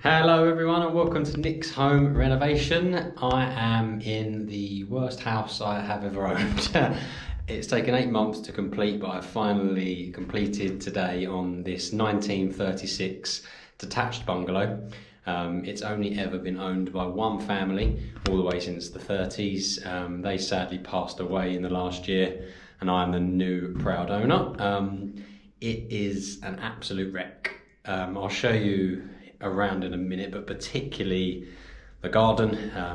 Hello everyone and welcome to Nick's Home Renovation. I am in the worst house I have ever owned. It's taken 8 months to complete, but I finally completed today on this 1936 detached bungalow. It's only ever been owned by one family all the way since the 30s. They sadly passed away in the last year and I'm the new proud owner. It is an absolute wreck. I'll show you around in a minute, but particularly the garden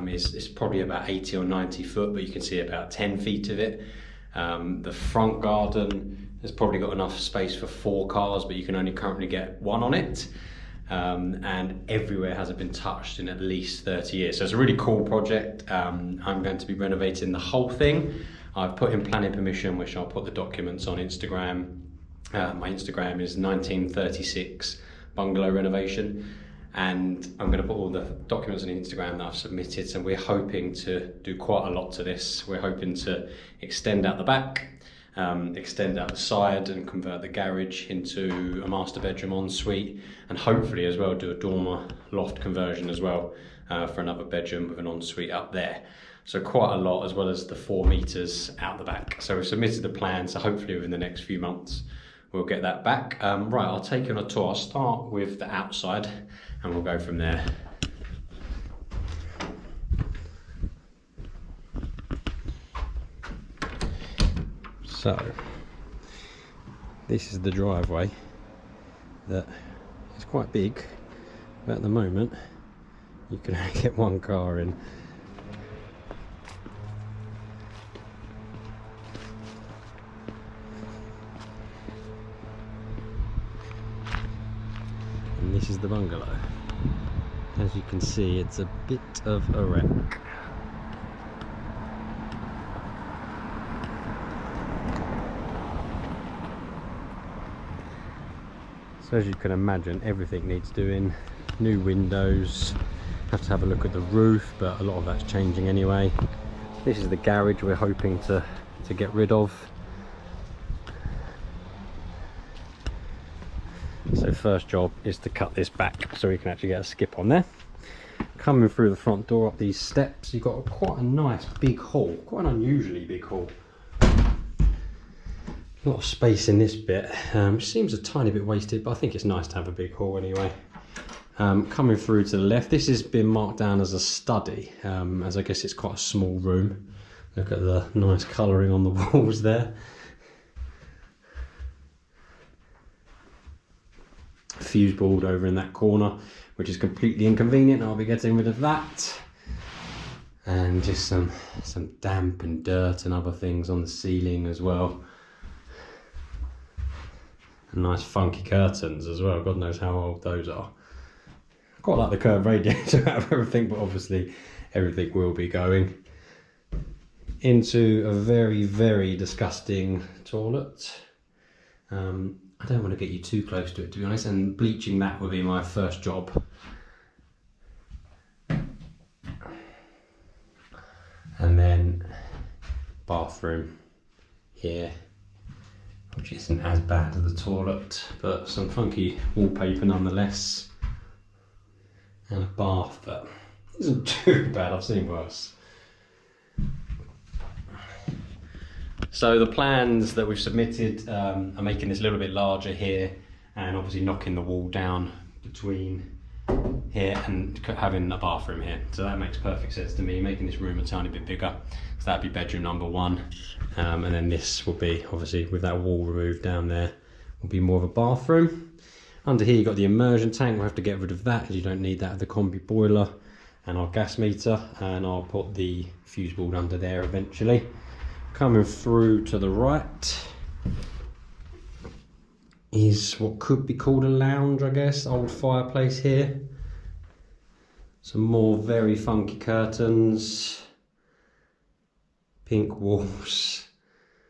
is probably about 80 or 90 foot, but you can see about 10 feet of it. The front garden has probably got enough space for 4 cars, but you can only currently get 1 on it. And everywhere hasn't been touched in at least 30 years. So it's a really cool project. I'm going to be renovating the whole thing. I've put in planning permission, which I'll put the documents on Instagram. My Instagram is 1936 bungalow renovation, and I'm going to put all the documents on Instagram that I've submitted. So we're hoping to do quite a lot to this. We're hoping to extend out the back, extend out the side and convert the garage into a master bedroom ensuite, and hopefully as well do a dormer loft conversion as well for another bedroom with an ensuite up there. So quite a lot, as well as the 4 meters out the back. So we've submitted the plan, so hopefully within the next few months we'll get that back. Right, I'll take you on a tour. I'll start with the outside and we'll go from there. So, this is the driveway that is quite big, but at the moment you can only get 1 car in. And this is the bungalow. As you can see, it's a bit of a wreck. So as you can imagine, everything needs doing. New windows, have to have a look at the roof, but a lot of that's changing anyway. This is the garage we're hoping to get rid of. So first job is to cut this back so we can actually get a skip on there. Coming through the front door up these steps, you've got quite a nice big hall, quite an unusually big hall. A lot of space in this bit, seems a tiny bit wasted, but I think it's nice to have a big hall anyway. Coming through to the left, this has been marked down as a study, as I guess it's quite a small room. Look at the nice colouring on the walls there. Fuse board over in that corner, which is completely inconvenient. I'll be getting rid of that. And just some damp and dirt and other things on the ceiling as well. And nice funky curtains as well. God knows how old those are. I quite like the curved radiator out of everything, but obviously everything will be going. Into a very, very disgusting toilet. I don't want to get you too close to it, to be honest, and bleaching that will be my first job. And then bathroom here, which isn't as bad as the toilet, but some funky wallpaper nonetheless. And a bath that isn't too bad, I've seen worse. So the plans that we've submitted are making this a little bit larger here, and obviously knocking the wall down between here and having a bathroom here. So that makes perfect sense to me, making this room a tiny bit bigger. So that'd be bedroom number 1. And then this will be, obviously with that wall removed down there, will be more of a bathroom. Under here you've got the immersion tank. We'll have to get rid of that because you don't need that, the combi boiler and our gas meter. And I'll put the fuse board under there eventually. Coming through to the right is what could be called a lounge, I guess. Old fireplace here. Some more very funky curtains. Pink walls.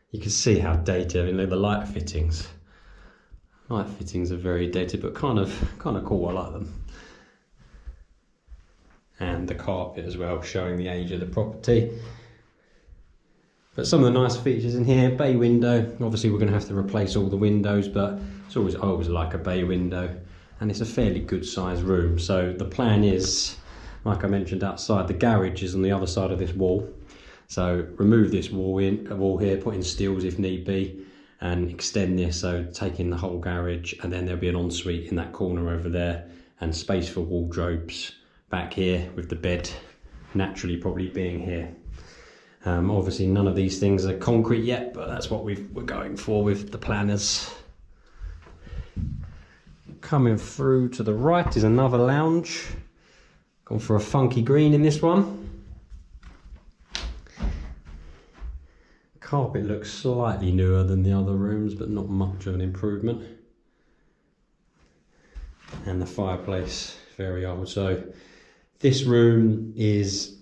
You can see how dated. I mean, the light fittings. Light fittings are very dated, but kind of cool. I like them. And the carpet as well, showing the age of the property. But some of the nice features in here, bay window. Obviously we're going to have to replace all the windows, but it's always like a bay window. and it's a fairly good sized room. So the plan is, like I mentioned outside, the garage is on the other side of this wall. So remove this wall here, put in steels if need be, and extend this, so take in the whole garage, and then there'll be an ensuite in that corner over there, and space for wardrobes back here, with the bed naturally probably being here. Obviously none of these things are concrete yet, but that's what we're going for with the planners. Coming through to the right is another lounge. Gone for a funky green in this one. Carpet looks slightly newer than the other rooms, but not much of an improvement. And the fireplace, very old. So this room is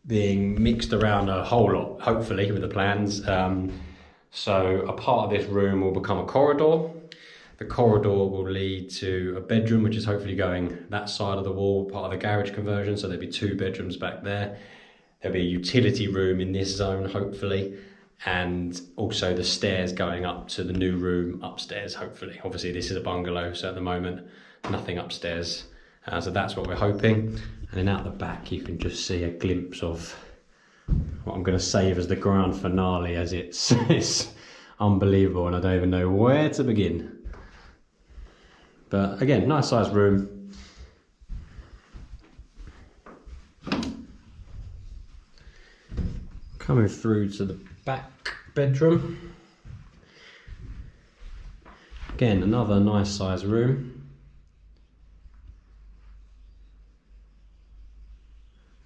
being mixed around a whole lot, hopefully, with the plans. So a part of this room will become a corridor. The corridor will lead to a bedroom, which is hopefully going that side of the wall, part of the garage conversion. So there'll be 2 bedrooms back there. There'll be a utility room in this zone, hopefully. And also the stairs going up to the new room upstairs, hopefully. Obviously this is a bungalow, so at the moment nothing upstairs, so that's what we're hoping. And then out the back you can just see a glimpse of what I'm going to save as the grand finale, as it's unbelievable and I don't even know where to begin. But again, nice sized room. Coming through to the back bedroom. Again, another nice sized room.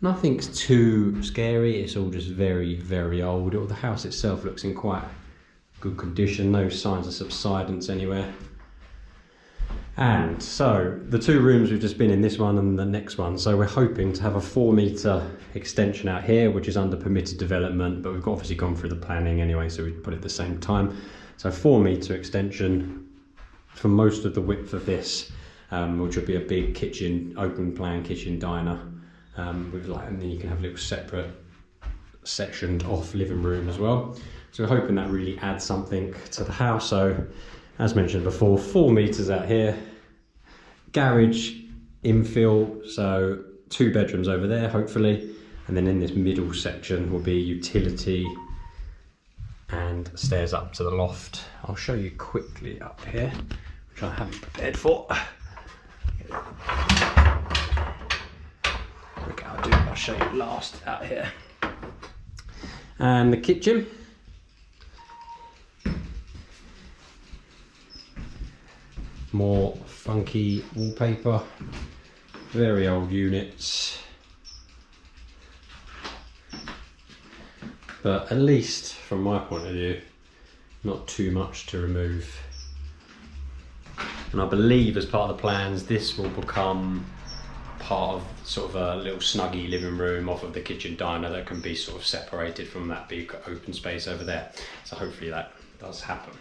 Nothing's too scary, it's all just very, very old. The house itself looks in quite good condition, no signs of subsidence anywhere. And so the 2 rooms we've just been in, this one and the next one, so we're hoping to have a 4-metre extension out here, which is under permitted development, but we've obviously gone through the planning anyway, so we put it at the same time. So 4-metre extension for most of the width of this, which will be a big kitchen, open plan kitchen diner, with and then you can have a little separate sectioned off living room as well. So we're hoping that really adds something to the house. So as mentioned before, 4 metres out here, garage infill, so 2 bedrooms over there hopefully, and then in this middle section will be utility and stairs up to the loft. I'll show you quickly up here, which I haven't prepared for. I'll show you last out here. And the kitchen. More funky wallpaper, very old units, but at least from my point of view, not too much to remove. And I believe as part of the plans this will become part of sort of a little snuggy living room off of the kitchen diner that can be sort of separated from that big open space over there. So hopefully that does happen.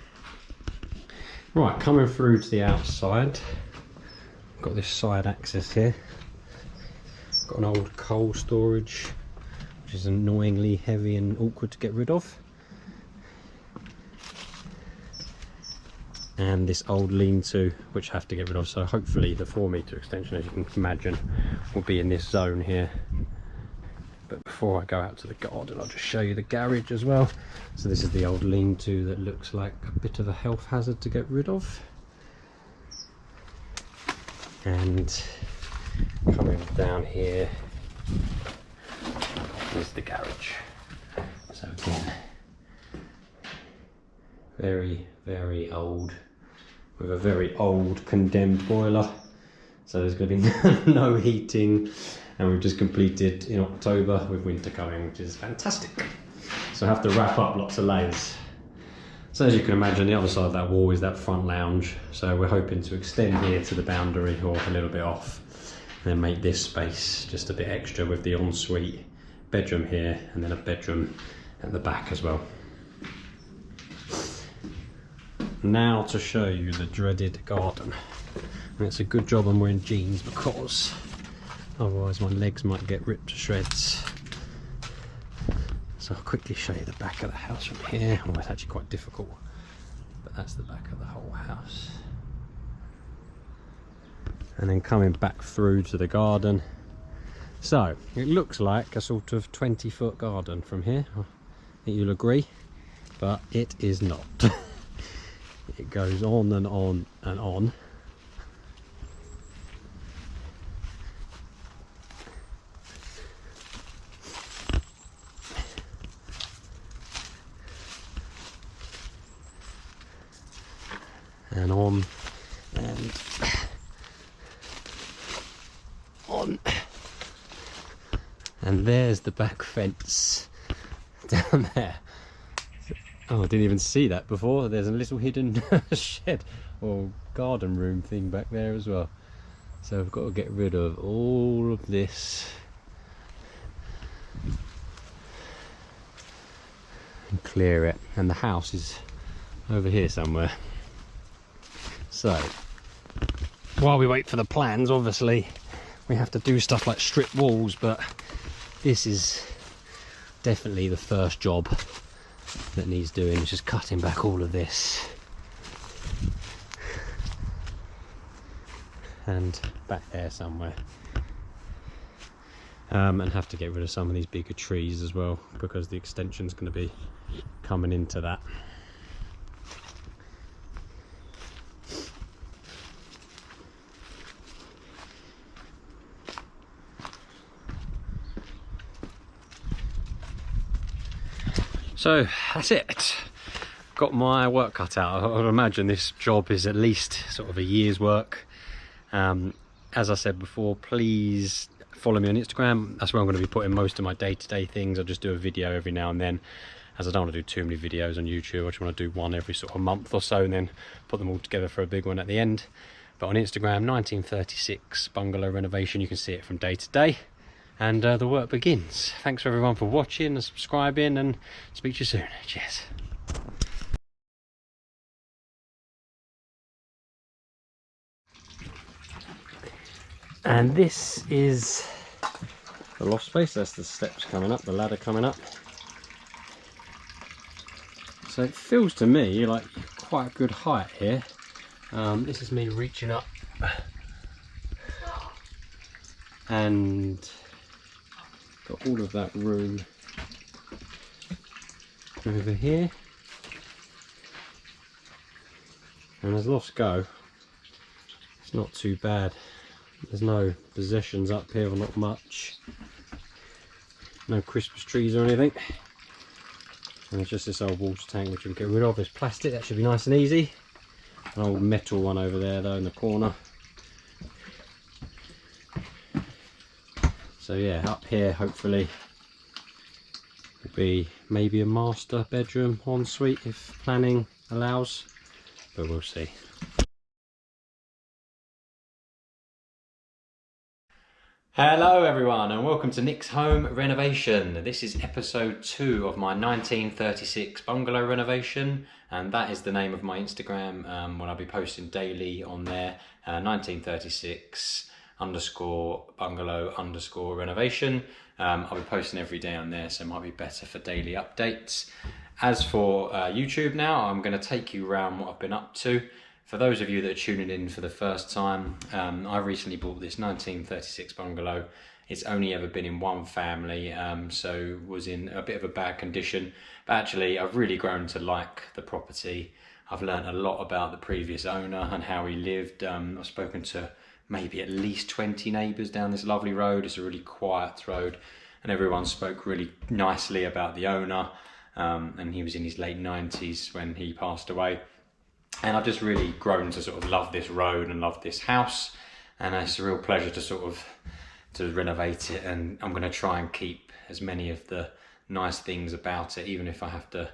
Right, coming through to the outside, got this side access here. Got an old coal storage, which is annoyingly heavy and awkward to get rid of. And this old lean-to, which I have to get rid of. So hopefully the 4-metre extension, as you can imagine, will be in this zone here. But before I go out to the garden, I'll just show you the garage as well. So this is the old lean-to that looks like a bit of a health hazard to get rid of. And coming down here is the garage. So again, very, very old, with a very old condemned boiler. So there's going to be no heating. And we've just completed in October with winter coming, which is fantastic. So I have to wrap up lots of layers. So as you can imagine, the other side of that wall is that front lounge. So we're hoping to extend here to the boundary or a little bit off, and then make this space just a bit extra with the ensuite bedroom here, and then a bedroom at the back as well. Now to show you the dreaded garden. And it's a good job I'm wearing jeans, because otherwise my legs might get ripped to shreds. So I'll quickly show you the back of the house from here. Oh, it's actually quite difficult, but that's the back of the whole house. and then coming back through to the garden. So it looks like a sort of 20-foot garden from here, I think you'll agree, but it is not. It goes on and on and on. And on and on. And there's the back fence down there. Oh, I didn't even see that before. There's a little hidden shed or garden room thing back there as well. So I've got to get rid of all of this and clear it. And the house is over here somewhere. So while we wait for the plans, obviously we have to do stuff like strip walls, but this is definitely the first job that needs doing. It's just cutting back all of this and back there somewhere, and have to get rid of some of these bigger trees as well, because the extension's going to be coming into that. So that's it. Got my work cut out. I would imagine this job is at least sort of a year's work. As I said before, please follow me on Instagram. That's where I'm going to be putting most of my day-to-day things. I'll just do a video every now and then, as I don't want to do too many videos on YouTube. I just want to do one every sort of month or so and then put them all together for a big one at the end. But on Instagram, 1936 bungalow renovation, you can see it from day to day. And the work begins. Thanks for everyone for watching and subscribing, and speak to you soon. Cheers. And this is the loft space. That's the steps coming up, the ladder coming up. So it feels to me like quite a good height here. This is me reaching up and got all of that room over here, and as lofts go, it's not too bad. There's no possessions up here, or not much, no Christmas trees or anything, and it's just this old water tank which we can get rid of. It's plastic, that should be nice and easy. An old metal one over there though in the corner. So yeah, up here hopefully will be maybe a master bedroom ensuite if planning allows, but we'll see. Hello everyone and welcome to Nick's Home Renovation. This is episode 2 of my 1936 bungalow renovation, and that is the name of my Instagram. When I'll be posting daily on there, 1936 underscore bungalow underscore renovation. I'll be posting every day on there, so it might be better for daily updates. As for YouTube now, I'm going to take you around what I've been up to. For those of you that are tuning in for the first time, I recently bought this 1936 bungalow. It's only ever been in one family, so was in a bit of a bad condition. But actually, I've really grown to like the property. I've learned a lot about the previous owner and how he lived. I've spoken to maybe at least 20 neighbours down this lovely road. It's a really quiet road, and everyone spoke really nicely about the owner. And he was in his late 90s when he passed away. And I've just really grown to sort of love this road and love this house, and it's a real pleasure to renovate it. And I'm going to try and keep as many of the nice things about it, even if I have to,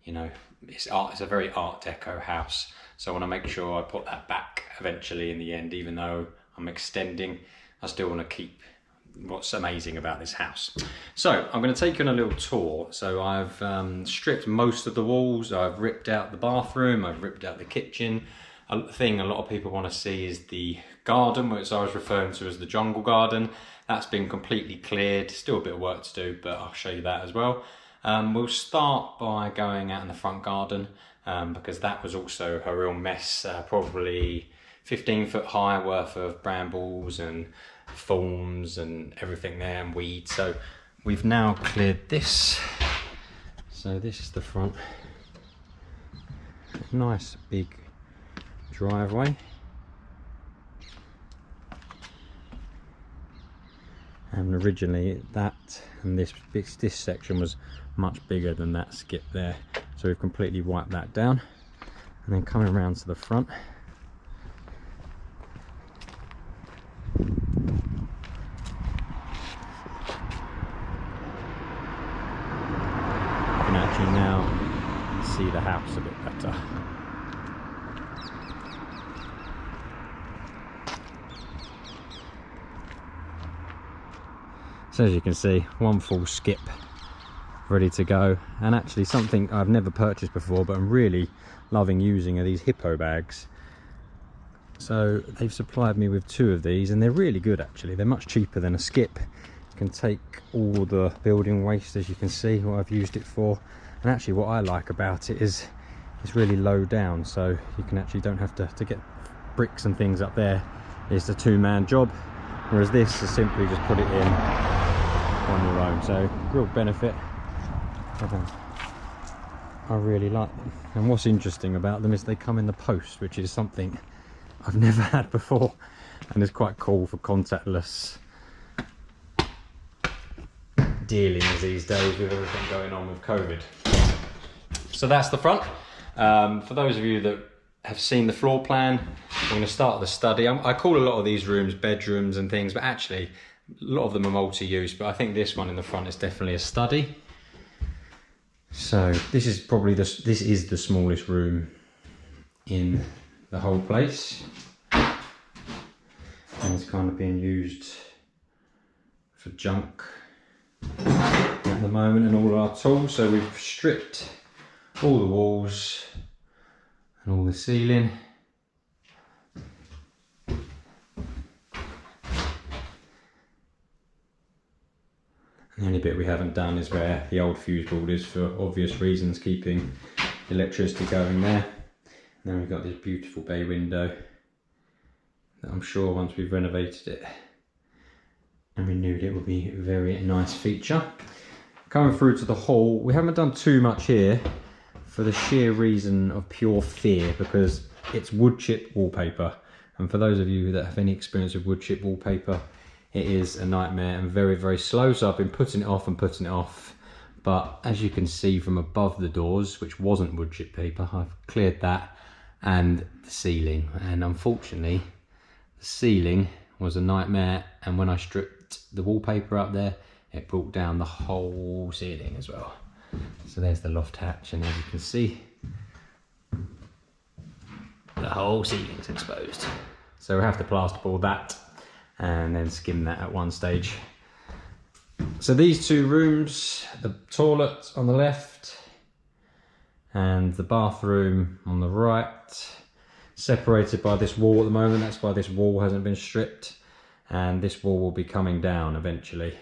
you know, it's a very art deco house, so I want to make sure I put that back eventually in the end. Even though I'm extending, I still want to keep what's amazing about this house. So I'm going to take you on a little tour. So I've stripped most of the walls, I've ripped out the bathroom, I've ripped out the kitchen. A thing a lot of people want to see is the garden, which I was referring to as the jungle garden. That's been completely cleared, still a bit of work to do, but I'll show you that as well. We'll start by going out in the front garden, because that was also a real mess probably 15 foot high worth of brambles and thorns and everything there, and weeds. So we've now cleared this. So this is the front. Nice big driveway. And originally that and this section was much bigger than that skip there. So we've completely wiped that down. And then coming around to the front. You can actually now see the house a bit better. So as you can see, one full skip ready to go, and actually something I've never purchased before but I'm really loving using are these hippo bags. So they've supplied me with 2 of these and they're really good actually. They're much cheaper than a skip. You can take all the building waste, as you can see what I've used it for, and actually what I like about it is it's really low down, so you can actually don't have to get bricks and things up there. It's a 2-man job, whereas this is simply just put it in on your own. So real benefit. I really like them, and what's interesting about them is they come in the post, which is something I've never had before, and it's quite cool for contactless dealings these days with everything going on with COVID. So that's the front. For those of you that have seen the floor plan, I'm going to start the study. I call a lot of these rooms bedrooms and things, but actually a lot of them are multi-use, but I think this one in the front is definitely a study. So this is probably this is the smallest room in the whole place, and it's kind of being used for junk at the moment and all our tools. So we've stripped all the walls and all the ceiling. The only bit we haven't done is where the old fuse board is, for obvious reasons, keeping electricity going there. And then we've got this beautiful bay window that I'm sure once we've renovated it and renewed it will be a very nice feature. Coming through to the hall, we haven't done too much here for the sheer reason of pure fear, because it's wood chip wallpaper, and for those of you that have any experience with wood chip wallpaper, it is a nightmare and very, very slow. So I've been putting it off and putting it off, but as you can see from above the doors, which wasn't wood chip paper, I've cleared that, and the ceiling, and unfortunately the ceiling was a nightmare, and when I stripped the wallpaper up there, it brought down the whole ceiling as well. So there's the loft hatch, and as you can see, the whole ceiling's exposed. So we have to plasterboard that and then skim that at one stage. So these 2 rooms, the toilet on the left and the bathroom on the right, separated by this wall at the moment. That's why this wall hasn't been stripped, and this wall will be coming down eventually.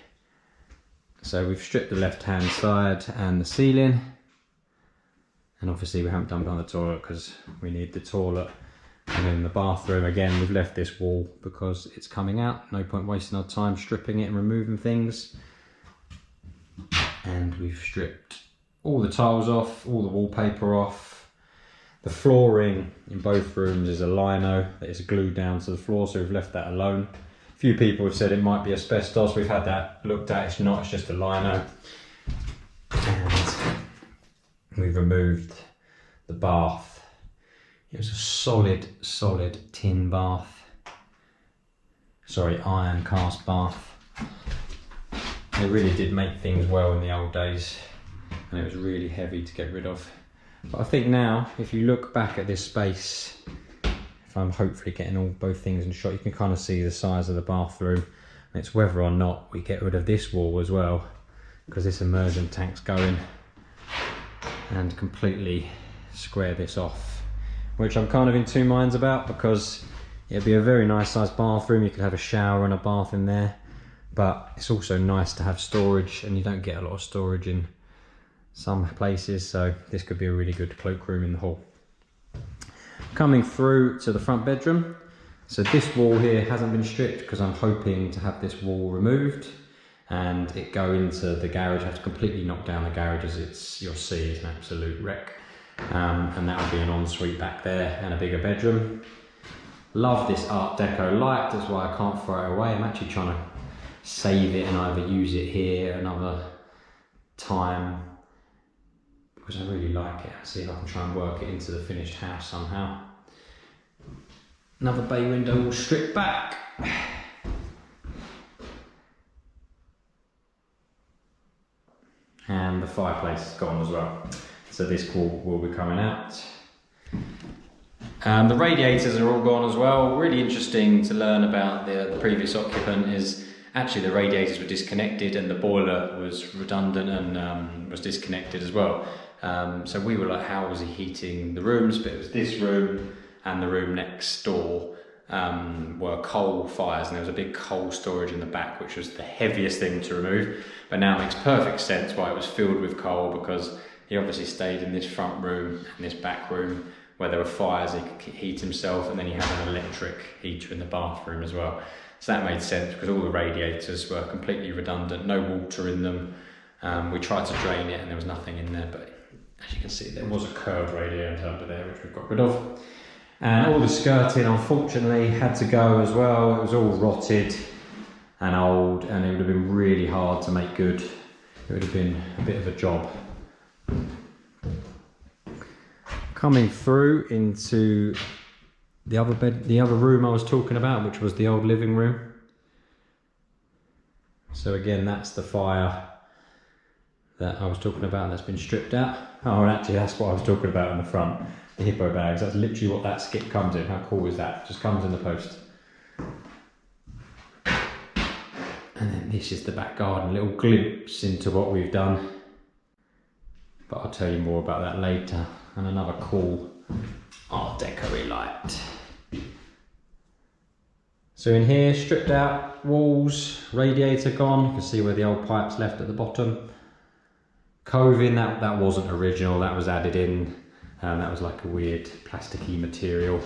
So we've stripped the left hand side and the ceiling, and obviously we haven't done the toilet because we need the toilet. And then the bathroom, again, we've left this wall because it's coming out. No point wasting our time stripping it and removing things. And we've stripped all the tiles off, all the wallpaper off. The flooring in both rooms is a lino that is glued down to the floor, so we've left that alone. A few people have said it might be asbestos. We've had that looked at. It's not, it's just a lino. And we've removed the bath. It was a solid tin bath. Sorry, iron cast bath. They really did make things well in the old days, and it was really heavy to get rid of. But I think now, if you look back at this space, if I'm hopefully getting both things in shot, you can kind of see the size of the bathroom. And it's whether or not we get rid of this wall as well, because this immersion tank's going, and completely square this off, which I'm kind of in 2 minds about, because it'd be a very nice sized bathroom. You could have a shower and a bath in there, but it's also nice to have storage, and you don't get a lot of storage in some places, so this could be a really good cloakroom in the hall. Coming through to the front bedroom, So this wall here hasn't been stripped because I'm hoping to have this wall removed and it go into the garage. I have to completely knock down the garage as you'll see, it's an absolute wreck. And that would be an ensuite back there and a bigger bedroom. Love this Art Deco light, that's why I can't throw it away. I'm actually trying to save it and either use it here another time because I really like it. I'll see if I can try and work it into the finished house somehow. Another bay window all stripped back. And the fireplace is gone as well. So this will be coming out. The radiators are all gone as well. Really interesting to learn about the previous occupant is actually the radiators were disconnected and the boiler was redundant and was disconnected as well. So we were like, how was he heating the rooms? But it was this room and the room next door were coal fires, and there was a big coal storage in the back, which was the heaviest thing to remove. But now it makes perfect sense why it was filled with coal, because he obviously stayed in this front room and this back room where there were fires. He could heat himself, and then he had an electric heater in the bathroom as well. So that made sense because all the radiators were completely redundant, no water in them. We tried to drain it and there was nothing in there, but as you can see there was a curved radiator under there which we've got rid of. And all the skirting unfortunately had to go as well. It was all rotted and old, and it would have been really hard to make good. It would have been a bit of a job. Coming through into the other room I was talking about, which was the old living room. So again, that's the fire that I was talking about that's been stripped out. Oh, and actually that's what I was talking about in the front, the hippo bags. That's literally what that skip comes in. How cool is that? It just comes in the post. And then this is the back garden, a little glimpse into what we've done. But I'll tell you more about that later. And another cool Art Deco light. So in here, stripped out walls, radiator gone. You can see where the old pipe's left at the bottom. Coving, that wasn't original, that was added in. That was like a weird plasticky material.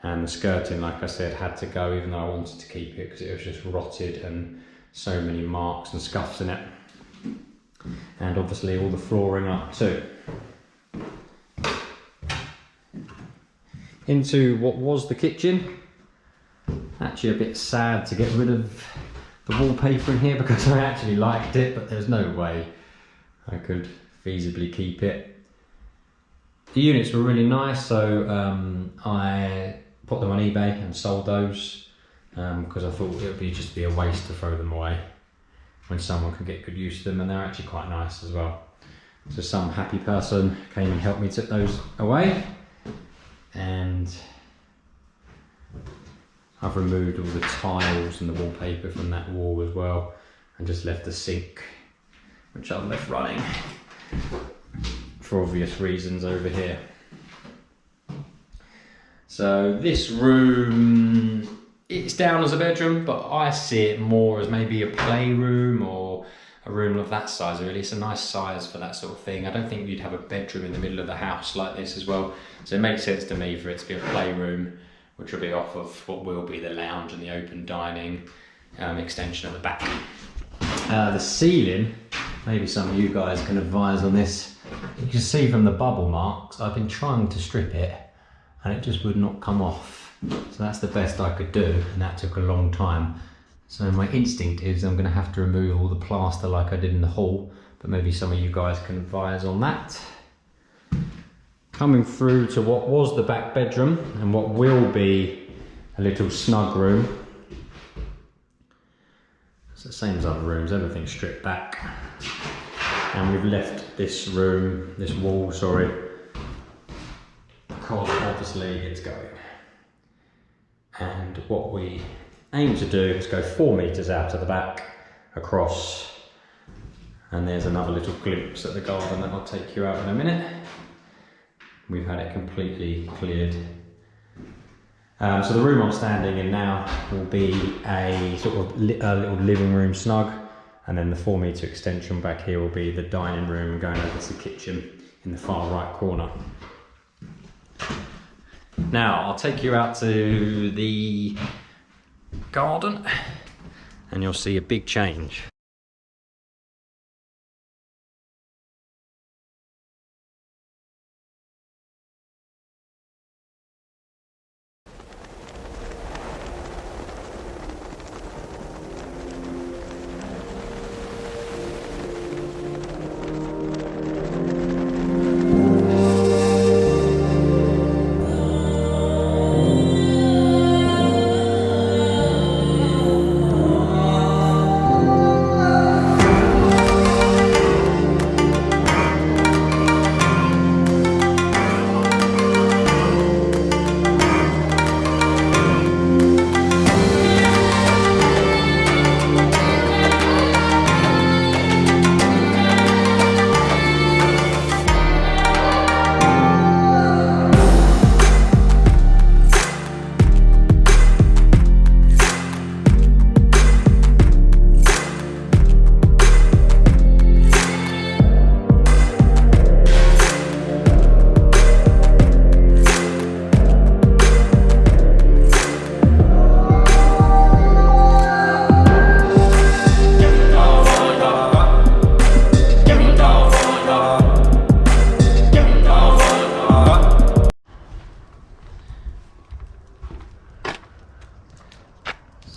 And the skirting, like I said, had to go, even though I wanted to keep it because it was just rotted and so many marks and scuffs in it. And obviously all the flooring up too. Into what was the kitchen. Actually a bit sad to get rid of the wallpaper in here because I actually liked it, but there's no way I could feasibly keep it. The units were really nice, so I put them on eBay and sold those because I thought it would just be a waste to throw them away when someone could get good use of them, and they're actually quite nice as well. So some happy person came and helped me take those away, and I've removed all the tiles and the wallpaper from that wall as well, and just left the sink, which I've left running for obvious reasons over here. So this room, it's down as a bedroom, but I see it more as maybe a playroom or a room of that size really. It's a nice size for that sort of thing. I don't think you'd have a bedroom in the middle of the house like this as well. So it makes sense to me for it to be a playroom, which will be off of what will be the lounge and the open dining extension at the back. The ceiling, maybe some of you guys can advise on this. You can see from the bubble marks, I've been trying to strip it and it just would not come off. So that's the best I could do, and that took a long time. So my instinct is I'm going to have to remove all the plaster like I did in the hall, but maybe some of you guys can advise on that. Coming through to what was the back bedroom and what will be a little snug room. It's the same as other rooms, everything's stripped back. And we've left this room, this wall, sorry, because obviously it's going. And what we aim to do is go 4 meters out to the back, across, and there's another little glimpse at the garden that I'll take you out in a minute. We've had it completely cleared. So the room I'm standing in now will be a sort of a little living room snug, and then the 4 meter extension back here will be the dining room going over to the kitchen in the far right corner. Now I'll take you out to the garden and you'll see a big change.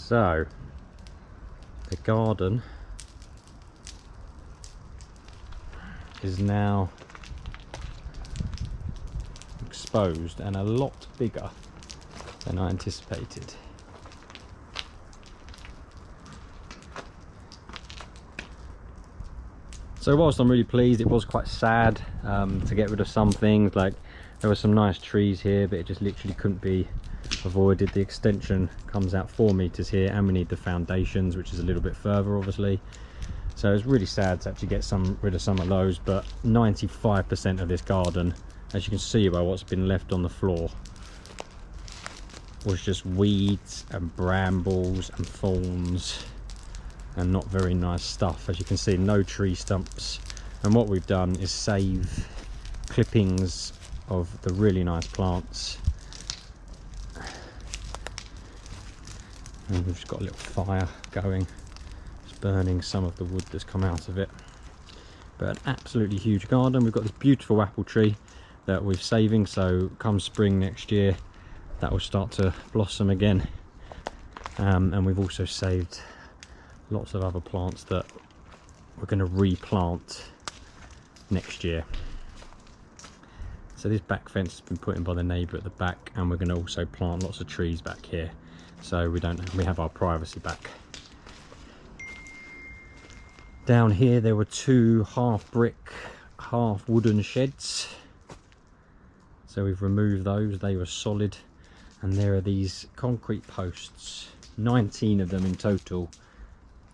So, the garden is now exposed and a lot bigger than I anticipated. So whilst I'm really pleased, it was quite sad to get rid of some things. Like there were some nice trees here, but it just literally couldn't be avoided. The extension comes out 4 meters here, and we need the foundations, which is a little bit further obviously. So it's really sad to actually get rid of some of those, but 95% of this garden, as you can see by what's been left on the floor, was just weeds and brambles and thorns and not very nice stuff. As you can see, no tree stumps, and what we've done is save clippings of the really nice plants. And we've just got a little fire going, it's burning some of the wood that's come out of it. But an absolutely huge garden. We've got this beautiful apple tree that we're saving, so come spring next year that will start to blossom again. And we've also saved lots of other plants that we're going to replant next year. So this back fence has been put in by the neighbour at the back, and we're going to also plant lots of trees back here, so we have our privacy back. Down here there were 2 half brick, half wooden sheds, so we've removed those. They were solid, and there are these concrete posts, 19 of them in total,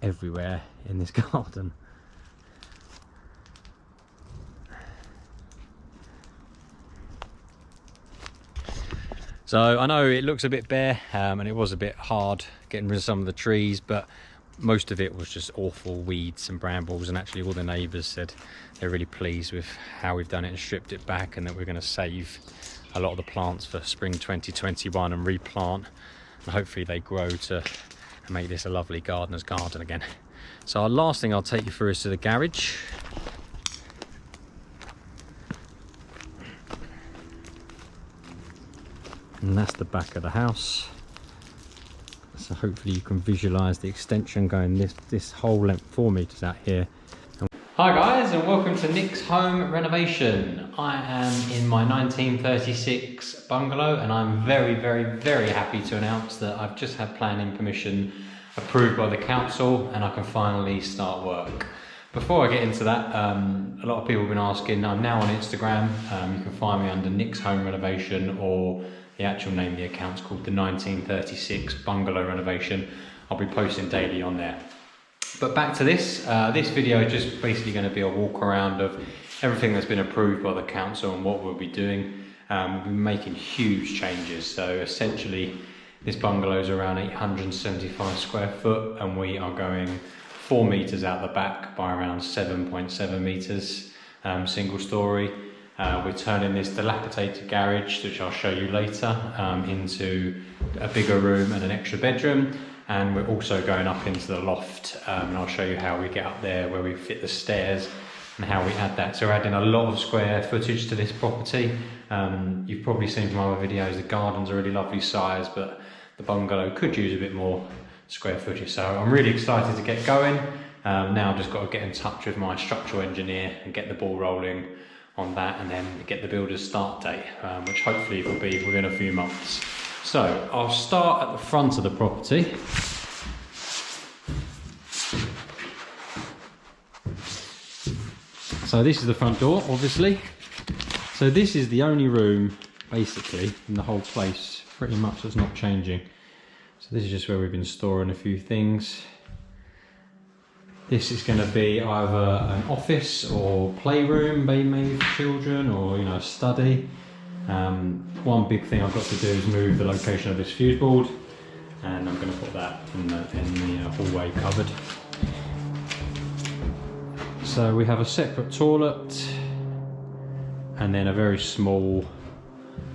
everywhere in this garden. So I know it looks a bit bare, and it was a bit hard getting rid of some of the trees, but most of it was just awful weeds and brambles, and actually all the neighbours said they're really pleased with how we've done it and stripped it back, and that we're going to save a lot of the plants for spring 2021 and replant, and hopefully they grow to make this a lovely gardener's garden again. So our last thing I'll take you through is to the garage. And that's the back of the house. So hopefully you can visualize the extension going this whole length, 4 meters out here. Hi guys, and welcome to Nick's Home Renovation. I am in my 1936 bungalow, and I'm very happy to announce that I've just had planning permission approved by the council, and I can finally start work. Before I get into that, a lot of people have been asking. I'm now on Instagram. You can find me under Nick's Home Renovation, or the actual name of the account's called the 1936 Bungalow Renovation. I'll be posting daily on there. But back to this. This video is just basically going to be a walk around of everything that's been approved by the council and what we'll be doing. We'll be making huge changes. So essentially, this bungalow is around 875 square foot, and we are going 4 meters out the back by around 7.7 meters, single story. We're turning this dilapidated garage, which I'll show you later, into a bigger room and an extra bedroom. And we're also going up into the loft, and I'll show you how we get up there, where we fit the stairs and how we add that. So we're adding a lot of square footage to this property. You've probably seen from other videos, the garden's a really lovely size, but the bungalow could use a bit more square footage. So I'm really excited to get going. Now I've just got to get in touch with my structural engineer and get the ball rolling on that, and then get the builder's start date, which hopefully will be within a few months. So I'll start at the front of the property. So this is the front door, obviously. So this is the only room, basically, in the whole place, pretty much, that's not changing. So this is just where we've been storing a few things. This is going to be either an office or playroom, maybe for children, or a study. One big thing I've got to do is move the location of this fuse board, and I'm going to put that in the hallway cupboard. So we have a separate toilet, and then a very small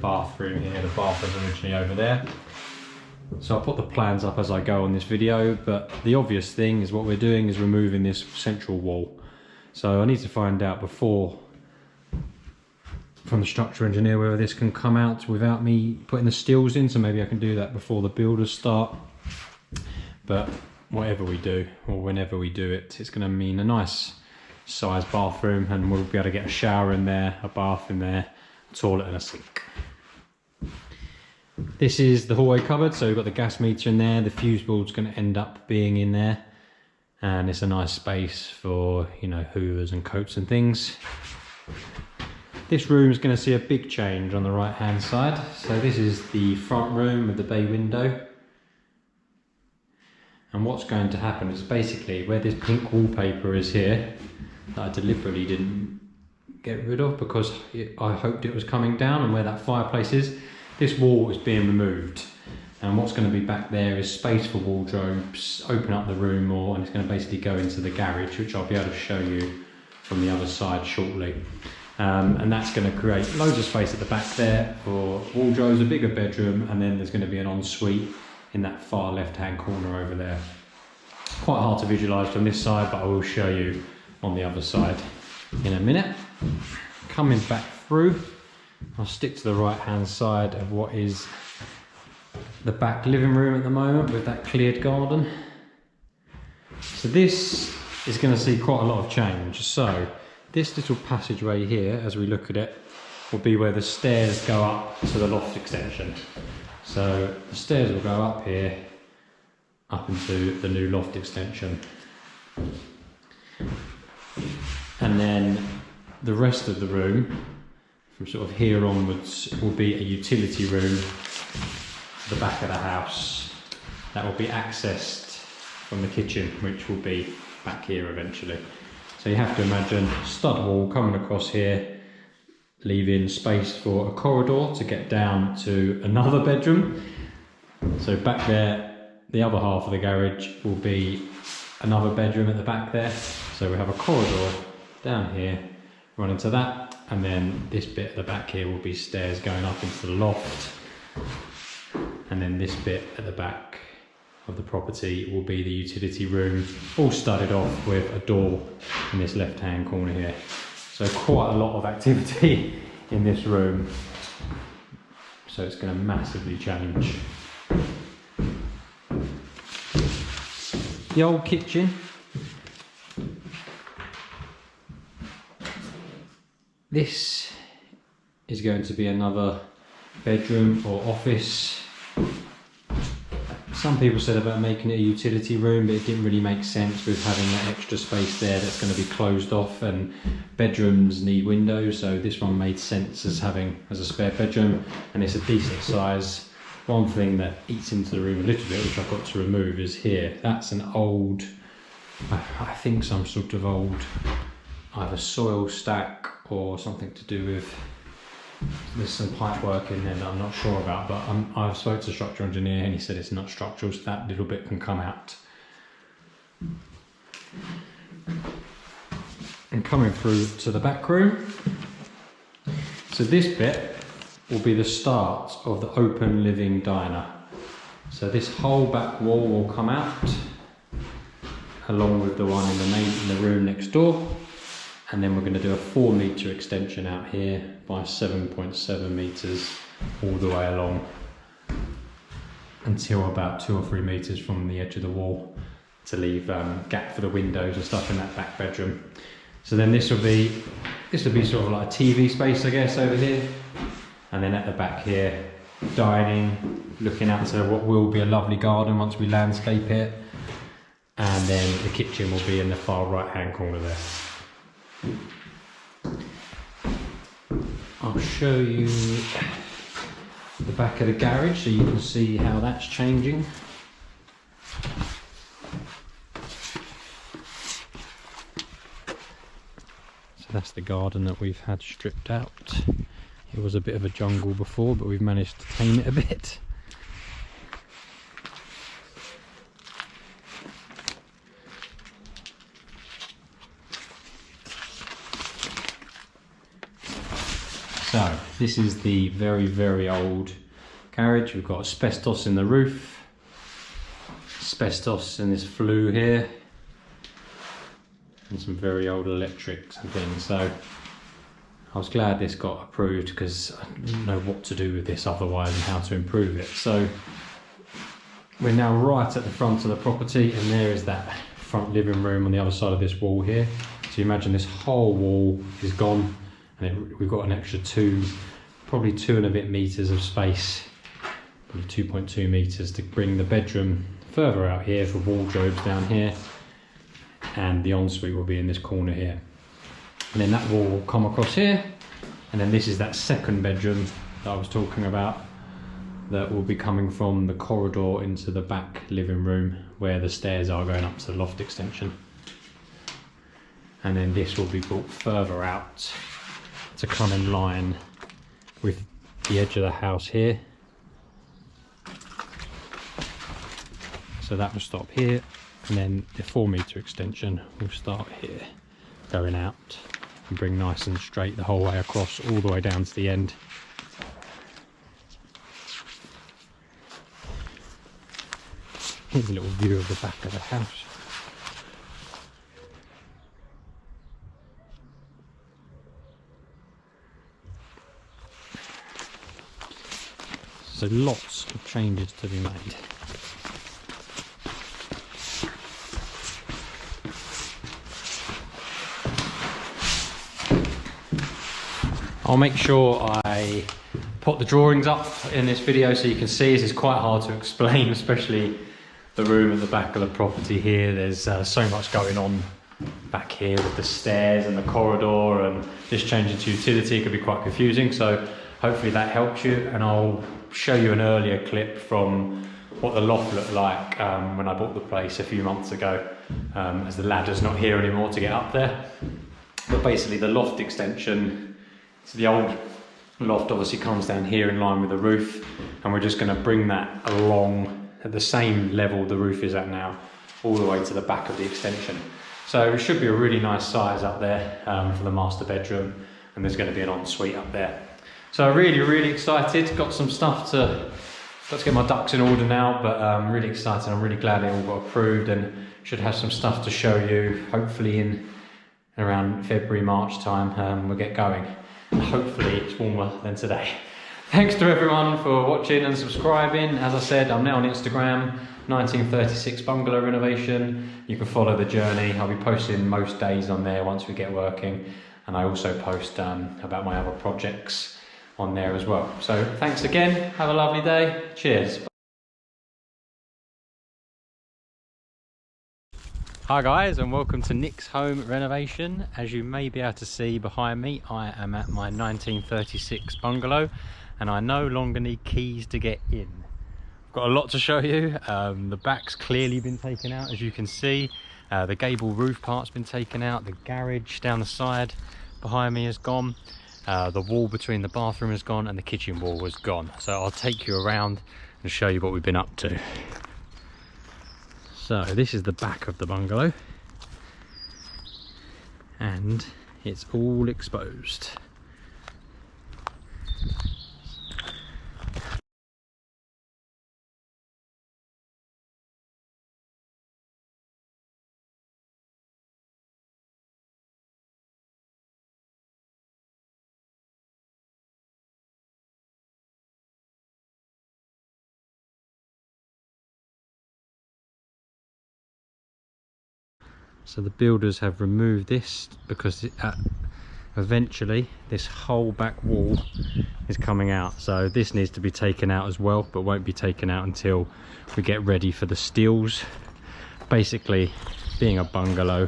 bathroom here. The bathroom's originally over there. So I'll put the plans up as I go on this video, but the obvious thing is what we're doing is removing this central wall. So I need to find out from the structural engineer whether this can come out without me putting the steels in, so maybe I can do that before the builders start. But whatever we do, or whenever we do it, it's going to mean a nice size bathroom, and we'll be able to get a shower in there, a bath in there, a toilet and a sink. This is the hallway cupboard, so we've got the gas meter in there, the fuse board's going to end up being in there, and it's a nice space for, hoovers and coats and things. This room is going to see a big change on the right hand side. So this is the front room with the bay window. And what's going to happen is basically where this pink wallpaper is here, that I deliberately didn't get rid of because I hoped it was coming down, and where that fireplace is, this wall is being removed. And what's going to be back there is space for wardrobes, open up the room more, and it's going to basically go into the garage, which I'll be able to show you from the other side shortly. And that's going to create loads of space at the back there for wardrobes, a bigger bedroom, and then there's going to be an ensuite in that far left hand corner over there. Quite hard to visualise from this side, but I will show you on the other side in a minute. Coming back through, I'll stick to the right hand side of what is the back living room at the moment with that cleared garden. So this is going to see quite a lot of change. So this little passageway here, as we look at it, will be where the stairs go up to the loft extension. So the stairs will go up here, up into the new loft extension. And then the rest of the room, from sort of here onwards, will be a utility room to the back of the house. That will be accessed from the kitchen, which will be back here eventually. So you have to imagine stud wall coming across here, leaving space for a corridor to get down to another bedroom. So back there, the other half of the garage will be another bedroom at the back there. So we have a corridor down here, running to that, and then this bit at the back here will be stairs going up into the loft. And then this bit at the back of the property will be the utility room, all studded off with a door in this left hand corner here. So quite a lot of activity in this room, so it's going to massively change. The old kitchen, this is going to be another bedroom or office. Some people said about making it a utility room, but it didn't really make sense with having that extra space there that's going to be closed off, and bedrooms need windows, so this one made sense as a spare bedroom, and it's a decent size. One thing that eats into the room a little bit, which I've got to remove, is here. That's an old, I think some sort of old either soil stack or something to do with, there's some pipe work in there that I'm not sure about, but I've spoke to the structural engineer and he said it's not structural, so that little bit can come out. And coming through to the back room, So this bit will be the start of the open living diner. So this whole back wall will come out along with the one in the room next door, and then we're going to do a 4 metre extension out here by 7.7 metres all the way along until about 2 or 3 metres from the edge of the wall to leave gap for the windows and stuff in that back bedroom. So then this will be sort of like a TV space, I guess, over here, and then at the back here, dining, looking out to what will be a lovely garden once we landscape it, and then the kitchen will be in the far right hand corner there. I'll show you the back of the garage so you can see how that's changing. So that's the garden that we've had stripped out. It was a bit of a jungle before, but we've managed to tame it a bit. So this is the very, very old garage. We've got asbestos in the roof, asbestos in this flue here, and some very old electrics and things. So I was glad this got approved because I didn't know what to do with this otherwise and how to improve it. So we're now right at the front of the property, and there is that front living room on the other side of this wall here. So you imagine this whole wall is gone, and we've got an extra probably 2 and a bit metres of space, probably 2.2 metres, to bring the bedroom further out here for wardrobes down here, and the ensuite will be in this corner here. And then that wall will come across here, and then this is that second bedroom that I was talking about that will be coming from the corridor into the back living room where the stairs are going up to the loft extension. And then this will be brought further out to come in line with the edge of the house here. So that will stop here, and then the 4 metre extension will start here, going out and bring nice and straight the whole way across, all the way down to the end. Here's a little view of the back of the house. So lots of changes to be made. I'll make sure I put the drawings up in this video so you can see. This is quite hard to explain, especially the room at the back of the property here. There's so much going on back here with the stairs and the corridor, and this change into utility could be quite confusing. So hopefully that helps you, and I'll show you an earlier clip from what the loft looked like when I bought the place a few months ago, as the ladder's not here anymore to get up there. But basically the loft extension, so the old loft obviously comes down here in line with the roof, and we're just going to bring that along at the same level the roof is at now, all the way to the back of the extension. So it should be a really nice size up there for the master bedroom, and there's going to be an ensuite up there. So really excited. Got some stuff to get my ducks in order now, but I'm really excited. I'm really glad it all got approved, and should have some stuff to show you hopefully in around February, March time. We'll get going. And hopefully it's warmer than today. Thanks to everyone for watching and subscribing. As I said, I'm now on Instagram, 1936 Bungalow Renovation. You can follow the journey. I'll be posting most days on there once we get working, and I also post about my other projects on there as well. So thanks again, have a lovely day, cheers. Hi guys, and welcome to Nick's Home Renovation. As you may be able to see behind me, I am at my 1936 bungalow, and I no longer need keys to get in. I've got a lot to show you. The back's clearly been taken out, as you can see. The gable roof part's been taken out. The garage down the side behind me is gone. The wall between the bathroom is gone, and the kitchen wall was gone. So I'll take you around and show you what we've been up to. So this is the back of the bungalow, and it's all exposed. So the builders have removed this because eventually this whole back wall is coming out. So this needs to be taken out as well, but won't be taken out until we get ready for the steels. Basically, being a bungalow,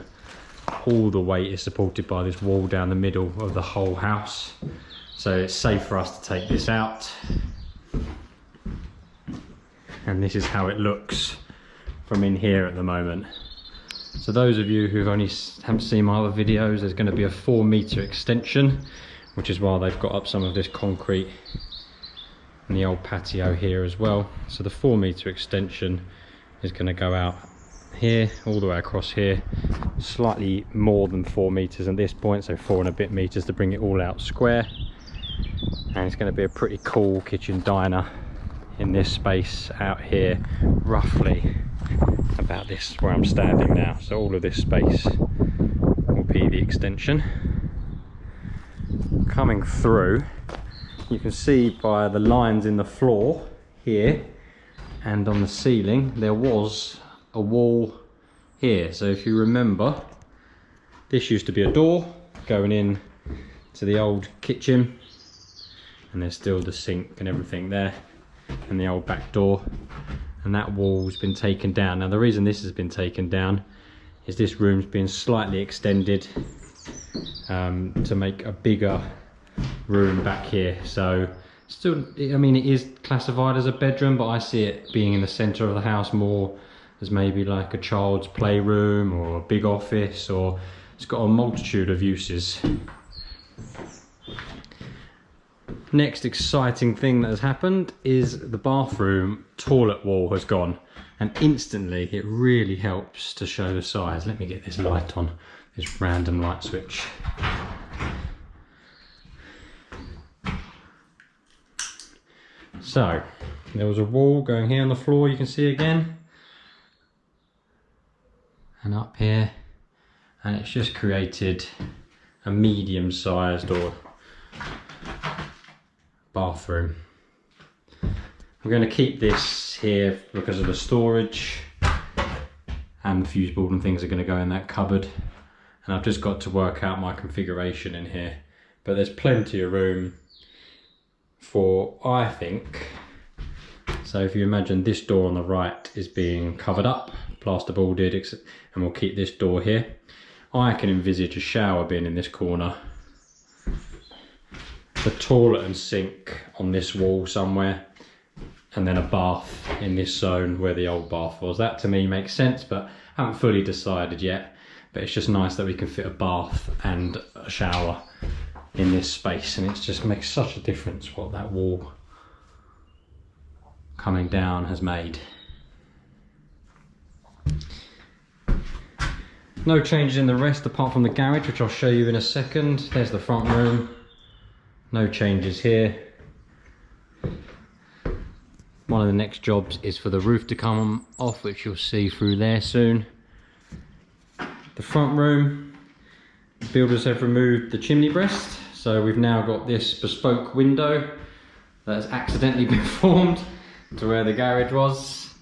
all the weight is supported by this wall down the middle of the whole house. So it's safe for us to take this out. And this is how it looks from in here at the moment. So those of you who haven't seen my other videos, there's going to be a 4-meter extension, which is why they've got up some of this concrete in the old patio here as well. So the 4-meter extension is going to go out here, all the way across here, slightly more than 4 meters at this point, so 4 and a bit meters to bring it all out square. And it's going to be a pretty cool kitchen diner in this space out here, roughly about this where I'm standing now. So all of this space will be the extension. Coming through, you can see by the lines in the floor here and on the ceiling, there was a wall here. So if you remember, this used to be a door going in to the old kitchen, and there's still the sink and everything there, and the old back door, and that wall's been taken down. Now the reason this has been taken down is this room's been slightly extended to make a bigger room back here. So still, I mean, it is classified as a bedroom, but I see it being in the center of the house more as maybe like a child's playroom or a big office, or it's got a multitude of uses. Next exciting thing that has happened is the bathroom toilet wall has gone, and instantly it really helps to show the size. Let me get this light on, this random light switch. So there was a wall going here on the floor, you can see again, and up here, and it's just created a medium-sized or bathroom. I'm going to keep this here because of the storage, and the fuse board and things are going to go in that cupboard, and I've just got to work out my configuration in here, but there's plenty of room for, I think, so if you imagine this door on the right is being covered up, plasterboarded, and we'll keep this door here. I can envisage a shower bin in this corner, the toilet and sink on this wall somewhere, and then a bath in this zone where the old bath was. That to me makes sense, but I haven't fully decided yet. But it's just nice that we can fit a bath and a shower in this space, and it just makes such a difference what that wall coming down has made. No changes in the rest apart from the garage, which I'll show you in a second. There's the front room. No changes here. One of the next jobs is for the roof to come off, which you'll see through there soon. The front room, the builders have removed the chimney breast, so we've now got this bespoke window that has accidentally been formed to where the garage was.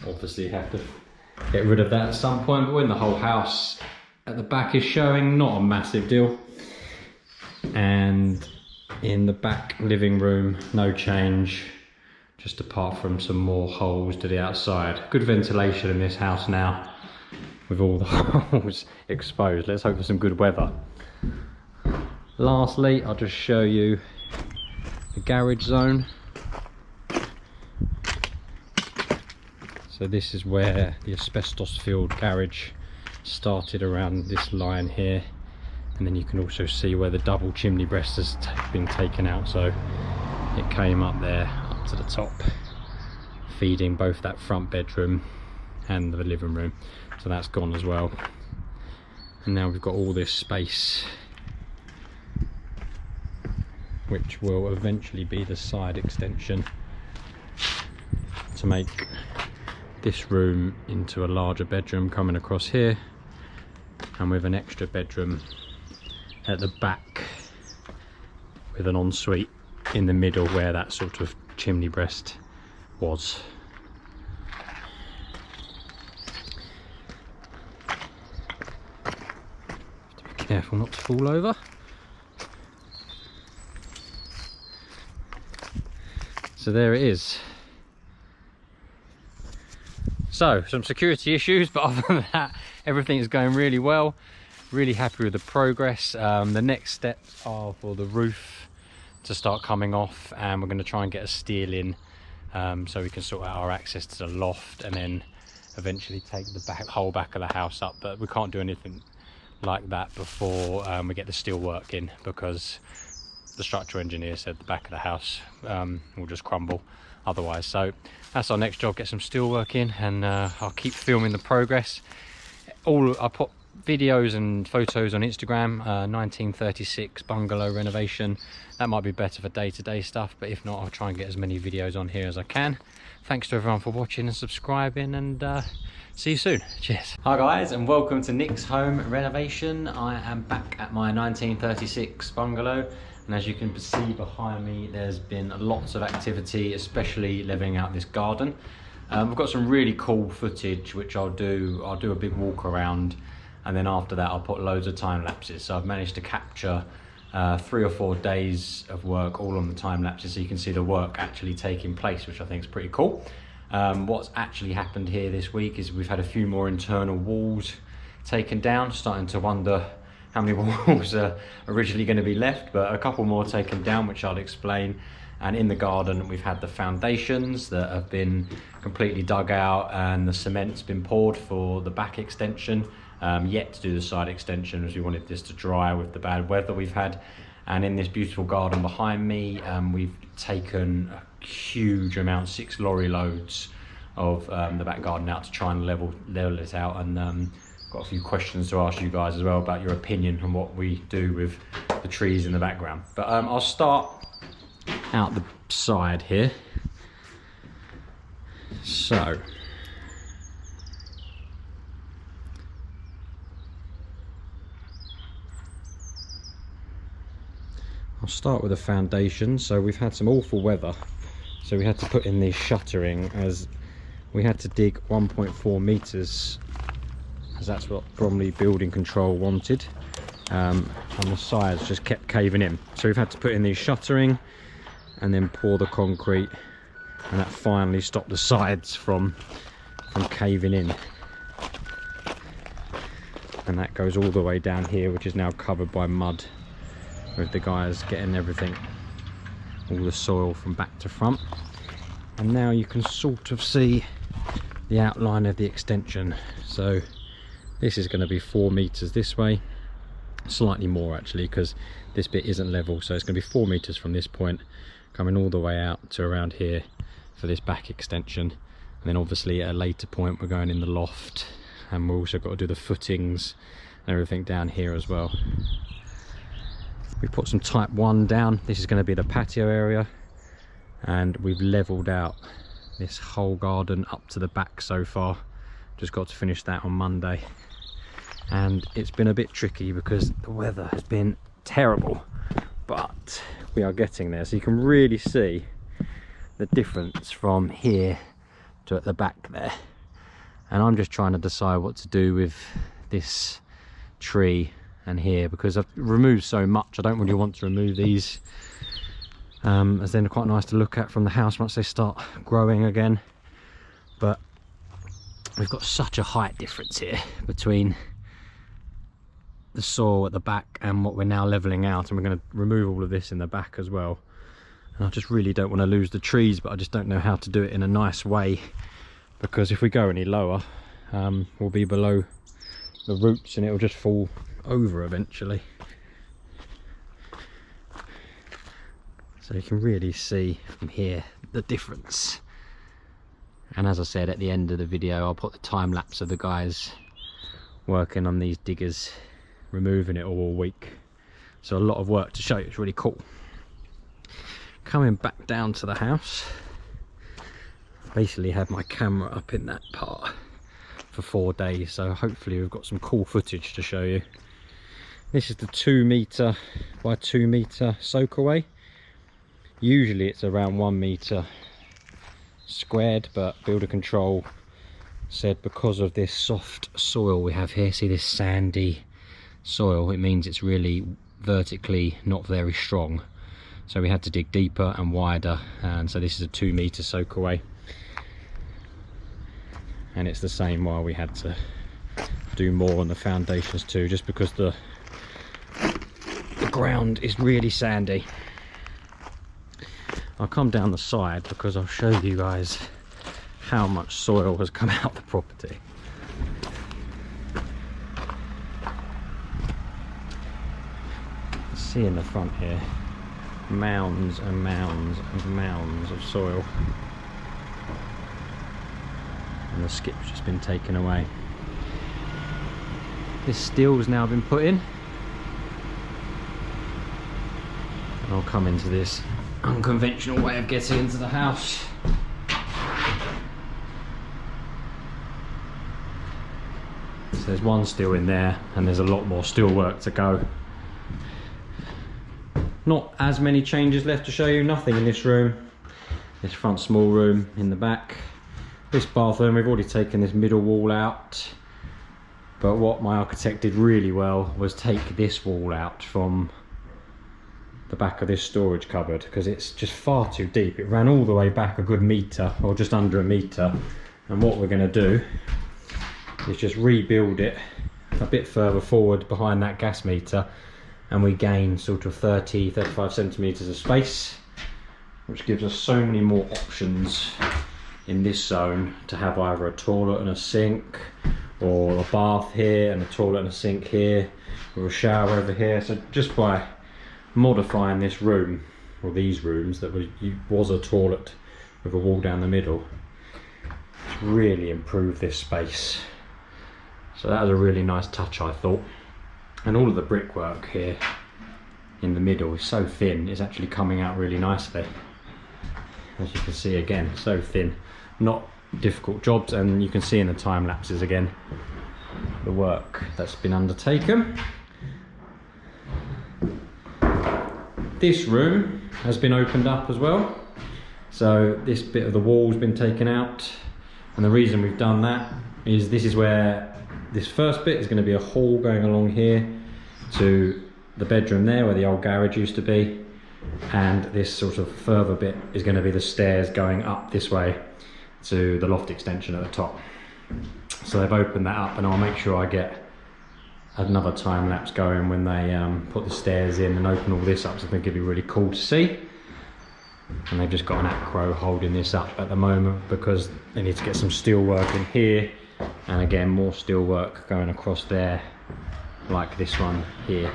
Obviously have to get rid of that at some point, but when the whole house at the back is showing, not a massive deal. And in the back living room, no change, just apart from some more holes to the outside. Good ventilation in this house now with all the holes exposed. Let's hope for some good weather. Lastly, I'll just show you the garage zone. So this is where the asbestos filled garage started, around this line here, and then you can also see where the double chimney breast has been taken out, so it came up there up to the top, feeding both that front bedroom and the living room, so that's gone as well. And now we've got all this space which will eventually be the side extension to make this room into a larger bedroom coming across here, and with an extra bedroom at the back with an ensuite in the middle where that sort of chimney breast was. Careful not to fall over. So there it is. So some security issues, but other than that, everything is going really well. Really happy with the progress. The next steps are for the roof to start coming off, and we're going to try and get a steel in so we can sort out our access to the loft, and then eventually take the whole back of the house up. But we can't do anything like that before we get the steel work in, because the structural engineer said the back of the house will just crumble otherwise. So that's our next job, get some steel work in, and I'll keep filming the progress. I put videos and photos on Instagram, 1936 bungalow renovation. That might be better for day-to-day stuff, but if not, I'll try and get as many videos on here as I can. Thanks to everyone for watching and subscribing, and see you soon. Cheers. Hi guys, and welcome to Nick's Home Renovation. I am back at my 1936 bungalow, and as you can see behind me, there's been lots of activity, especially levelling out this garden. We've got some really cool footage which I'll do a big walk around, and then after that I'll put loads of time lapses. So I've managed to capture 3 or 4 days of work all on the time lapses, so you can see the work actually taking place, which I think is pretty cool. What's actually happened here this week is we've had a few more internal walls taken down. Starting to wonder how many walls are originally going to be left, but a couple more taken down, which I'll explain. And in the garden we've had the foundations that have been completely dug out, and the cement's been poured for the back extension. Yet to do the side extension, as we wanted this to dry with the bad weather we've had. And in this beautiful garden behind me, we've taken a huge amount, 6 lorry loads of the back garden out to try and level it out. And got a few questions to ask you guys as well about your opinion on what we do with the trees in the background. But I'll start out the side here. So I'll start with the foundation. So we've had some awful weather, so we had to put in the shuttering, as we had to dig 1.4 meters, as that's what Bromley Building Control wanted, and the sides just kept caving in. So we've had to put in the shuttering and then pour the concrete, and that finally stopped the sides from caving in. And that goes all the way down here, which is now covered by mud, with the guys getting everything, all the soil from back to front. And now you can sort of see the outline of the extension. So this is going to be 4 meters this way, slightly more actually, because this bit isn't level. So it's going to be 4 meters from this point, coming all the way out to around here for this back extension. And then obviously at a later point we're going in the loft, and we've also got to do the footings and everything down here as well. We put some type 1 down. This is going to be the patio area, and we've leveled out this whole garden up to the back so far. Just got to finish that on Monday, and it's been a bit tricky because the weather has been terrible, but we are getting there. So you can really see the difference from here to at the back there, and I'm just trying to decide what to do with this tree and here, because I've removed so much. I don't really want to remove these, as they're quite nice to look at from the house once they start growing again. But we've got such a height difference here between the soil at the back and what we're now leveling out, and we're going to remove all of this in the back as well. And I just really don't want to lose the trees, but I just don't know how to do it in a nice way, because if we go any lower, we'll be below the roots and it'll just fall over eventually. So you can really see from here the difference. And as I said at the end of the video, I'll put the time lapse of the guys working on these diggers, removing it all week. So a lot of work to show you. It's really cool. Coming back down to the house, basically had my camera up in that part for 4 days, so hopefully we've got some cool footage to show you. This is the 2 meter by 2 meter soak away. Usually it's around 1 meter squared, but Builder Control said because of this soft soil we have here, see this sandy soil, it means it's really vertically not very strong. So we had to dig deeper and wider, and so this is a 2 meter soak away. And it's the same while we had to do more on the foundations too, just because the ground is really sandy. I'll come down the side because I'll show you guys how much soil has come out the property. See in the front here, mounds and mounds and mounds of soil, and the skip's just been taken away. This steel's now been put in, and I'll come into this unconventional way of getting into the house. So there's one steel in there, and there's a lot more steel work to go. Not as many changes left to show you, nothing in this room. This front small room in the back. This bathroom, we've already taken this middle wall out. But what my architect did really well was take this wall out from the back of this storage cupboard, because it's just far too deep. It ran all the way back a good metre, or just under a metre. And what we're going to do is just rebuild it a bit further forward behind that gas meter, and we gain sort of 30-35 centimetres of space, which gives us so many more options in this zone to have either a toilet and a sink, or a bath here and a toilet and a sink here, or a shower over here. So just by modifying this room, or these rooms that was a toilet with a wall down the middle, it's really improved this space. So that was a really nice touch, I thought. And all of the brickwork here in the middle is so thin, it's actually coming out really nicely. As you can see again, so thin, not difficult jobs, and you can see in the time lapses again the work that's been undertaken. This room has been opened up as well, so this bit of the wall's been taken out, and the reason we've done that is this is where this first bit is going to be a hall going along here to the bedroom there where the old garage used to be, and this sort of further bit is going to be the stairs going up this way to the loft extension at the top. So they've opened that up, and I'll make sure I get another time lapse going when they put the stairs in and open all this up, so I think it'd be really cool to see. And they've just got an acro holding this up at the moment because they need to get some steel work in here, and again more steel work going across there like this one here.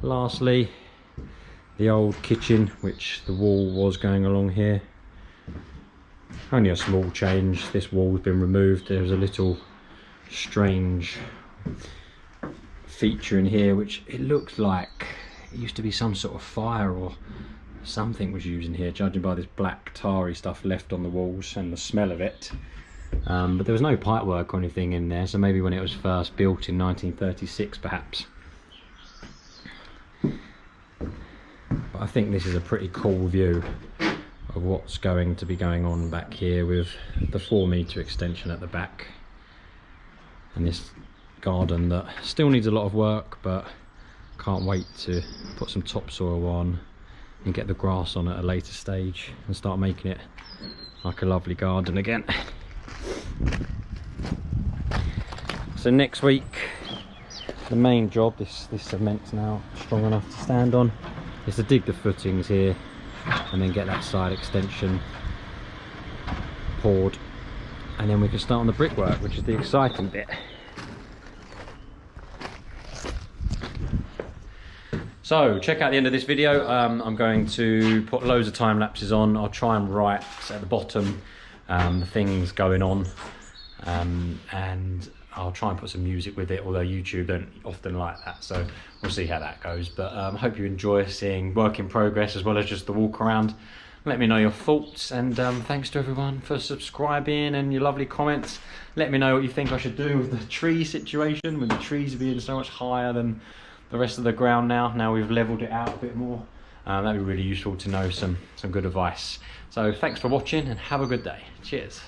Lastly, the old kitchen, which the wall was going along here. Only a small change, this wall's been removed. There was a little strange feature in here which it looked like it used to be some sort of fire or something was used in here, judging by this black tarry stuff left on the walls and the smell of it. But there was no pipe work or anything in there, so maybe when it was first built in 1936 perhaps. But I think this is a pretty cool view of what's going to be going on back here with the 4 meter extension at the back, and this garden that still needs a lot of work, but can't wait to put some topsoil on and get the grass on at a later stage and start making it like a lovely garden again. So next week, the main job, this cement's now strong enough to stand on, is to dig the footings here and then get that side extension poured, and then we can start on the brickwork, which is the exciting bit. So check out the end of this video. I'm going to put loads of time lapses on. I'll try and write at the bottom the things going on, and I'll try and put some music with it, although YouTube don't often like that, so we'll see how that goes. But I hope you enjoy seeing work in progress as well as just the walk around. Let me know your thoughts, and thanks to everyone for subscribing and your lovely comments. Let me know what you think I should do with the tree situation, with the trees being so much higher than the rest of the ground now we've leveled it out a bit more. That'd be really useful to know some good advice. So thanks for watching and have a good day. Cheers.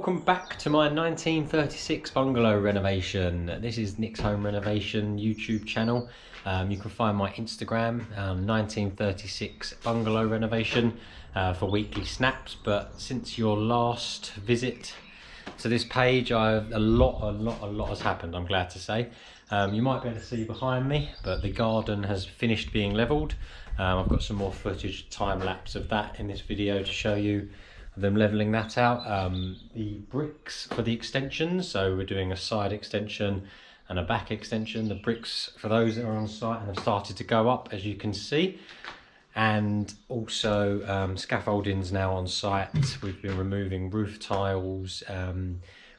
welcome back to my 1936 bungalow renovation. This is Nick's Home Renovation YouTube channel. You can find my Instagram, 1936 bungalow renovation, for weekly snaps. But since your last visit to this page, a lot has happened, I'm glad to say. You might be able to see behind me, but the garden has finished being levelled. I've got some more footage, time lapse of that in this video to show you them levelling that out. The bricks for the extensions, so we're doing a side extension and a back extension. The bricks for those that are on site and have started to go up, as you can see. And also scaffolding's now on site. We've been removing roof tiles,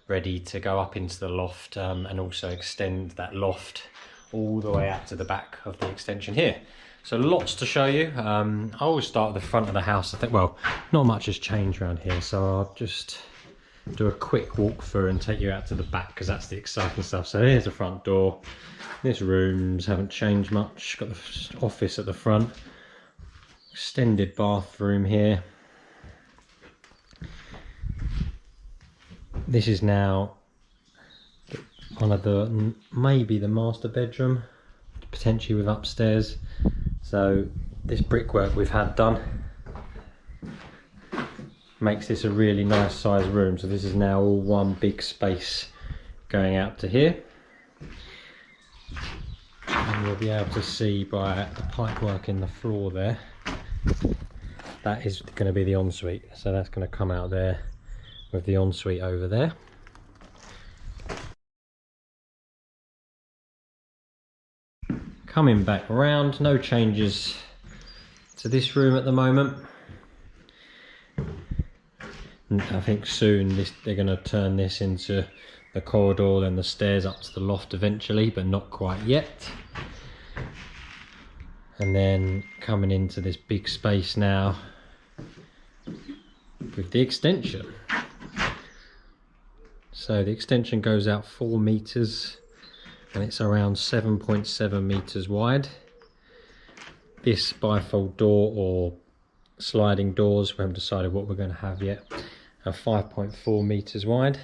ready to go up into the loft, and also extend that loft all the way out to the back of the extension here. So lots to show you. I always start at the front of the house. I think, well, not much has changed around here, so I'll just do a quick walk through and take you out to the back, because that's the exciting stuff. So here's the front door. These rooms haven't changed much. Got the office at the front. Extended bathroom here. This is now one of the, maybe the master bedroom, potentially with upstairs. So this brickwork we've had done makes this a really nice sized room. So this is now all one big space going out to here. And you'll be able to see by the pipework in the floor there, that is going to be the ensuite. So that's going to come out there with the ensuite over there. Coming back around, no changes to this room at the moment. I think soon they're going to turn this into the corridor, then the stairs up to the loft eventually, but not quite yet. And then coming into this big space now with the extension. So the extension goes out 4 meters. And it's around 7.7 meters wide. This bifold door or sliding doors, we haven't decided what we're going to have yet, are 5.4 meters wide.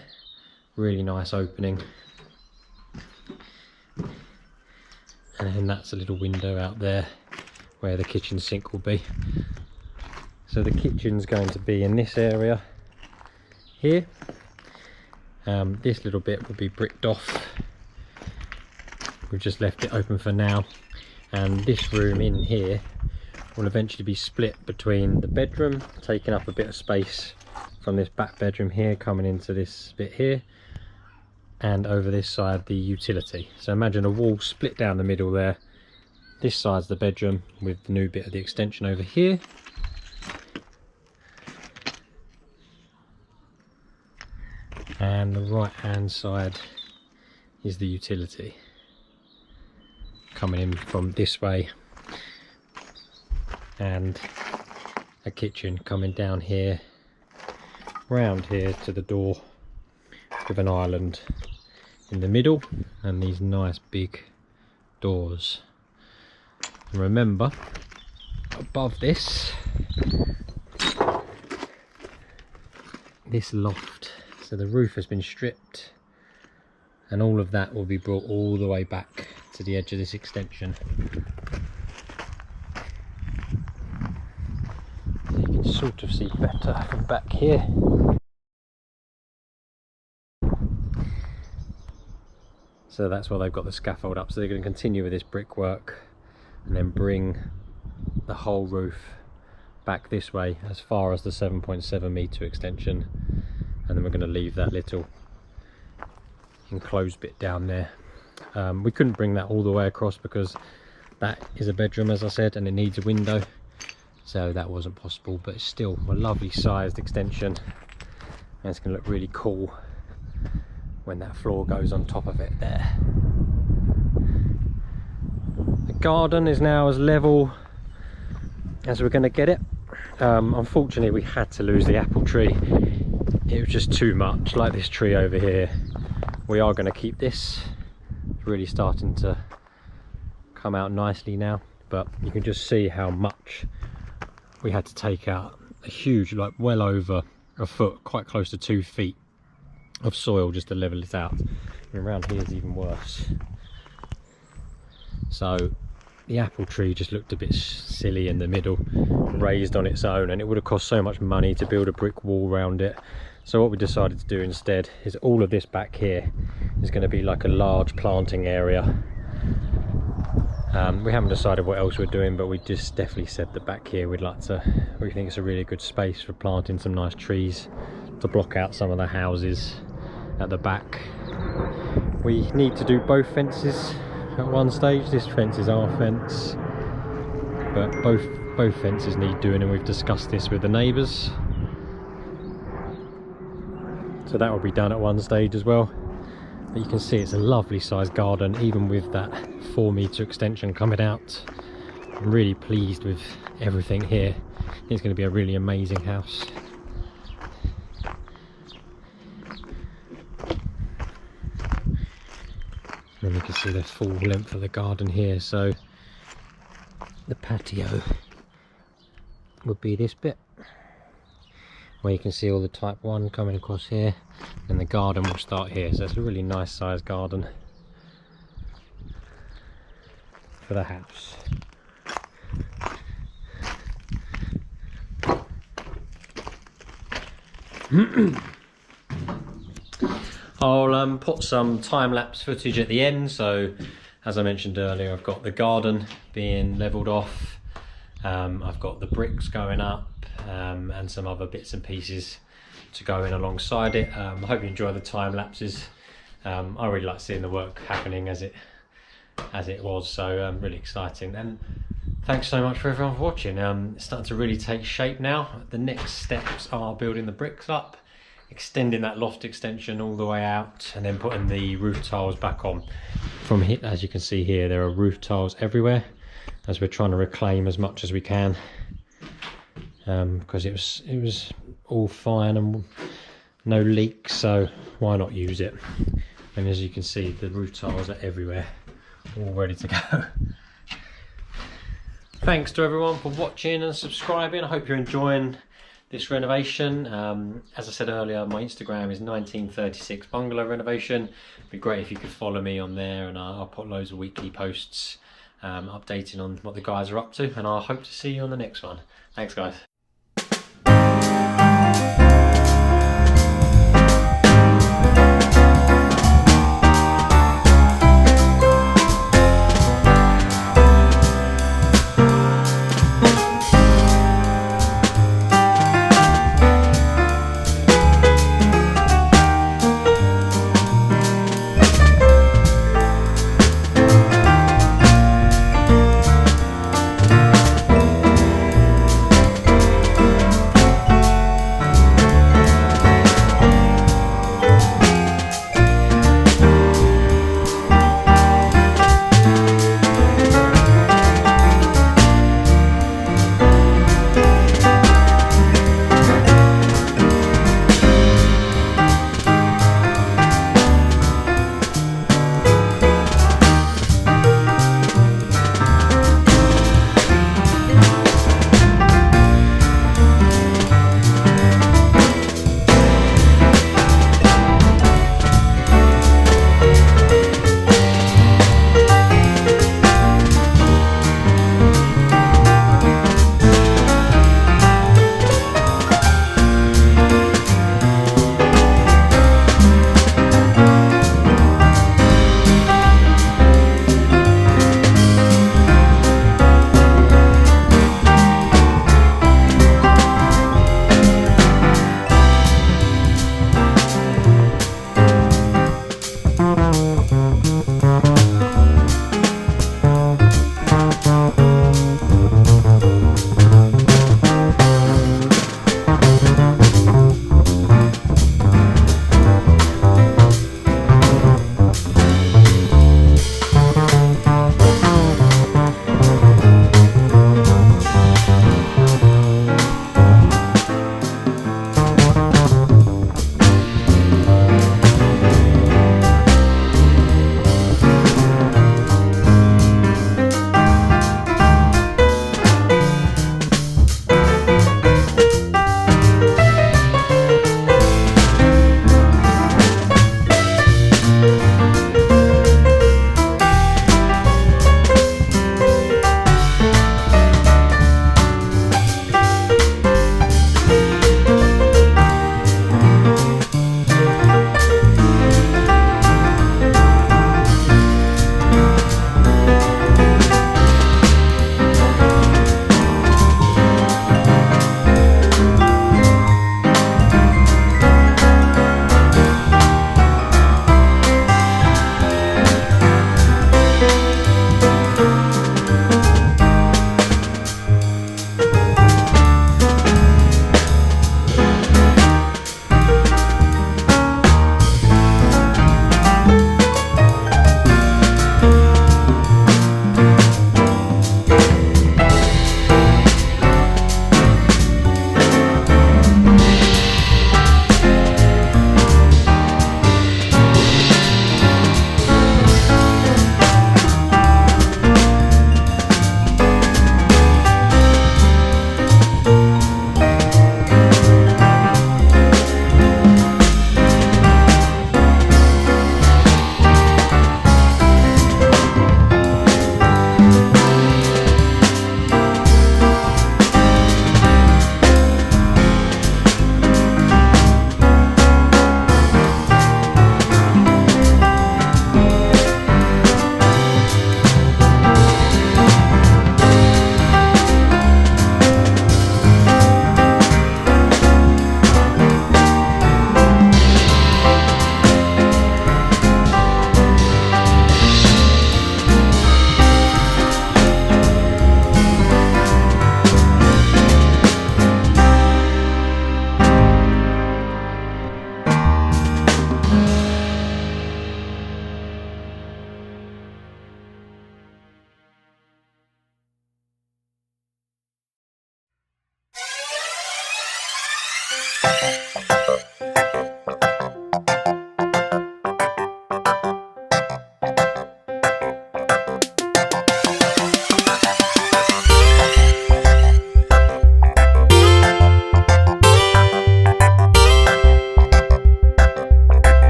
Really nice opening. And then that's a little window out there where the kitchen sink will be. So the kitchen's going to be in this area here. This little bit will be bricked off. We've just left it open for now, and this room in here will eventually be split between the bedroom, taking up a bit of space from this back bedroom here, coming into this bit here, and over this side the utility. So imagine a wall split down the middle there. This side's the bedroom with the new bit of the extension over here. And the right hand side is the utility, coming in from this way, and a kitchen coming down here, round here to the door with an island in the middle, and these nice big doors. And remember, above this loft, so the roof has been stripped, and all of that will be brought all the way back to the edge of this extension. So you can sort of see better from back here. So that's why they've got the scaffold up. So they're going to continue with this brickwork and then bring the whole roof back this way as far as the 7.7 meter extension, and then we're going to leave that little enclosed bit down there. We couldn't bring that all the way across because that is a bedroom, as I said, and it needs a window, so that wasn't possible, but it's still a lovely sized extension, and it's going to look really cool when that floor goes on top of it there. The garden is now as level as we're going to get it. Unfortunately we had to lose the apple tree. It was just too much, like this tree over here. We are going to keep this. It's really starting to come out nicely now, but you can just see how much we had to take out. A huge, like well over a foot, quite close to 2 feet of soil just to level it out. And around here is even worse. So the apple tree just looked a bit silly in the middle, raised on its own, and it would have cost so much money to build a brick wall around it. So what we decided to do instead is all of this back here is going to be like a large planting area. We haven't decided what else we're doing, but we just definitely said that back here we think it's a really good space for planting some nice trees to block out some of the houses at the back. We need to do both fences at one stage. This fence is our fence, but both fences need doing, and we've discussed this with the neighbours. So that will be done at one stage as well. But you can see it's a lovely sized garden, even with that 4-metre extension coming out. I'm really pleased with everything here. It's going to be a really amazing house. And you can see the full length of the garden here. So the patio would be this bit, where you can see all the type 1 coming across here, and the garden will start here. So it's a really nice sized garden for the house. I'll put some time-lapse footage at the end. So as I mentioned earlier, I've got the garden being levelled off, I've got the bricks going up, and some other bits and pieces to go in alongside it. I hope you enjoy the time lapses. I really like seeing the work happening as it was, so really exciting. And thanks so much for everyone for watching. It's starting to really take shape now. The next steps are building the bricks up, extending that loft extension all the way out, and then putting the roof tiles back on. From here, as you can see here, there are roof tiles everywhere, as we're trying to reclaim as much as we can, because it was all fine and no leaks, so why not use it? And as you can see, the roof tiles are everywhere, all ready to go. Thanks to everyone for watching and subscribing. I hope you're enjoying this renovation. As I said earlier, my Instagram is 1936 bungalow renovation. It'd be great if you could follow me on there, and I'll put loads of weekly posts updating on what the guys are up to, and I hope to see you on the next one. Thanks guys.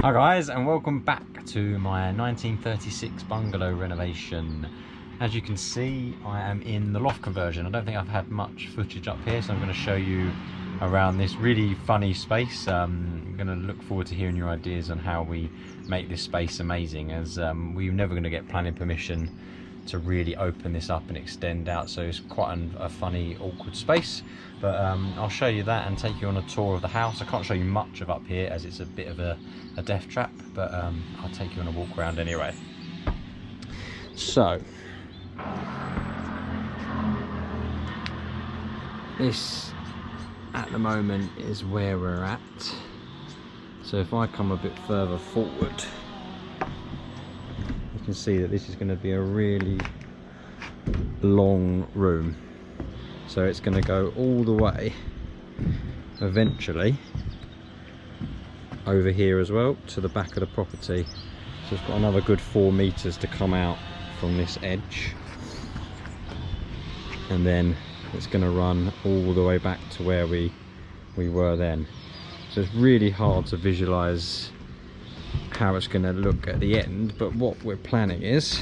Hi guys, and welcome back to my 1936 bungalow renovation. As you can see, I am in the loft conversion. I don't think I've had much footage up here, so I'm going to show you around this really funny space. I'm going to look forward to hearing your ideas on how we make this space amazing, as we're never going to get planning permission to really open this up and extend out, so it's quite a funny, awkward space. But I'll show you that and take you on a tour of the house. I can't show you much of up here as it's a bit of a death trap, but I'll take you on a walk around anyway. So this at the moment is where we're at. So if I come a bit further forward, you can see that this is going to be a really long room. So it's going to go all the way eventually over here as well to the back of the property. So it's got another good 4 meters to come out from this edge, and then it's going to run all the way back to where we were then. So it's really hard to visualize how it's going to look at the end, but what we're planning is,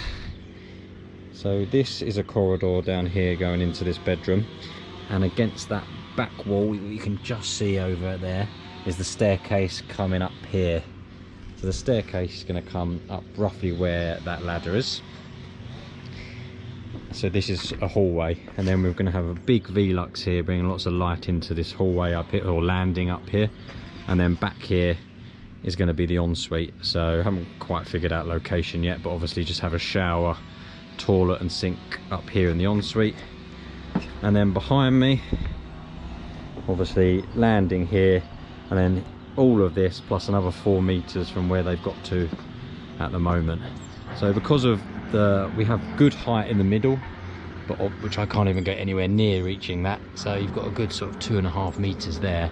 so this is a corridor down here going into this bedroom, and against that back wall you can just see over there is the staircase coming up here. So the staircase is going to come up roughly where that ladder is. So this is a hallway, and then we're going to have a big Velux here bringing lots of light into this hallway up here, or landing up here, and then back here is going to be the ensuite. So I haven't quite figured out location yet, but obviously just have a shower, toilet and sink up here in the ensuite. And then behind me, obviously landing here, and then all of this plus another 4 meters from where they've got to at the moment. So because of we have good height in the middle, but which I can't even get anywhere near reaching that, so you've got a good sort of 2.5 meters there,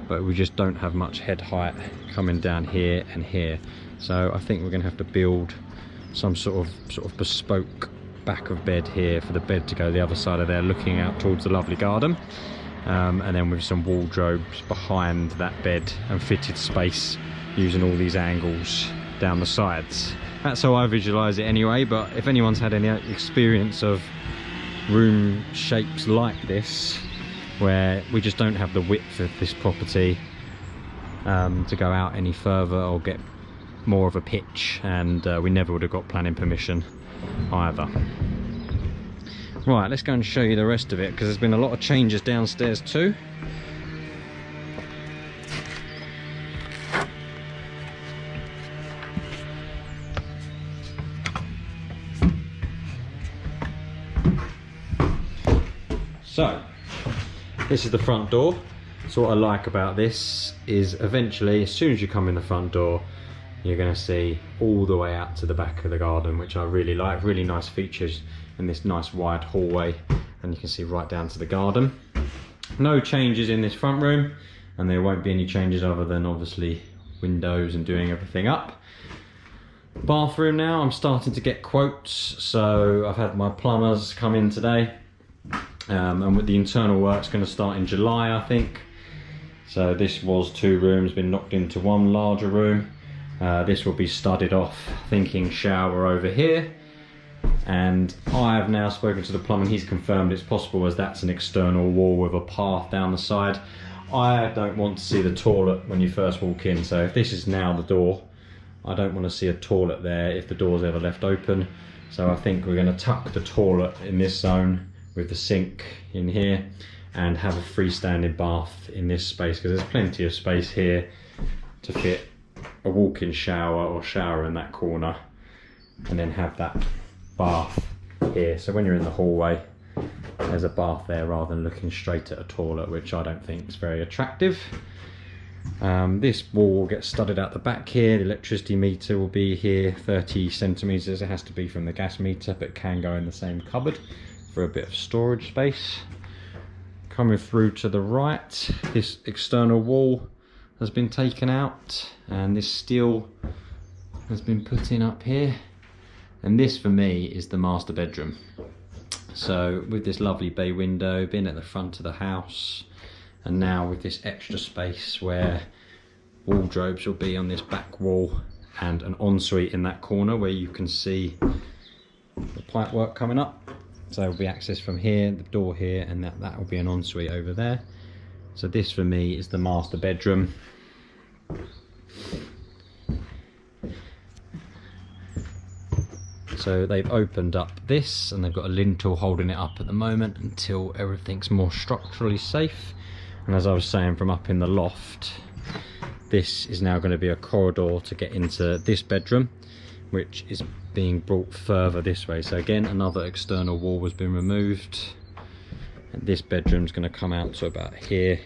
but we just don't have much head height coming down here and here. So I think we're going to have to build some sort of bespoke back of bed here for the bed to go the other side of there, looking out towards the lovely garden, and then with some wardrobes behind that bed and fitted space using all these angles down the sides. That's how I visualize it anyway, but if anyone's had any experience of room shapes like this, where we just don't have the width of this property to go out any further or get more of a pitch, and we never would have got planning permission either. Right, let's go and show you the rest of it, because there's been a lot of changes downstairs too. So, this is the front door. So what I like about this is eventually, as soon as you come in the front door, you're going to see all the way out to the back of the garden, which I really like. Really nice features in this nice wide hallway, and you can see right down to the garden. No changes in this front room, and there won't be any changes other than obviously windows and doing everything up. Bathroom now, I'm starting to get quotes, so I've had my plumbers come in today. And with the internal work's going to start in July, I think. So this was 2 rooms, been knocked into 1 larger room. This will be studded off, thinking shower over here. And I have now spoken to the plumber, and he's confirmed it's possible, as that's an external wall with a path down the side. I don't want to see the toilet when you first walk in, so if this is now the door, I don't want to see a toilet there if the door's ever left open. So I think we're going to tuck the toilet in this zone, with the sink in here, and have a freestanding bath in this space, because there's plenty of space here to fit a walk-in shower or shower in that corner, and then have that bath here. So when you're in the hallway, there's a bath there rather than looking straight at a toilet, which I don't think is very attractive. This wall will get studded out the back here. The electricity meter will be here 30 centimeters. It has to be from the gas meter, but can go in the same cupboard for a bit of storage space. Coming through to the right, this external wall has been taken out, and this steel has been put in up here, and this for me is the master bedroom. So with this lovely bay window being at the front of the house, and now with this extra space where wardrobes will be on this back wall, and an ensuite in that corner where you can see the pipe work coming up. So there will be access from here, the door here, and that will be an ensuite over there. So this for me is the master bedroom. So they've opened up this, and they've got a lintel holding it up at the moment until everything's more structurally safe. And as I was saying, from up in the loft, this is now going to be a corridor to get into this bedroom, which is being brought further this way. So again, another external wall has been removed, and this bedroom's going to come out to about here,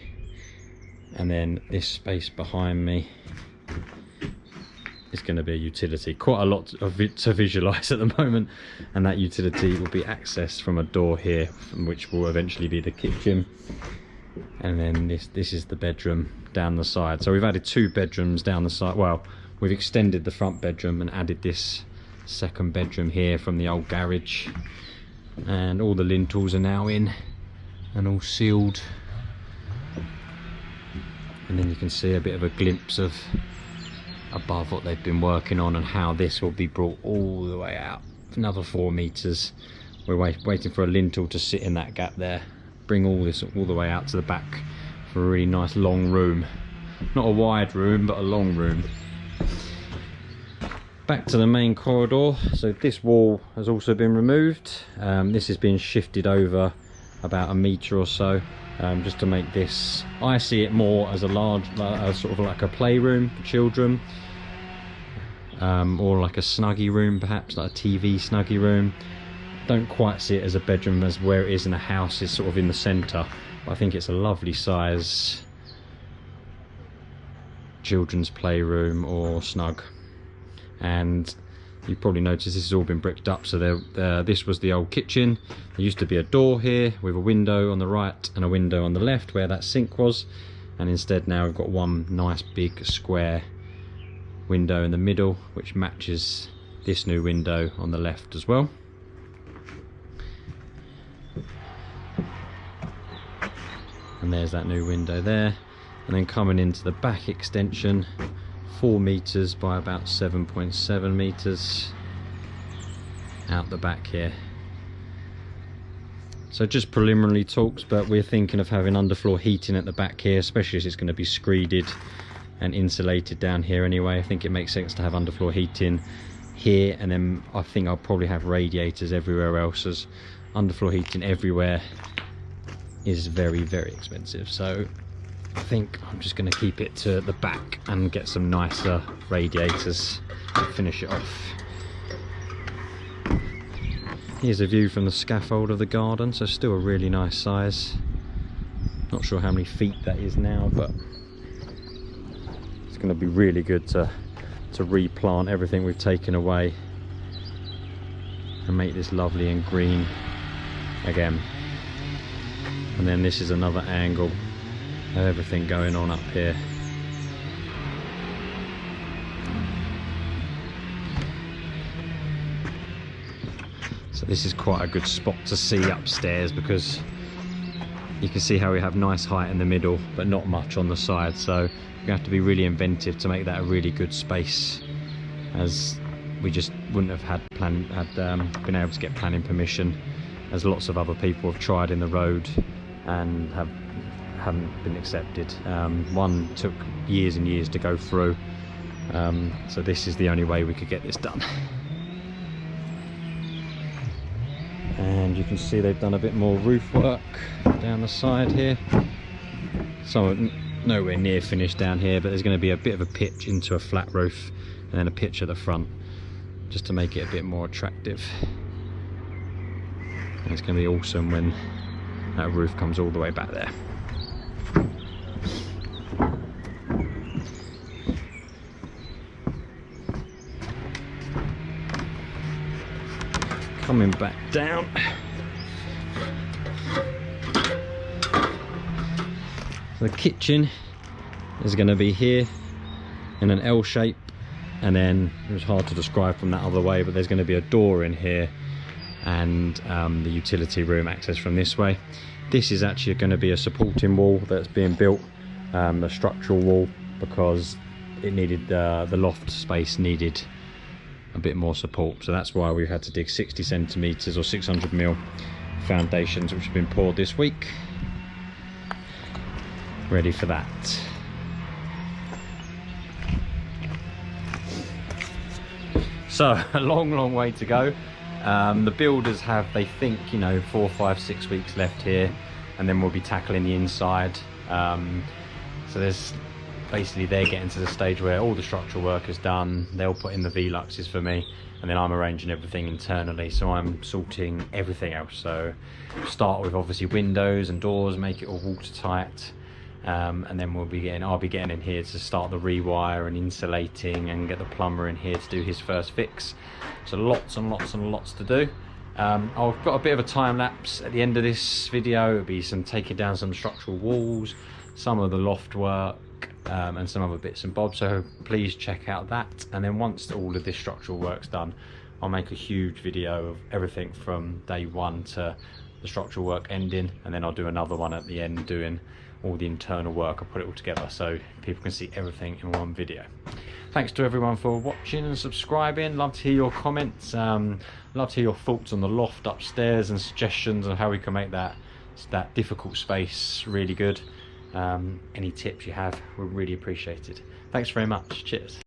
and then this space behind me is going to be a utility. Quite a lot of it to visualize at the moment, and that utility will be accessed from a door here, which will eventually be the kitchen. And then this is the bedroom down the side. So we've added 2 bedrooms down the side. Well, we've extended the front bedroom and added this second bedroom here from the old garage, and all the lintels are now in and all sealed. And then you can see a bit of a glimpse of above what they've been working on, and how this will be brought all the way out another 4 meters. We're waiting for a lintel to sit in that gap there, bring all this all the way out to the back for a really nice long room. Not a wide room, but a long room. Back to the main corridor. So this wall has also been removed. This has been shifted over about a metre or so, just to make this, I see it more as a large, sort of like a playroom for children, or like a snuggy room, perhaps like a TV snuggy room. Don't quite see it as a bedroom as where it is in the house, is sort of in the centre. But I think it's a lovely size children's playroom or snug. And you probably noticed this has all been bricked up. So this was the old kitchen. There used to be a door here with a window on the right and a window on the left where that sink was, and instead now we've got one nice big square window in the middle, which matches this new window on the left as well. And there's that new window there. And then coming into the back extension, 4 meters by about 7.7 meters out the back here. So just preliminary talks, but we're thinking of having underfloor heating at the back here, especially as it's going to be screeded and insulated down here anyway. I think it makes sense to have underfloor heating here, and then I think I'll probably have radiators everywhere else, as underfloor heating everywhere is very, very expensive. So I think I'm just going to keep it to the back and get some nicer radiators to finish it off. Here's a view from the scaffold of the garden, so still a really nice size. Not sure how many feet that is now, but it's going to be really good to replant everything we've taken away and make this lovely and green again. And then this is another angle of everything going on up here. So this is quite a good spot to see upstairs, because you can see how we have nice height in the middle but not much on the side, so you have to be really inventive to make that a really good space, as we just wouldn't have been able to get planning permission, as lots of other people have tried in the road and haven't been accepted. One took years and years to go through, so this is the only way we could get this done. And you can see they've done a bit more roof work down the side here. Some nowhere near finished down here, but there's going to be a bit of a pitch into a flat roof and then a pitch at the front, just to make it a bit more attractive. And it's going to be awesome when that roof comes all the way back there. Coming back down. The kitchen is going to be here in an L shape, and then it was hard to describe from that other way, but there's going to be a door in here, and the utility room access from this way. This is actually going to be a supporting wall that's being built, a structural wall, because it needed the loft space needed a bit more support, so that's why we had to dig 60 centimeters or 600mm foundations, which have been poured this week, ready for that. So a long way to go. The builders have, they think, 4, 5, 6 weeks left here, and then we'll be tackling the inside. So there's basically, they're getting to the stage where all the structural work is done. They'll put in the V-luxes for me, and then I'm arranging everything internally, so I'm sorting everything else. So start with obviously windows and doors, make it all watertight, and then I'll be getting in here to start the rewire and insulating, and get the plumber in here to do his first fix. So lots and lots to do. I've got a bit of a time lapse at the end of this video. It'll be some taking down some structural walls, some of the loft work, and some other bits and bobs, so please check out that. And then once all of this structural work's done, I'll make a huge video of everything from day one to the structural work ending, and then I'll do another one at the end doing all the internal work. I'll put it all together so people can see everything in one video. Thanks to everyone for watching and subscribing. Love to hear your comments, love to hear your thoughts on the loft upstairs and suggestions on how we can make that difficult space really good. Any tips you have, we're really appreciated. Thanks very much. Cheers.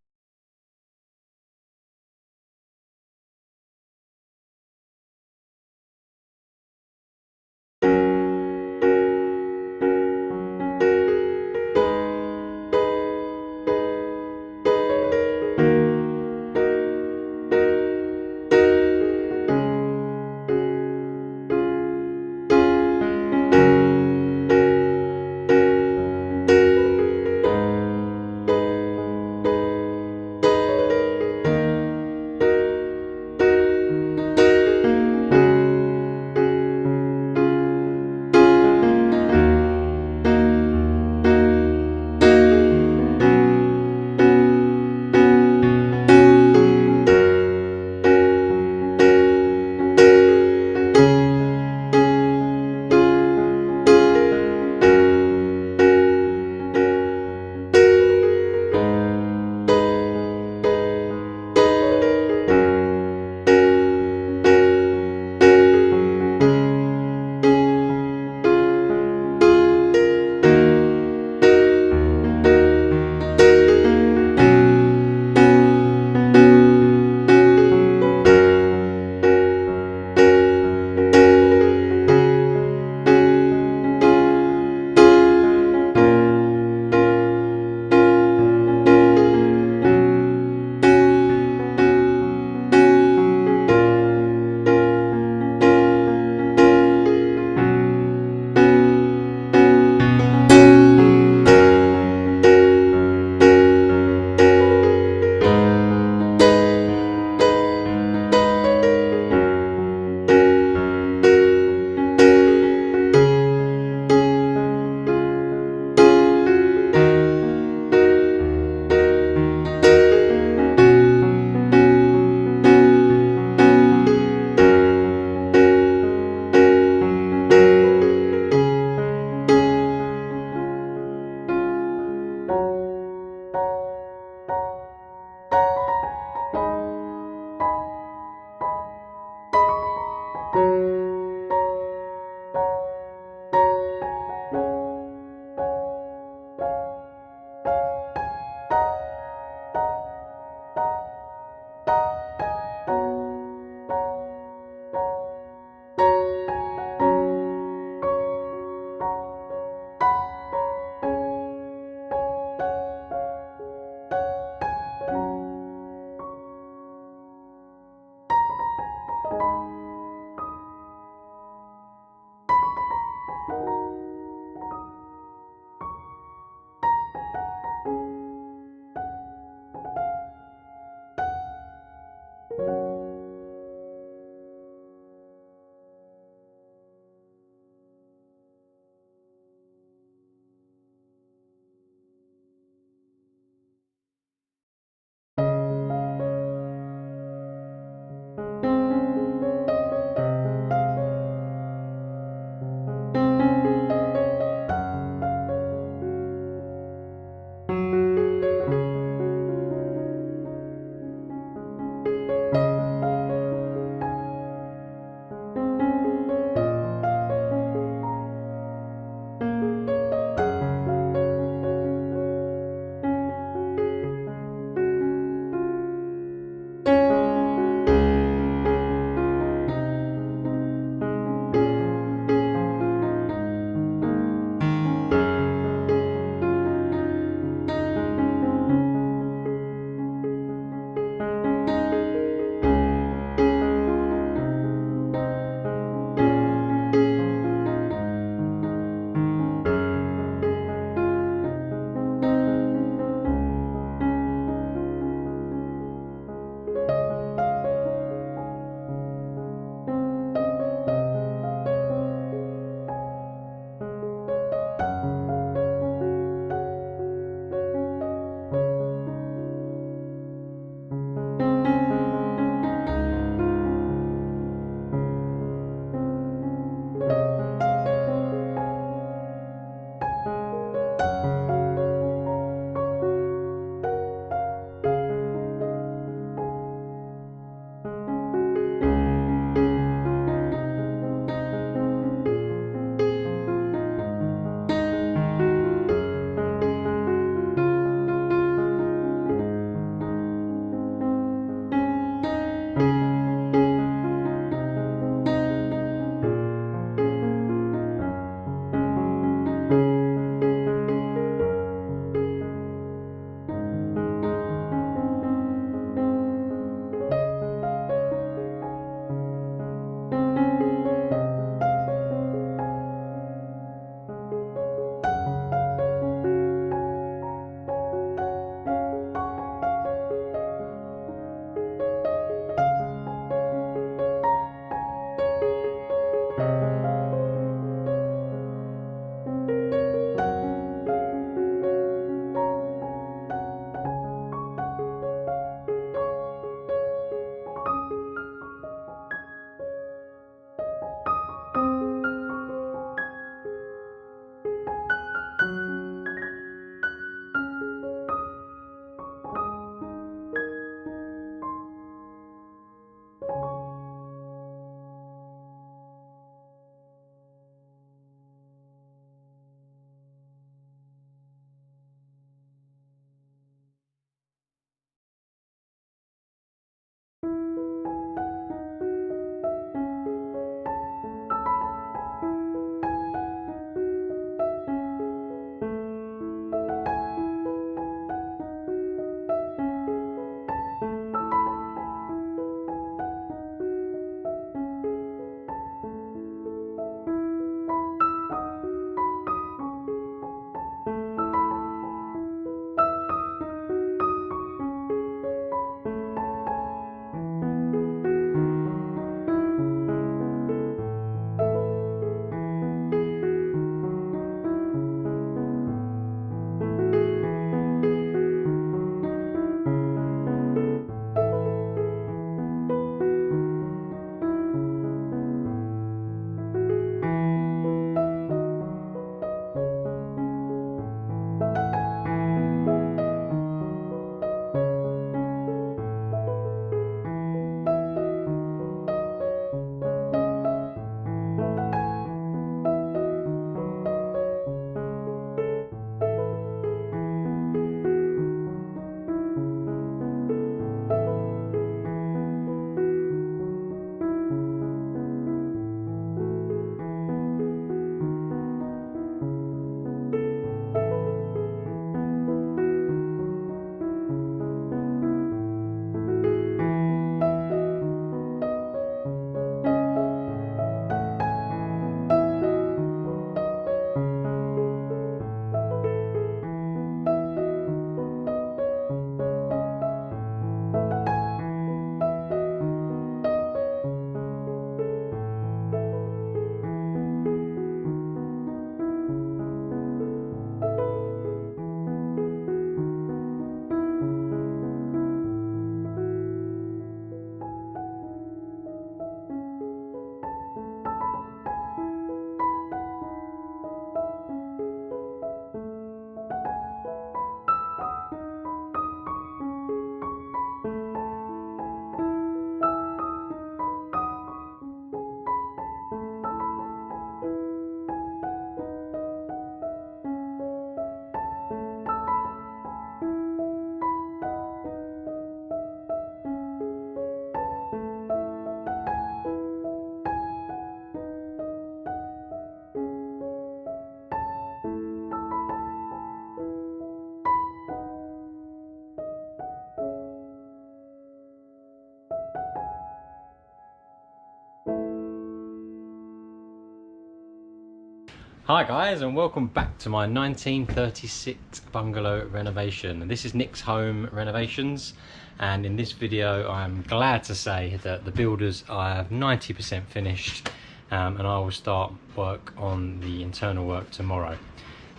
Hi guys, and welcome back to my 1936 bungalow renovation. And this is Nick's Home Renovations, and in this video I'm glad to say that the builders are 90% finished, and I will start work on the internal work tomorrow.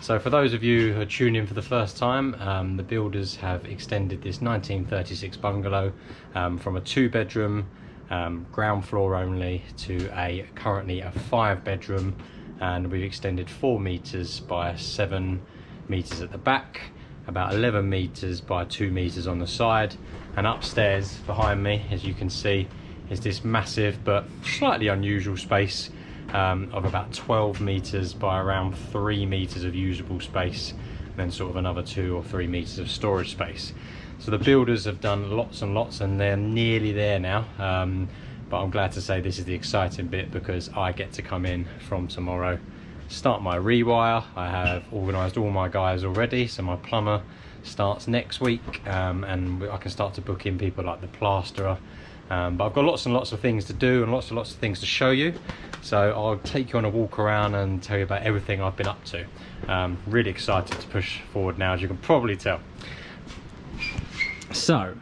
So for those of you who are tuning in for the first time, the builders have extended this 1936 bungalow from a 2-bedroom, ground floor only, to currently a 5-bedroom, and we've extended 4 meters by 7 meters at the back, about 11 meters by 2 meters on the side, and upstairs behind me, as you can see, is this massive but slightly unusual space of about 12 meters by around 3 meters of usable space, and then sort of another 2 or 3 meters of storage space. So the builders have done lots and lots, and they're nearly there now. But I'm glad to say this is the exciting bit, because I get to come in from tomorrow, start my rewire. I have organised all my guys already, so my plumber starts next week, and I can start to book in people like the plasterer. But I've got lots and lots of things to do and lots of things to show you. So I'll take you on a walk around and tell you about everything I've been up to. Really excited to push forward now, as you can probably tell. So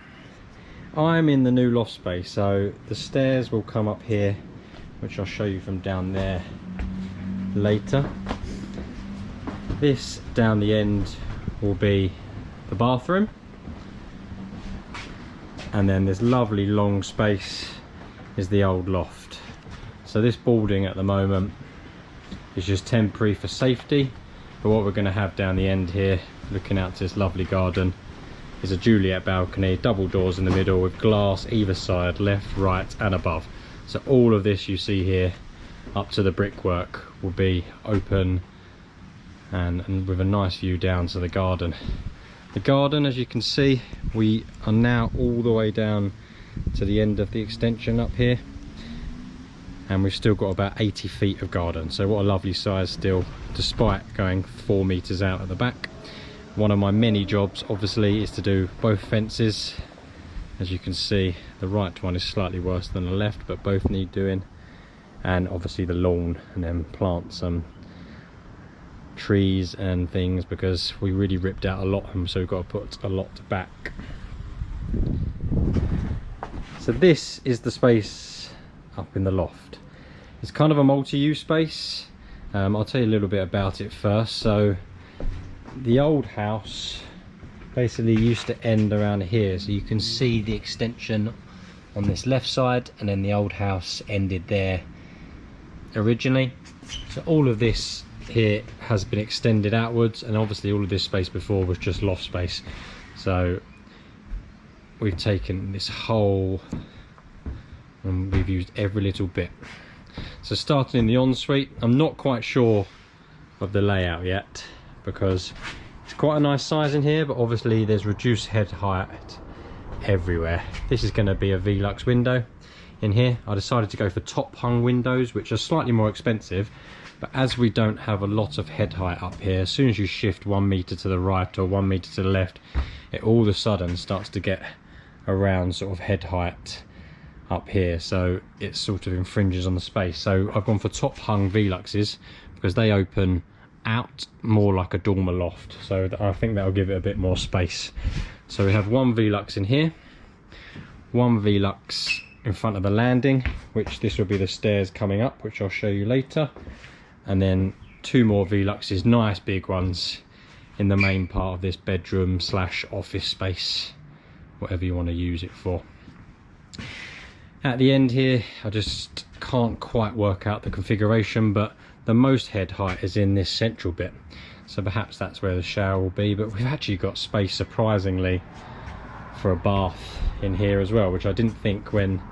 I'm in the new loft space, so the stairs will come up here, which I'll show you from down there later. This down the end will be the bathroom, and then this lovely long space is the old loft. So this boarding at the moment is just temporary for safety, but what we're going to have down the end here, looking out to this lovely garden, is a Juliet balcony, double doors in the middle with glass either side, left, right and above. So all of this you see here up to the brickwork will be open and with a nice view down to the garden. The garden, as you can see, we are now all the way down to the end of the extension up here, and we've still got about 80 feet of garden. So what a lovely size still, despite going 4 meters out at the back. One of my many jobs obviously is to do both fences. As you can see, the right one is slightly worse than the left, but both need doing, and obviously the lawn, and then plant some trees and things, because we really ripped out a lot of them, so we've got to put a lot back. So this is the space up in the loft. It's kind of a multi-use space. I'll tell you a little bit about it first. So the old house basically used to end around here, so you can see the extension on this left side, and then the old house ended there originally. So all of this here has been extended outwards, and obviously all of this space before was just loft space. So we've taken this whole and we've used every little bit. So starting in the ensuite, I'm not quite sure of the layout yet, because it's quite a nice size in here, but obviously there's reduced head height everywhere. This is going to be a Velux window in here. I decided to go for top hung windows, which are slightly more expensive, but as we don't have a lot of head height up here, as soon as you shift 1 meter to the right or 1 meter to the left, it all of a sudden starts to get around sort of head height up here, so it sort of infringes on the space. So I've gone for top hung Veluxes, because they open out more like a dormer loft, so I think that'll give it a bit more space. So we have one Velux in here, one Velux in front of the landing, which this will be the stairs coming up, which I'll show you later, and then 2 more Veluxes, nice big ones, in the main part of this bedroom slash office space, whatever you want to use it for. At the end here, I just can't quite work out the configuration, but the most head height is in this central bit, so perhaps that's where the shower will be. But we've actually got space, surprisingly, for a bath in here as well, which I didn't think when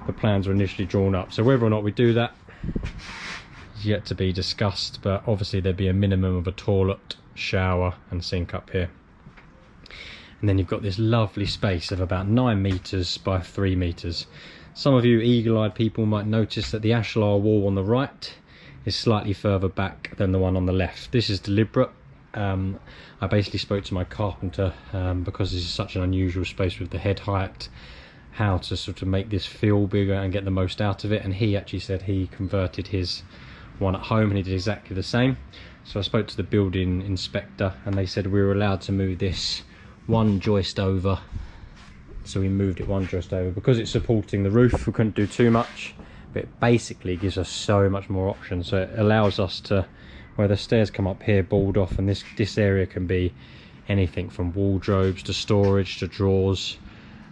the plans were initially drawn up. So whether or not we do that is yet to be discussed, but obviously there'd be a minimum of a toilet, shower and sink up here. And then you've got this lovely space of about 9 meters by 3 meters. Some of you eagle-eyed people might notice that the ashlar wall on the right is slightly further back than the one on the left. This is deliberate. I basically spoke to my carpenter, because this is such an unusual space with the head height, how to sort of make this feel bigger and get the most out of it, and he actually said he converted his one at home, and he did exactly the same. So I spoke to the building inspector and they said we were allowed to move this one joist over. So we moved it one joist over. Because it's supporting the roof, we couldn't do too much, but it basically gives us so much more options. So it allows us to, where the stairs come up here, board off, and this area can be anything from wardrobes to storage to drawers,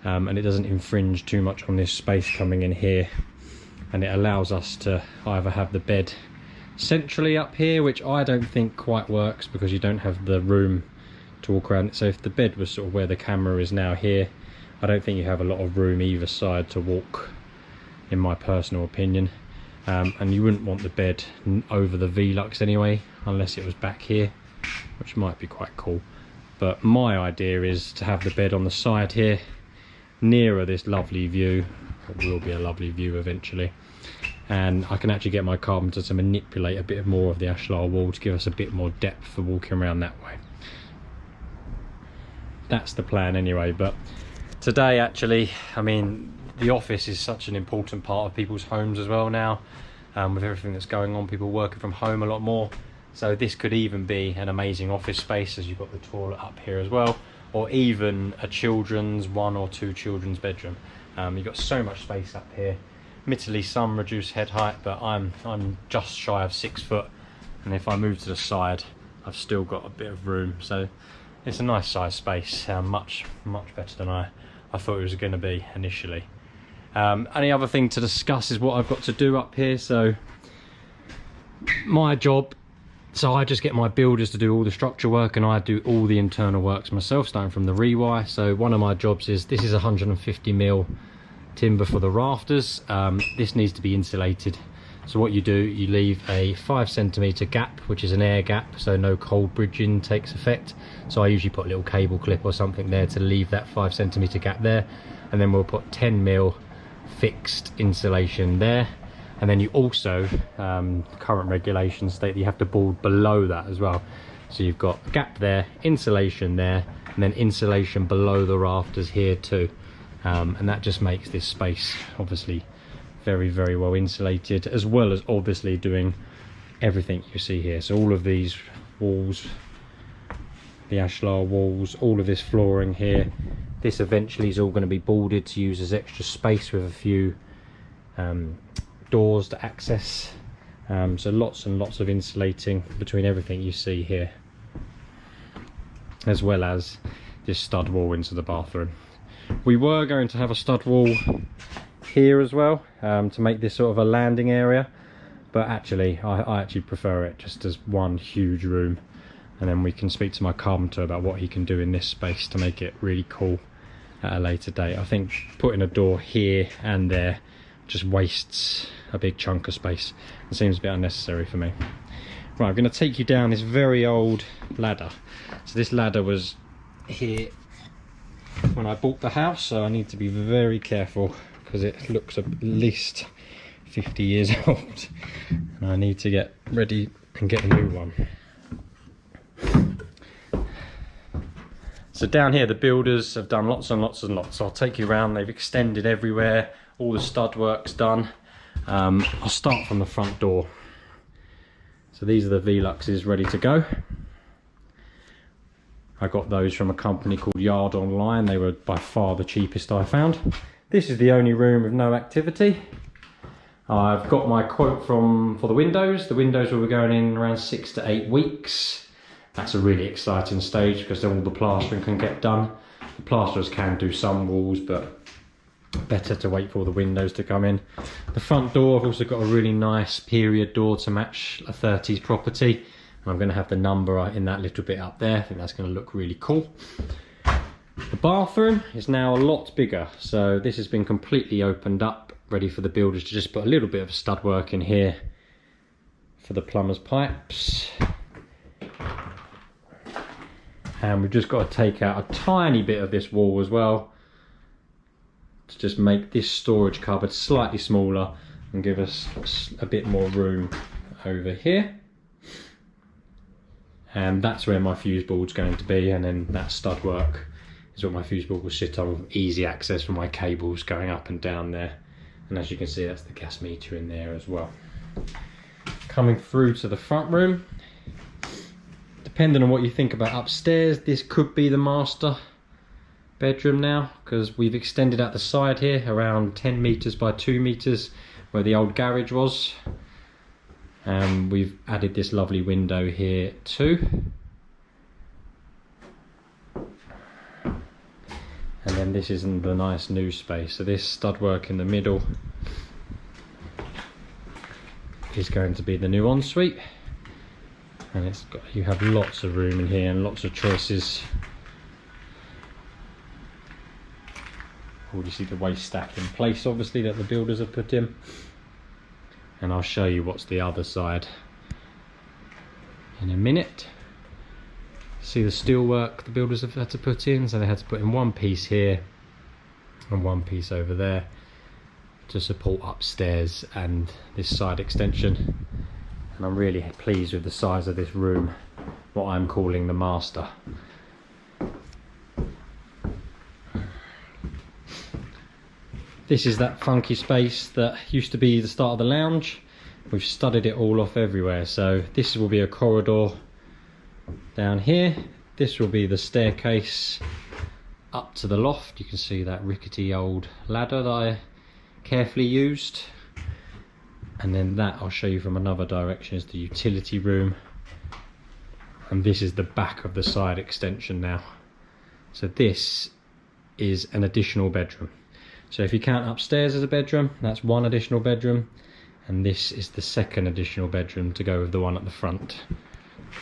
and it doesn't infringe too much on this space coming in here. And it allows us to either have the bed centrally up here, which I don't think quite works because you don't have the room to walk around. So if the bed was sort of where the camera is now here, I don't think you have a lot of room either side to walk, in my personal opinion. And you wouldn't want the bed over the Velux anyway, unless it was back here, which might be quite cool. But my idea is to have the bed on the side here, nearer this lovely view. It will be a lovely view eventually. And I can actually get my carpenter to manipulate a bit more of the ashlar wall to give us a bit more depth for walking around that way. That's the plan anyway. But today, actually, I mean, the office is such an important part of people's homes as well now. With everything that's going on, people working from home a lot more. So this could even be an amazing office space, as you've got the toilet up here as well, or even a children's, 1 or 2 children's bedroom. You've got so much space up here. Admittedly, some reduced head height, but I'm just shy of 6 foot, and if I move to the side, I've still got a bit of room. So it's a nice size space, much better than I thought it was going to be initially. Any other thing to discuss is what I've got to do up here. So my job, so I just get my builders to do all the structure work, and I do all the internal works myself, starting from the rewire. So one of my jobs is, this is 150mm timber for the rafters. This needs to be insulated. So what you do, you leave a 5cm gap, which is an air gap, so no cold bridging takes effect. So I usually put a little cable clip or something there to leave that 5cm gap there, and then we'll put 10mm fixed insulation there. And then you also, current regulations state that you have to board below that as well. So you've got a gap there, insulation there, and then insulation below the rafters here too. And that just makes this space obviously very, very well insulated, as well as obviously doing everything you see here. So all of these walls, the ashlar walls, all of this flooring here, this eventually is all going to be boarded to use as extra space with a few doors to access. So lots and lots of insulating between everything you see here, as well as this stud wall into the bathroom. We were going to have a stud wall here as well, to make this sort of a landing area, but actually I actually prefer it just as one huge room, and then we can speak to my carpenter about what he can do in this space to make it really cool at a later date. I think putting a door here and there just wastes a big chunk of space. It seems a bit unnecessary for me. Right, I'm going to take you down this very old ladder. So this ladder was here when I bought the house, so I need to be very careful because it looks at least 50 years old, and I need to get ready and get a new one. So down here the builders have done lots and lots and lots. So I'll take you around. They've extended everywhere, all the stud work's done. I'll start from the front door. So these are the Veluxes ready to go. I got those from a company called Yard Online. They were by far the cheapest I found. This is the only room with no activity. I've got my quote for the windows. The windows will be going in around 6 to 8 weeks. That's a really exciting stage because then all the plastering can get done. The plasterers can do some walls, but better to wait for all the windows to come in. The front door, I've also got a really nice period door to match a 30s property. And I'm going to have the number in that little bit up there. I think that's going to look really cool. The bathroom is now a lot bigger. So this has been completely opened up, ready for the builders to just put a little bit of stud work in here for the plumber's pipes. And we've just got to take out a tiny bit of this wall as well to just make this storage cupboard slightly smaller and give us a bit more room over here. And that's where my fuse board's going to be, and then that stud work is what my fuse board will sit on, with easy access for my cables going up and down there. And as you can see, that's the gas meter in there as well. coming through to the front room. Depending on what you think about upstairs, this could be the master bedroom now, because we've extended out the side here around 10 meters by 2 meters where the old garage was. And we've added this lovely window here too. And then this is the nice new space. So this stud work in the middle is going to be the new ensuite. And it's got, you have lots of room in here and lots of choices. You see the waste stack in place, obviously, that the builders have put in. And I'll show you what's the other side in a minute. See the steel work the builders have had to put in. So they had to put in one piece here and one piece over there to support upstairs and this side extension. And I'm really pleased with the size of this room, what I'm calling the master. This is that funky space that used to be the start of the lounge. We've studded it all off everywhere. So this will be a corridor down here. This will be the staircase up to the loft. You can see that rickety old ladder that I carefully used. And then that I'll show you from another direction is the utility room. And this is the back of the side extension now. So this is an additional bedroom. So if you count upstairs as a bedroom, that's one additional bedroom, and this is the second additional bedroom to go with the one at the front.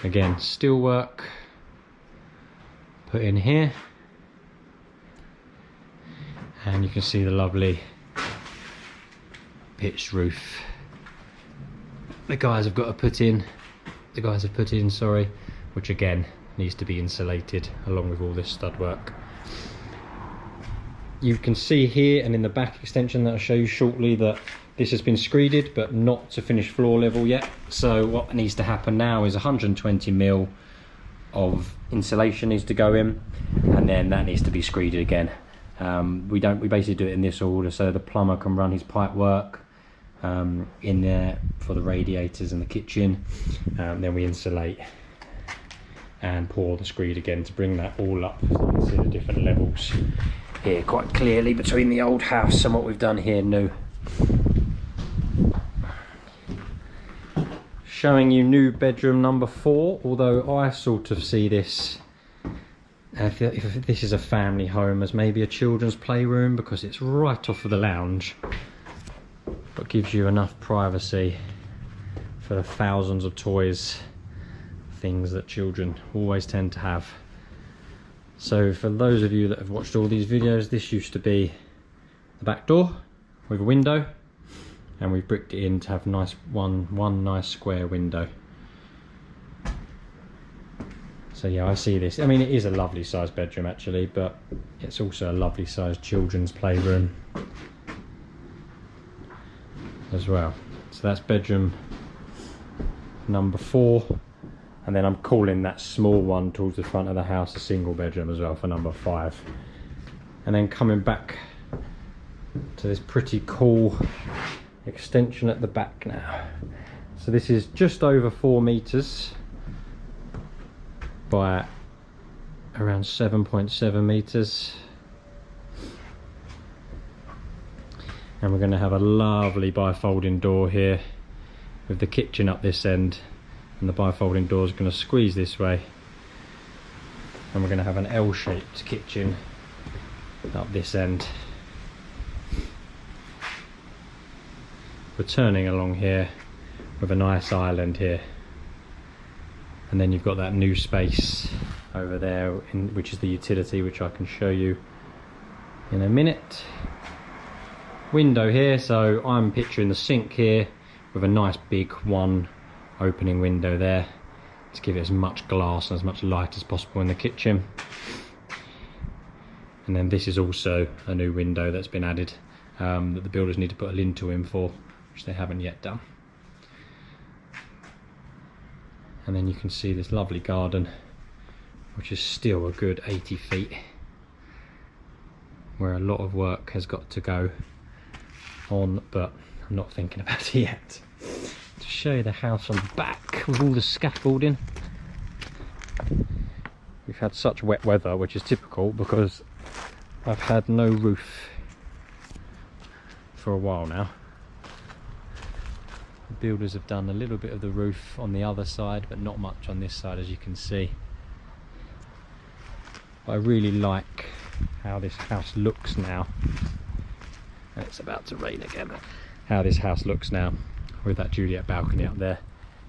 Again, steel work put in here, and you can see the lovely pitched roof the guys have put in, sorry, which again needs to be insulated along with all this stud work. You can see here and in the back extension that I'll show you shortly that this has been screeded but not to finished floor level yet. So what needs to happen now is 120mm of insulation needs to go in, and then that needs to be screeded again. We basically do it in this order so the plumber can run his pipe work in there for the radiators in the kitchen. Then we insulate and pour the screed again to bring that all up. So you can see the different levels here quite clearly between the old house and what we've done here new. Showing you new bedroom number 4, although I sort of see this, if this is a family home, as maybe a children's playroom because it's right off of the lounge, but gives you enough privacy for the thousands of toys, things that children always tend to have. So for those of you that have watched all these videos, this used to be the back door with a window, and we've bricked it in to have nice one nice square window. So yeah, I see this. I mean, it is a lovely sized bedroom actually, but it's also a lovely sized children's playroom as well. So that's bedroom number 4. And then I'm calling that small one towards the front of the house a single bedroom as well for number 5. And then coming back to this pretty cool extension at the back now. So this is just over 4 meters by around 7.7 meters. And we're going to have a lovely bifolding door here with the kitchen up this end. And the bifolding door is going to squeeze this way, and we're going to have an L-shaped kitchen up this end. We're turning along here with a nice island here, and then you've got that new space over there which is the utility, which I can show you in a minute. Window here, so I'm picturing the sink here with a nice big one opening window there to give it as much glass and as much light as possible in the kitchen. And then this is also a new window that's been added that the builders need to put a lintel in for, which they haven't yet done. And then you can see this lovely garden, which is still a good 80 feet, where a lot of work has got to go on, but I'm not thinking about it yet. To show you the house on the back with all the scaffolding. We've had such wet weather, which is typical because I've had no roof for a while now. The builders have done a little bit of the roof on the other side, but not much on this side, as you can see. But I really like how this house looks now. And it's about to rain again. How this house looks now with that Juliet balcony up there.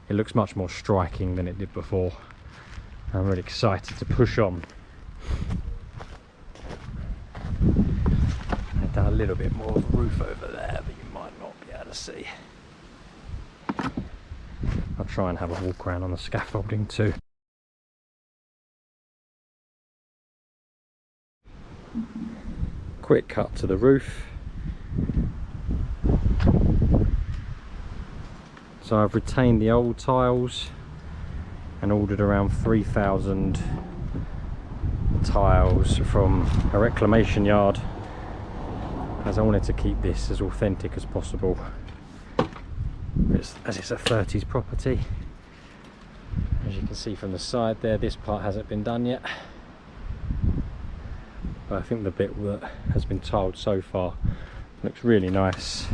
It looks much more striking than it did before. I'm really excited to push on. I've done a little bit more of roof over there, but you might not be able to see. I'll try and have a walk around on the scaffolding too. Quick cut to the roof. So I've retained the old tiles and ordered around 3,000 tiles from a reclamation yard, as I wanted to keep this as authentic as possible, as it's a 30s property. As you can see from the side there, this part hasn't been done yet, but I think the bit that has been tiled so far looks really nice.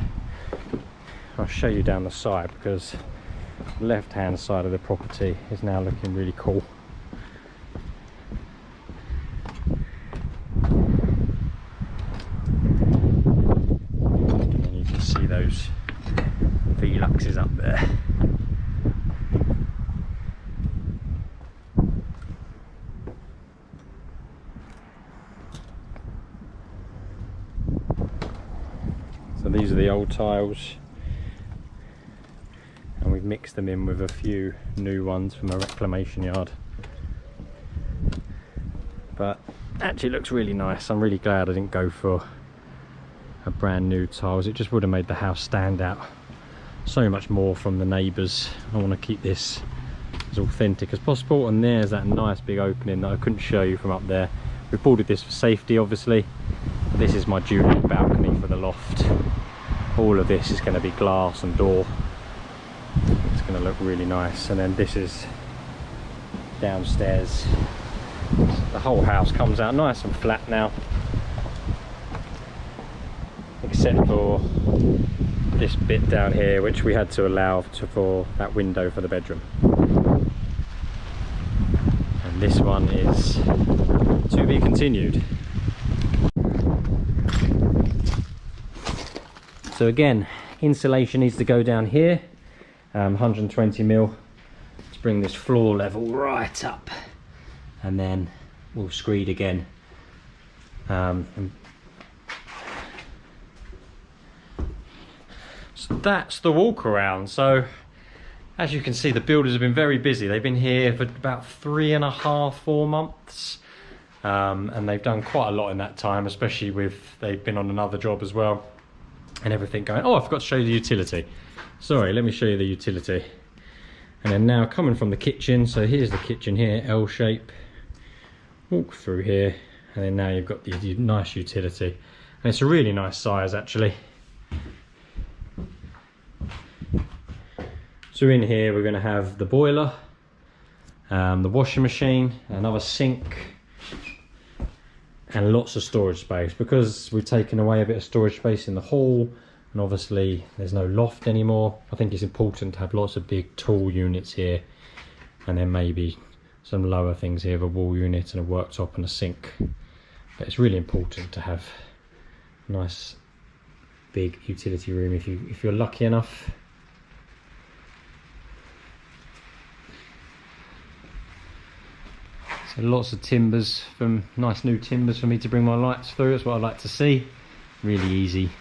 I'll show you down the side, because the left hand side of the property is now looking really cool. And you can see those Veluxes up there. So these are the old tiles, and we've mixed them in with a few new ones from a reclamation yard. But actually looks really nice. I'm really glad I didn't go for a brand new tiles. It just would have made the house stand out so much more from the neighbours. I want to keep this as authentic as possible. And there's that nice big opening that I couldn't show you from up there. We've boarded this for safety, obviously. This is my Juliet balcony for the loft. All of this is going to be glass and door. It's going to look really nice. And then this is downstairs. The whole house comes out nice and flat now, except for this bit down here, which we had to allow for that window for the bedroom. And this one is to be continued. So again, insulation needs to go down here, 120mm, to bring this floor level right up, and then we'll screed again. So that's the walk around. So as you can see, the builders have been very busy. They've been here for about 3.5, 4 months, and they've done quite a lot in that time, especially with they've been on another job as well and everything going. Oh, I forgot to show you the utility. Sorry, let me show you the utility. And then now coming from the kitchen, so here's the kitchen here, L shape, walk through here, and then now you've got the nice utility, and it's a really nice size actually. So in here we're going to have the boiler, the washing machine, another sink, and lots of storage space, because we've taken away a bit of storage space in the hall, and obviously there's no loft anymore. I think it's important to have lots of big tool units here, and then maybe some lower things here, a wall unit and a worktop and a sink. But it's really important to have a nice big utility room if you're lucky enough. So lots of timbers, nice new timbers for me to bring my lights through. That's what I like to see. Really easy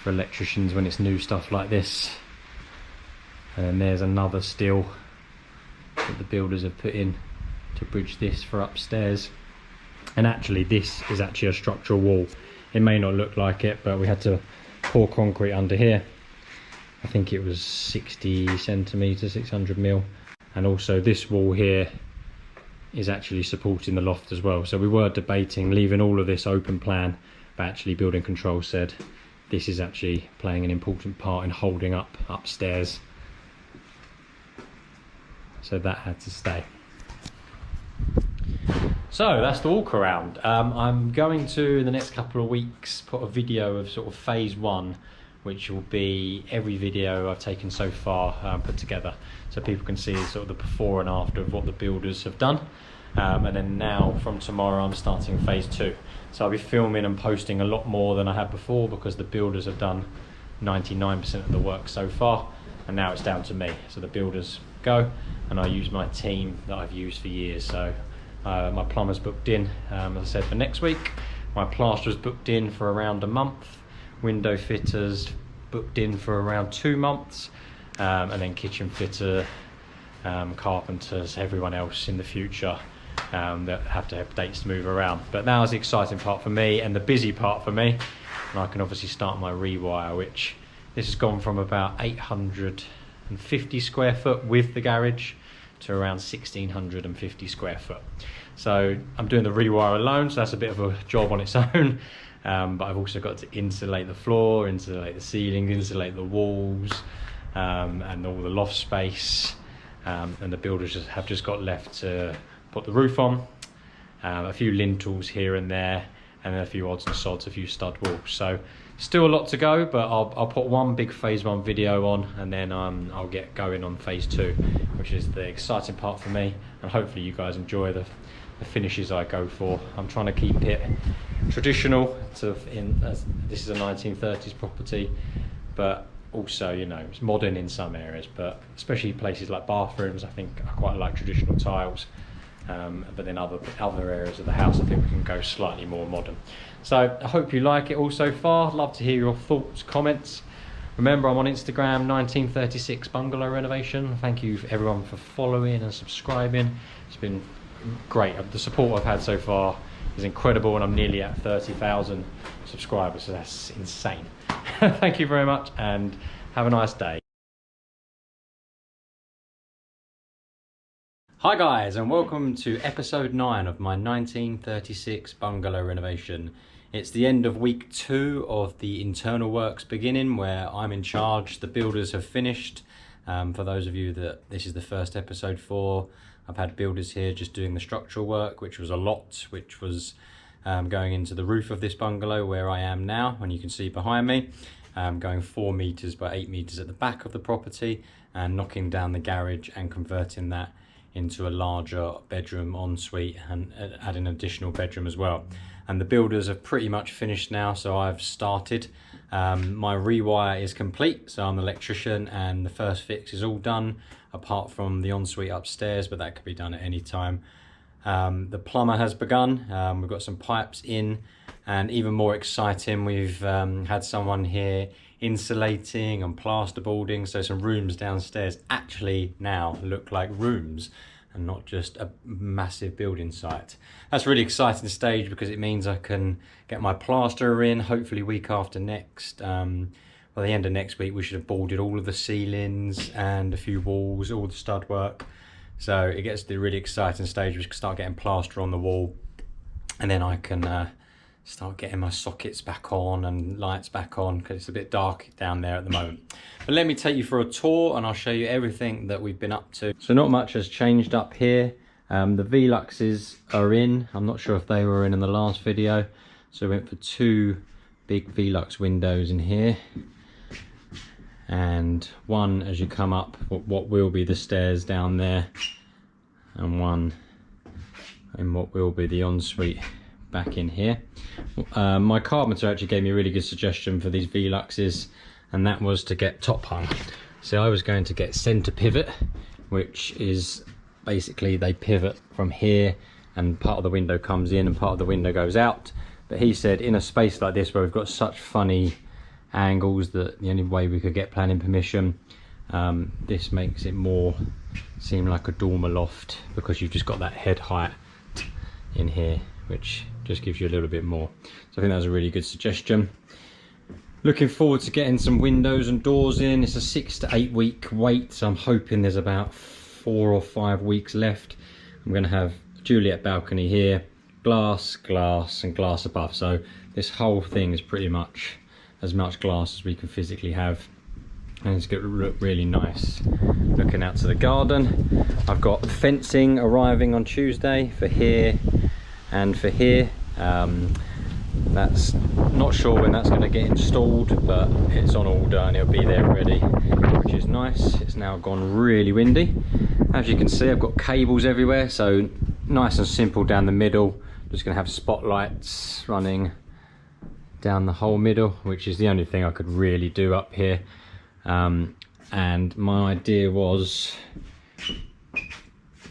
for electricians when it's new stuff like this. And then there's another steel that the builders have put in to bridge this for upstairs. And actually this is actually a structural wall. It may not look like it, but we had to pour concrete under here. I think it was 60 centimetres, 600mm. And also this wall here is actually supporting the loft as well. So we were debating leaving all of this open plan, but actually building control said this is actually playing an important part in holding up upstairs. So that had to stay. So that's the walk around. I'm going to, in the next couple of weeks, put a video of sort of phase 1, which will be every video I've taken so far put together, so people can see sort of the before and after of what the builders have done. And then now from tomorrow I'm starting phase 2. So I'll be filming and posting a lot more than I had before, because the builders have done 99% of the work so far, and now it's down to me. So the builders go and I use my team that I've used for years. So my plumber's booked in, as I said, for next week. My plasterer's booked in for around a month. Window fitters booked in for around 2 months. And then kitchen fitter, carpenters, everyone else in the future that have to have dates to move around. But now is the exciting part for me and the busy part for me. And I can obviously start my rewire, which this has gone from about 850 square foot with the garage to around 1650 square foot. So I'm doing the rewire alone, so that's a bit of a job on its own. But I've also got to insulate the floor, insulate the ceiling, insulate the walls, and all the loft space. And the builders have just got left to put the roof on, a few lintels here and there, and then a few odds and sods, a few stud walls. So still a lot to go, but I'll put one big phase 1 video on, and then I'll get going on phase 2, which is the exciting part for me, and hopefully you guys enjoy the finishes I go for. I'm trying to keep it traditional, as this is a 1930s property, but also, you know, it's modern in some areas, but especially places like bathrooms, I think I quite like traditional tiles. But then other areas of the house, I think we can go slightly more modern. So I hope you like it all so far. I'd love to hear your thoughts, comments. Remember, I'm on Instagram, 1936 bungalow renovation. Thank you everyone for following and subscribing. It's been great. The support I've had so far is incredible, and I'm nearly at 30,000 subscribers, so that's insane. Thank you very much, and have a nice day. Hi guys, and welcome to episode 9 of my 1936 bungalow renovation. It's the end of week 2 of the internal works beginning, where I'm in charge. The builders have finished. For those of you that this is the first episode for, I've had builders here just doing the structural work, which was a lot, which was going into the roof of this bungalow where I am now, and you can see behind me, going 4 meters by 8 meters at the back of the property, and knocking down the garage and converting that into a larger bedroom ensuite, and adding an additional bedroom as well. And the builders have pretty much finished now, so I've started. My rewire is complete, so I'm the electrician, and the first fix is all done, apart from the ensuite upstairs, but that could be done at any time. The plumber has begun. We've got some pipes in, and even more exciting, we've had someone here insulating and plasterboarding, so some rooms downstairs actually now look like rooms and not just a massive building site. That's a really exciting stage, because it means I can get my plasterer in hopefully week after next. By the end of next week we should have boarded all of the ceilings and a few walls, all the stud work. So it gets to the really exciting stage. We can start getting plaster on the wall, and then I can start getting my sockets back on and lights back on, because it's a bit dark down there at the moment. But let me take you for a tour, and I'll show you everything that we've been up to. So not much has changed up here. The Veluxes are in. I'm not sure if they were in the last video. So we went for 2 big Velux windows in here, and one as you come up what will be the stairs down there, and one in what will be the ensuite back in here. My carpenter actually gave me a really good suggestion for these Veluxes, and that was to get top hung. So I was going to get center pivot, which is basically they pivot from here, and part of the window comes in and part of the window goes out. But he said in a space like this where we've got such funny angles that the only way we could get planning permission, this makes it more seem like a dormer loft, because you've just got that head height in here, which just gives you a little bit more. So I think that was a really good suggestion. Looking forward to getting some windows and doors in. It's a 6 to 8 week wait, so I'm hoping there's about 4 or 5 weeks left. I'm going to have a Juliet balcony here, glass, glass and glass above. So this whole thing is pretty much as much glass as we can physically have, and it's going to look really nice looking out to the garden. I've got fencing arriving on Tuesday for here and for here. That's not sure when that's going to get installed, but it's on order and it'll be there ready, which is nice. It's now gone really windy. As you can see, I've got cables everywhere, so nice and simple down the middle. Just going to have spotlights running down the whole middle, which is the only thing I could really do up here. And my idea was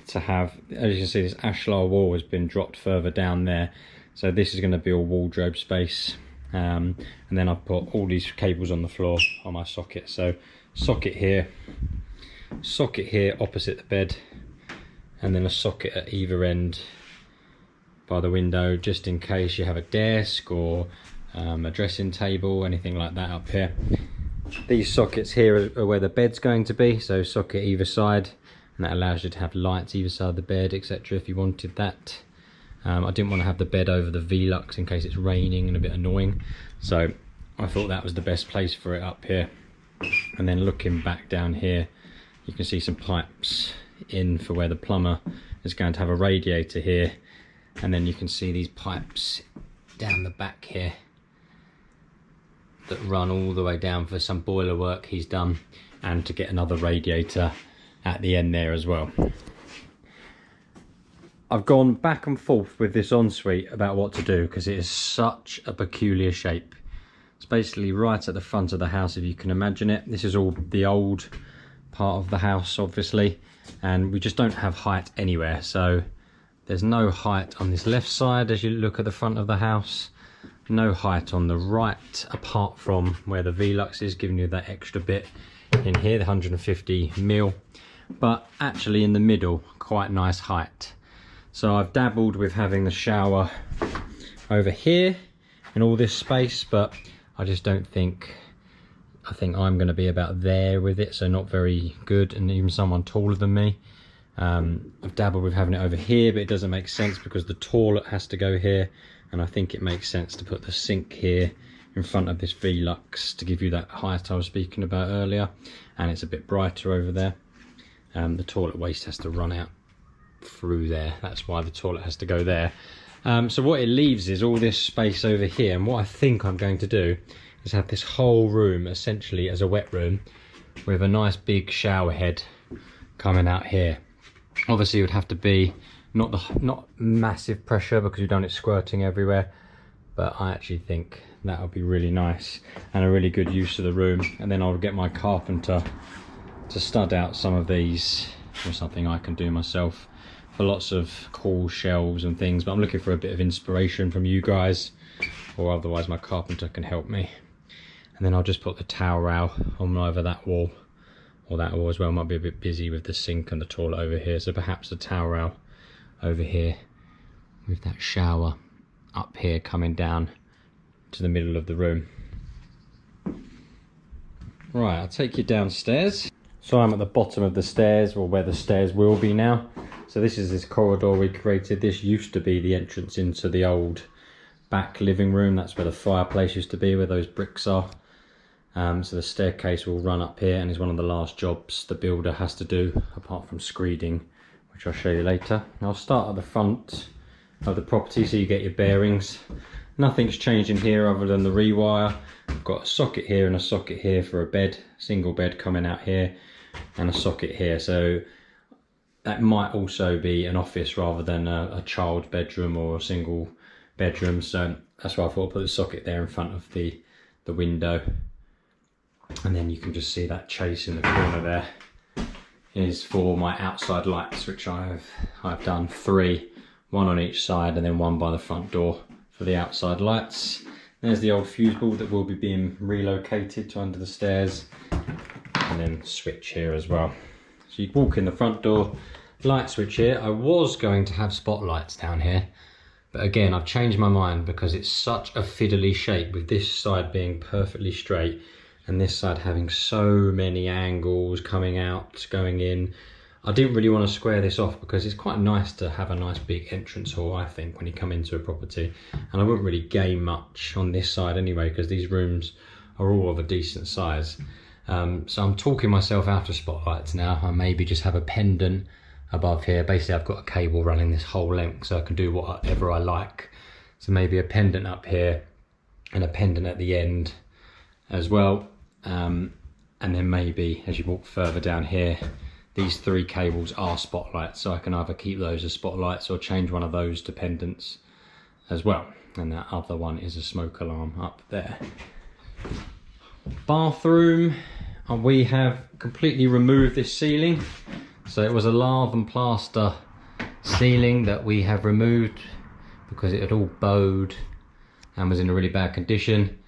to have, as you can see, this ashlar wall has been dropped further down there, so this is going to be a wardrobe space. And then I've put all these cables on the floor on my socket, so socket here opposite the bed, and then a socket at either end by the window, just in case you have a desk or a dressing table, anything like that up here. These sockets here are where the bed's going to be, so socket either side, and that allows you to have lights either side of the bed, etc. if you wanted that. I didn't want to have the bed over the Velux in case it's raining and a bit annoying, so I thought that was the best place for it up here. And then looking back down here, you can see some pipes in for where the plumber is going to have a radiator here, and then you can see these pipes down the back here that run all the way down for some boiler work he's done, and to get another radiator at the end there as well. I've gone back and forth with this ensuite about what to do because it is such a peculiar shape. It's basically right at the front of the house, if you can imagine it. This is all the old part of the house, obviously, and we just don't have height anywhere. So there's no height on this left side as you look at the front of the house. No height on the right, apart from where the Velux is, giving you that extra bit in here, the 150 mil. But actually in the middle, quite nice height. So I've dabbled with having the shower over here in all this space, but I just don't think, I think I'm going to be about there with it, so not very good, and even someone taller than me. I've dabbled with having it over here, but it doesn't make sense because the toilet has to go here, and I think it makes sense to put the sink here in front of this Velux to give you that height I was speaking about earlier, and it's a bit brighter over there. The toilet waste has to run out through there, that's why the toilet has to go there. So what it leaves is all this space over here, and what I think I'm going to do is have this whole room essentially as a wet room with a nice big shower head coming out here. Obviously it would have to be not massive pressure because we've done it squirting everywhere, but I actually think that would be really nice and a really good use of the room. And then I'll get my carpenter to stud out some of these, or something I can do myself, for lots of cool shelves and things. But I'm looking for a bit of inspiration from you guys, or otherwise my carpenter can help me. And then I'll just put the towel rail on either that wall or that wall as well. Might be a bit busy with the sink and the toilet over here, so perhaps the towel rail over here with that shower up here coming down to the middle of the room. Right, I'll take you downstairs. So I'm at the bottom of the stairs, or where the stairs will be now. So this is this corridor we created. This used to be the entrance into the old back living room. That's where the fireplace used to be, where those bricks are. So the staircase will run up here, and is one of the last jobs the builder has to do, apart from screeding, which I'll show you later. I'll start at the front of the property so you get your bearings. Nothing's changed in here other than the rewire. I've got a socket here and a socket here for a bed, single bed coming out here, and a socket here. So that might also be an office rather than a child bedroom or a single bedroom. So that's why I thought I'd put the socket there in front of the window. And then you can just see that chase in the corner there is for my outside lights, which I've done 3, one on each side and then one by the front door for the outside lights. There's the old fuse board that will be being relocated to under the stairs, and then switch here as well. So you walk in the front door, light switch here. I was going to have spotlights down here, but again I've changed my mind because it's such a fiddly shape, with this side being perfectly straight and this side having so many angles coming out, going in. I didn't really want to square this off because it's quite nice to have a nice big entrance hall, I think, when you come into a property. And I wouldn't really gain much on this side anyway, because these rooms are all of a decent size. So I'm talking myself out of spotlights now. I maybe just have a pendant above here. Basically I've got a cable running this whole length so I can do whatever I like. So maybe a pendant up here and a pendant at the end as well. And then maybe as you walk further down here, these 3 cables are spotlights, so I can either keep those as spotlights or change one of those to pendants as well. And that other one is a smoke alarm up there. Bathroom, we have completely removed this ceiling. So it was a lath and plaster ceiling that we have removed because it had all bowed and was in a really bad condition.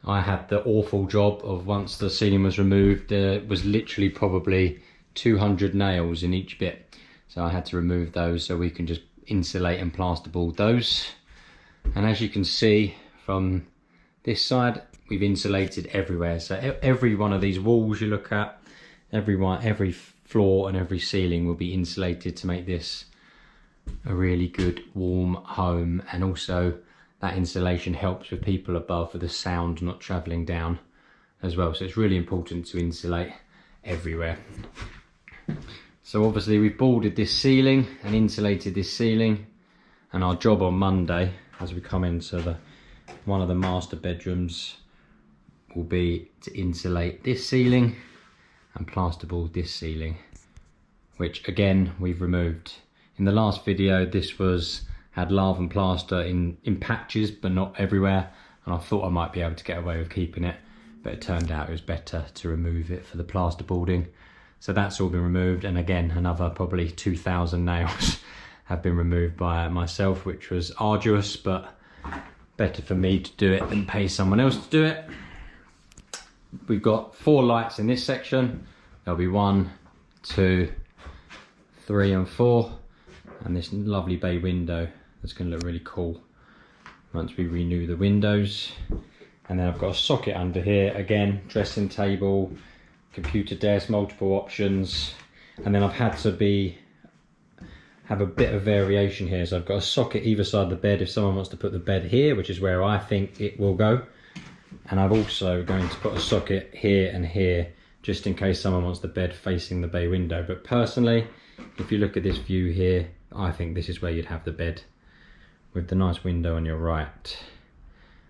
I had the awful job of, once the ceiling was removed, there was literally probably 200 nails in each bit. So I had to remove those so we can just insulate and plasterboard those. And as you can see from this side, we've insulated everywhere. So every one of these walls you look at, every floor and every ceiling will be insulated to make this a really good warm home. And also that insulation helps with people above with the sound not travelling down as well. So it's really important to insulate everywhere. So obviously we've boarded this ceiling and insulated this ceiling, and our job on Monday as we come into one of the master bedrooms will be to insulate this ceiling and plasterboard this ceiling, which again we've removed. In the last video this had lath and plaster in patches but not everywhere, and I thought I might be able to get away with keeping it, but it turned out it was better to remove it for the plasterboarding. So that's all been removed, and again another probably 2,000 nails have been removed by myself, which was arduous, but better for me to do it than pay someone else to do it. We've got 4 lights in this section. There'll be 1, 2, 3 and 4, and this lovely bay window that's going to look really cool once we renew the windows. And then I've got a socket under here, again dressing table, computer desk, multiple options, and then I've had to have a bit of variation here. So I've got a socket either side of the bed if someone wants to put the bed here, which is where I think it will go. And I've also going to put a socket here and here, just in case someone wants the bed facing the bay window. But personally, if you look at this view here, I think this is where you'd have the bed, with the nice window on your right,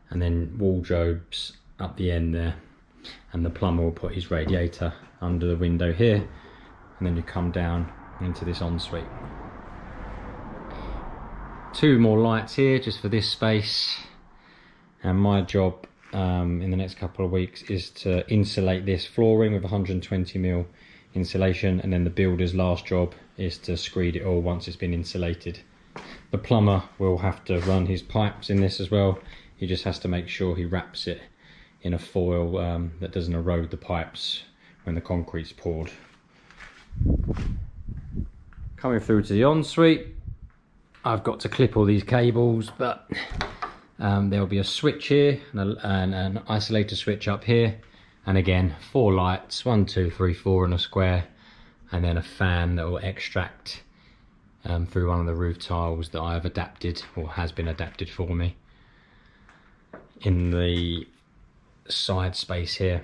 and then wardrobes up the end there. And the plumber will put his radiator under the window here, and then you come down into this ensuite. 2 more lights here just for this space, and my job in the next couple of weeks is to insulate this flooring with 120mm insulation, and then the builder's last job is to screed it all once it's been insulated. The plumber will have to run his pipes in this as well. He just has to make sure he wraps it in a foil that doesn't erode the pipes when the concrete's poured. Coming through to the ensuite, I've got to clip all these cables, but there'll be a switch here and an isolator switch up here, and again 4 lights, 1, 2, 3, 4 in a square, and then a fan that will extract through one of the roof tiles that I have adapted, or has been adapted for me, in the side space here.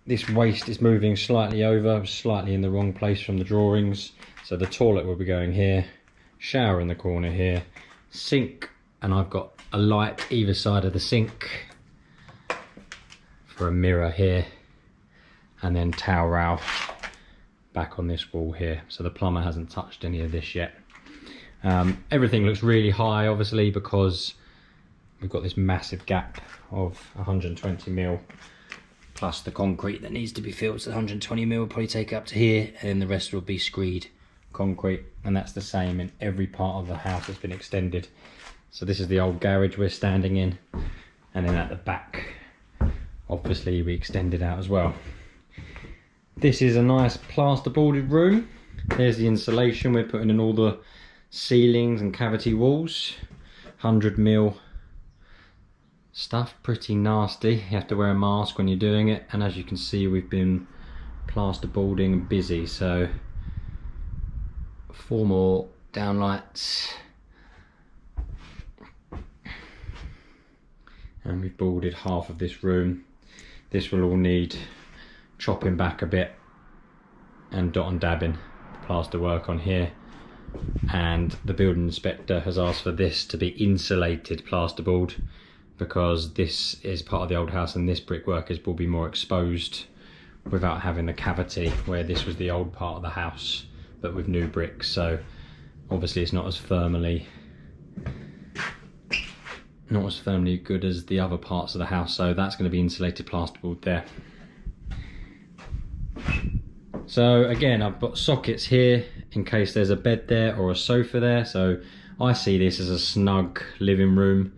This waste is moving slightly over, slightly in the wrong place from the drawings. So the toilet will be going here, shower in the corner here, sink, and I've got a light either side of the sink for a mirror here, and then towel rail back on this wall here. So the plumber hasn't touched any of this yet. Everything looks really high obviously because we've got this massive gap of 120mm plus the concrete that needs to be filled. So 120mm will probably take up to here, and then the rest will be screed concrete, and that's the same in every part of the house that's been extended. So this is the old garage we're standing in, and then at the back obviously we extended out as well. This is a nice plasterboarded room. There's the insulation we're putting in all the ceilings and cavity walls. 100mm stuff, pretty nasty. You have to wear a mask when you're doing it, and as you can see we've been plasterboarding and busy. So 4 more downlights, and we've boarded half of this room. This will all need chopping back a bit and dot and dabbing, plaster work on here. And the building inspector has asked for this to be insulated plasterboard, because this is part of the old house and this brickwork will be more exposed without having the cavity where this was the old part of the house, but with new bricks. So obviously it's not as firmly good as the other parts of the house, so that's going to be insulated plasterboard there. So again, I've got sockets here in case there's a bed there or a sofa there, so I see this as a snug living room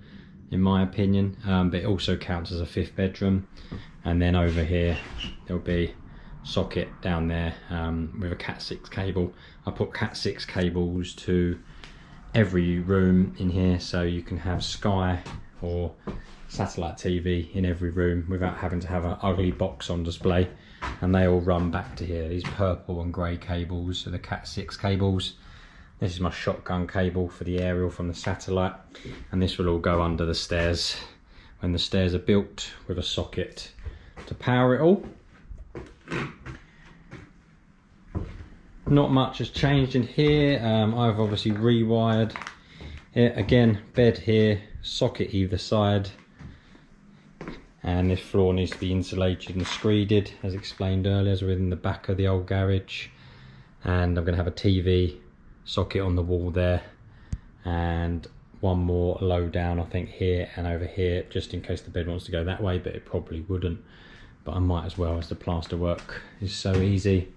in my opinion, but it also counts as a 5th bedroom. And then over here there'll be socket down there with a Cat 6 cable. I put Cat 6 cables to every room in here, so you can have Sky or satellite TV in every room without having to have an ugly box on display. And they all run back to here. These purple and grey cables are the Cat 6 cables. This is my shotgun cable for the aerial from the satellite, and this will all go under the stairs when the stairs are built, with a socket to power it all. Not much has changed in here. I've obviously rewired it again. Bed here, socket either side, and this floor needs to be insulated and screeded as explained earlier, as we're in the back of the old garage. And I'm going to have a TV socket on the wall there, and one more low down I think here and over here, just in case the bed wants to go that way, but it probably wouldn't, but I might as well, as the plaster work is so easy.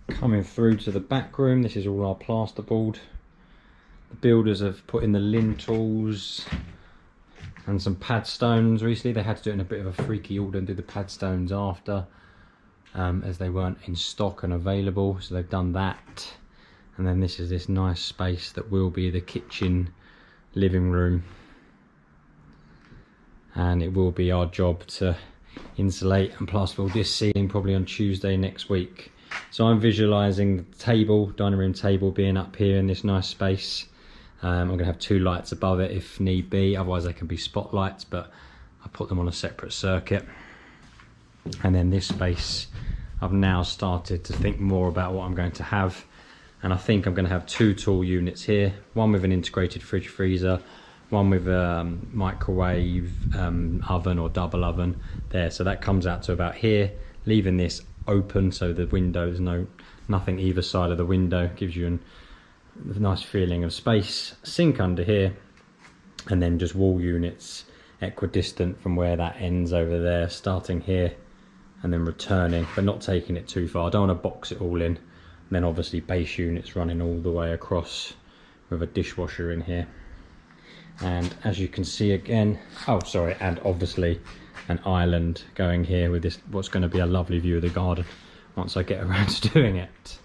Coming through to the back room, this is all our plasterboard. The builders have put in the lintels and some pad stones recently. They had to do it in a bit of a freaky order and do the pad stones after, as they weren't in stock and available, so they've done that. And then this is this nice space that will be the kitchen living room, and it will be our job to insulate and plasterboard this ceiling probably on Tuesday next week. So I'm visualising the table, dining room table, being up here in this nice space. I'm going to have 2 lights above it if need be, otherwise they can be spotlights, but I put them on a separate circuit. And then this space, I've now started to think more about what I'm going to have, and I think I'm going to have 2 tall units here, one with an integrated fridge freezer, one with a microwave oven or double oven there. So that comes out to about here, leaving this open so the windows, nothing either side of the window, gives you a nice feeling of space. Sink under here, and then just wall units equidistant from where that ends over there, starting here and then returning, but not taking it too far. I don't want to box it all in. And then obviously base units running all the way across with a dishwasher in here. And as you can see again, and obviously an island going here with this, what's going to be a lovely view of the garden once I get around to doing it.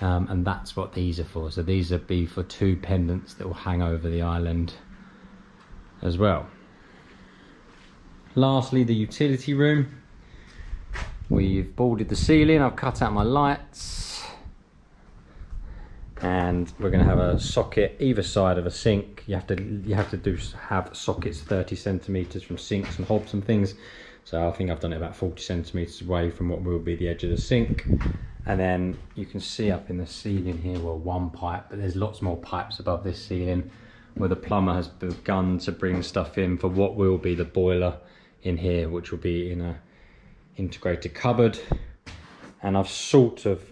And that's what these are for. So these would be for 2 pendants that will hang over the island as well. Lastly, the utility room. We've boarded the ceiling, I've cut out my lights, and we're going to have a socket either side of a sink. You have to have sockets 30 centimeters from sinks and hobs and things. So I think I've done it about 40 centimeters away from what will be the edge of the sink. And then you can see up in the ceiling here, well, 1 pipe, but there's lots more pipes above this ceiling where the plumber has begun to bring stuff in for what will be the boiler in here, which will be in a integrated cupboard. And I've sort of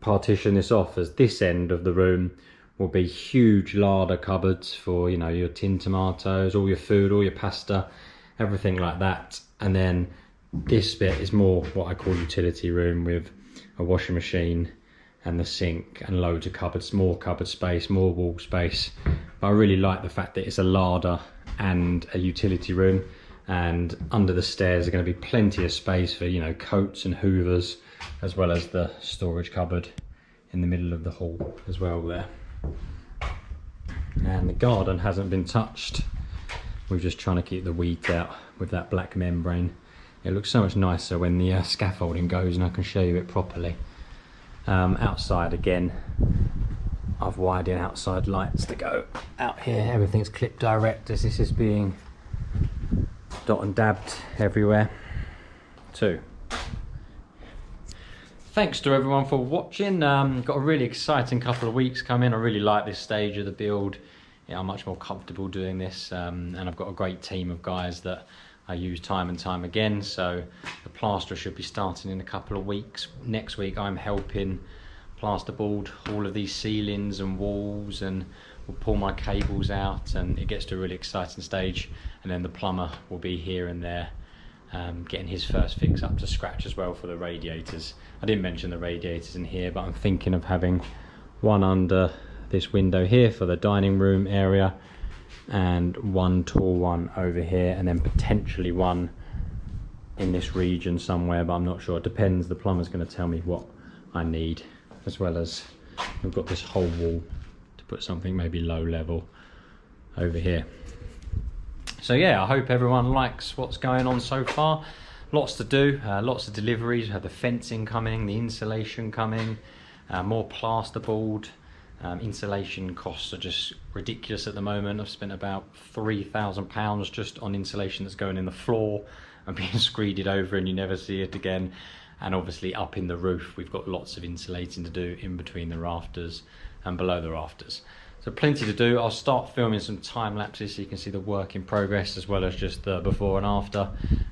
partitioned this off as this end of the room will be huge larder cupboards for, you know, your tin tomatoes, all your food, all your pasta, everything like that. And then this bit is more what I call utility room, with a washing machine and the sink and loads of cupboards, more cupboard space, more wall space. But I really like the fact that it's a larder and a utility room, and under the stairs are going to be plenty of space for, you know, coats and hoovers, as well as the storage cupboard in the middle of the hall as well there. And the garden hasn't been touched. We're just trying to keep the weeds out with that black membrane. It looks so much nicer when the scaffolding goes and I can show you it properly. Outside again, I've wired in outside lights to go out here. Everything's clipped direct as this is being dot and dabbed everywhere too. Thanks to everyone for watching. Got a really exciting couple of weeks coming. I really like this stage of the build. Yeah, I'm much more comfortable doing this, and I've got a great team of guys that I use time and time again. So the plaster should be starting in a couple of weeks. Next week I'm helping plasterboard all of these ceilings and walls, and we'll pull my cables out, and it gets to a really exciting stage. And then the plumber will be here and there, getting his first fix up to scratch as well for the radiators. I didn't mention the radiators in here, but I'm thinking of having one under this window here for the dining room area, and one tall one over here, and then potentially one in this region somewhere, but I'm not sure. It depends. The plumber's going to tell me what I need, as well as I've got this whole wall to put something maybe low level over here. So yeah, I hope everyone likes what's going on so far. Lots to do, lots of deliveries. We have the fencing coming, the insulation coming, more plasterboard. Insulation costs are just ridiculous at the moment. I've spent about £3,000 just on insulation that's going in the floor and being screeded over, and you never see it again. And obviously up in the roof, we've got lots of insulating to do in between the rafters and below the rafters. So plenty to do. I'll start filming some time lapses so you can see the work in progress, as well as just the before and after.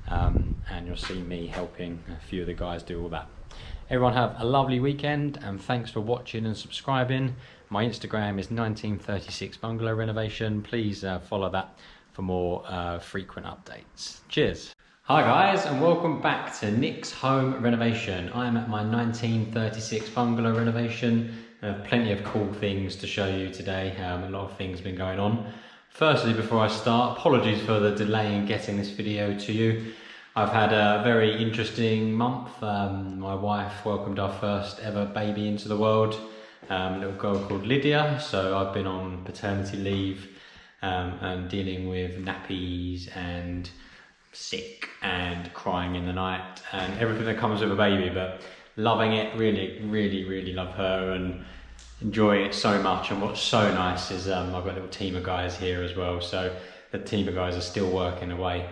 And you'll see me helping a few of the guys do all that. Everyone have a lovely weekend, and thanks for watching and subscribing. My Instagram is 1936 Bungalow Renovation. Please follow that for more frequent updates. Cheers. Hi guys, and welcome back to Nick's Home Renovation. I'm at my 1936 bungalow renovation. I have plenty of cool things to show you today. A lot of things have been going on. Firstly, before I start, apologies for the delay in getting this video to you. I've had a very interesting month. My wife welcomed our first ever baby into the world, a little girl called Lydia. So I've been on paternity leave and dealing with nappies and sick and crying in the night and everything that comes with a baby, but loving it. Really love her and enjoying it so much. And what's so nice is I've got a little team of guys here as well. So the team of guys are still working away,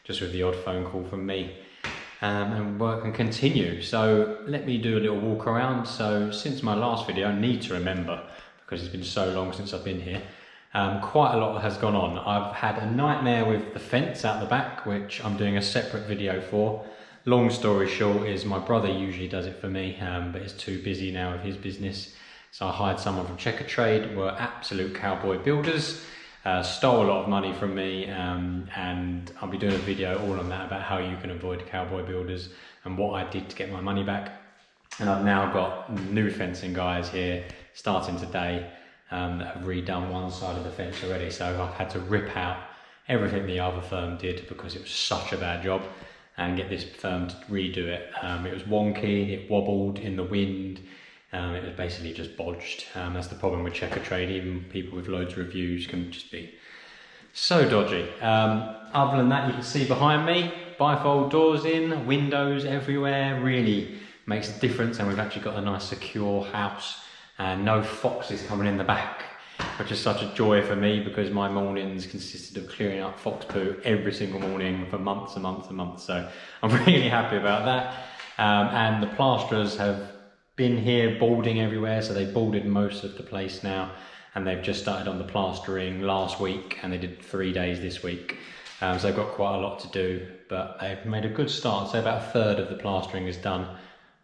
just with the odd phone call from me, and work can continue. So let me do a little walk around. So since my last video, I need to remember, because it's been so long since I've been here, quite a lot has gone on. I've had a nightmare with the fence out the back, which I'm doing a separate video for. Long story short is my brother usually does it for me, but he's too busy now with his business. So I hired someone from Checker Trade, were absolute cowboy builders, stole a lot of money from me, and I'll be doing a video all on that, about how you can avoid cowboy builders and what I did to get my money back. And I've now got new fencing guys here starting today that have redone one side of the fence already. So I've had to rip out everything the other firm did because it was such a bad job, and get this firm to redo it. It was wonky, it wobbled in the wind, it was basically just bodged. That's the problem with Checker Trade. Even people with loads of reviews can just be so dodgy. Other than that, you can see behind me, bifold doors in, windows everywhere, really makes a difference. And we've actually got a nice secure house, and no foxes coming in the back, which is such a joy for me, because my mornings consisted of clearing up fox poo every single morning for months and months and months. So I'm really happy about that. And the plasterers have been here boarding everywhere, so they boarded most of the place now, and they've just started on the plastering last week, and they did 3 days this week. So they've got quite a lot to do, but they've made a good start. So about a third of the plastering is done,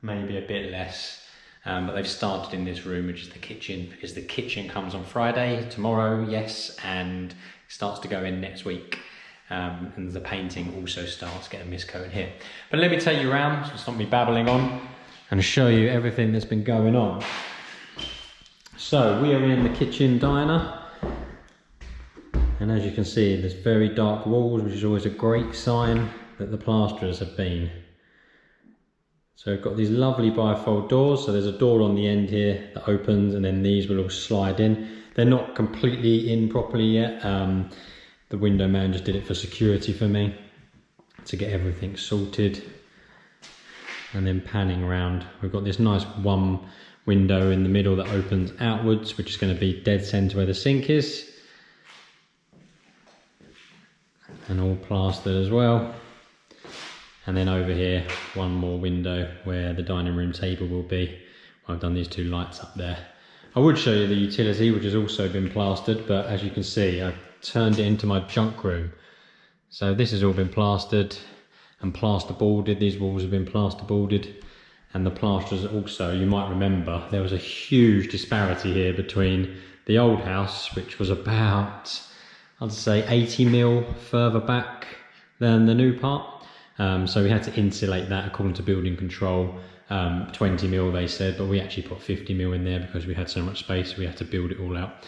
maybe a bit less. But they've started in this room, which is the kitchen, because the kitchen comes on Friday, tomorrow, yes, and starts to go in next week. And the painting also starts getting miscoated here. But let me take you around, so stop me babbling on, and show you everything that's been going on. So we are in the kitchen diner, and as you can see, there's very dark walls, which is always a great sign that the plasterers have been. So we've got these lovely bifold doors. So there's a door on the end here that opens, and then these will all slide in. They're not completely in properly yet. The window man just did it for security for me, to get everything sorted. and then panning around, we've got this nice one window in the middle that opens outwards, which is going to be dead centre where the sink is, and all plastered as well. And then over here, one more window where the dining room table will be. I've done these two lights up there. I would show you the utility, which has also been plastered, but as you can see, I've turned it into my junk room. So this has all been plastered and plasterboarded. These walls have been plasterboarded, and the plasters also, you might remember, there was a huge disparity here between the old house, which was about, I'd say 80 mil further back than the new part. So we had to insulate that according to building control. 20 mil they said, but we actually put 50 mil in there because we had so much space, we had to build it all out.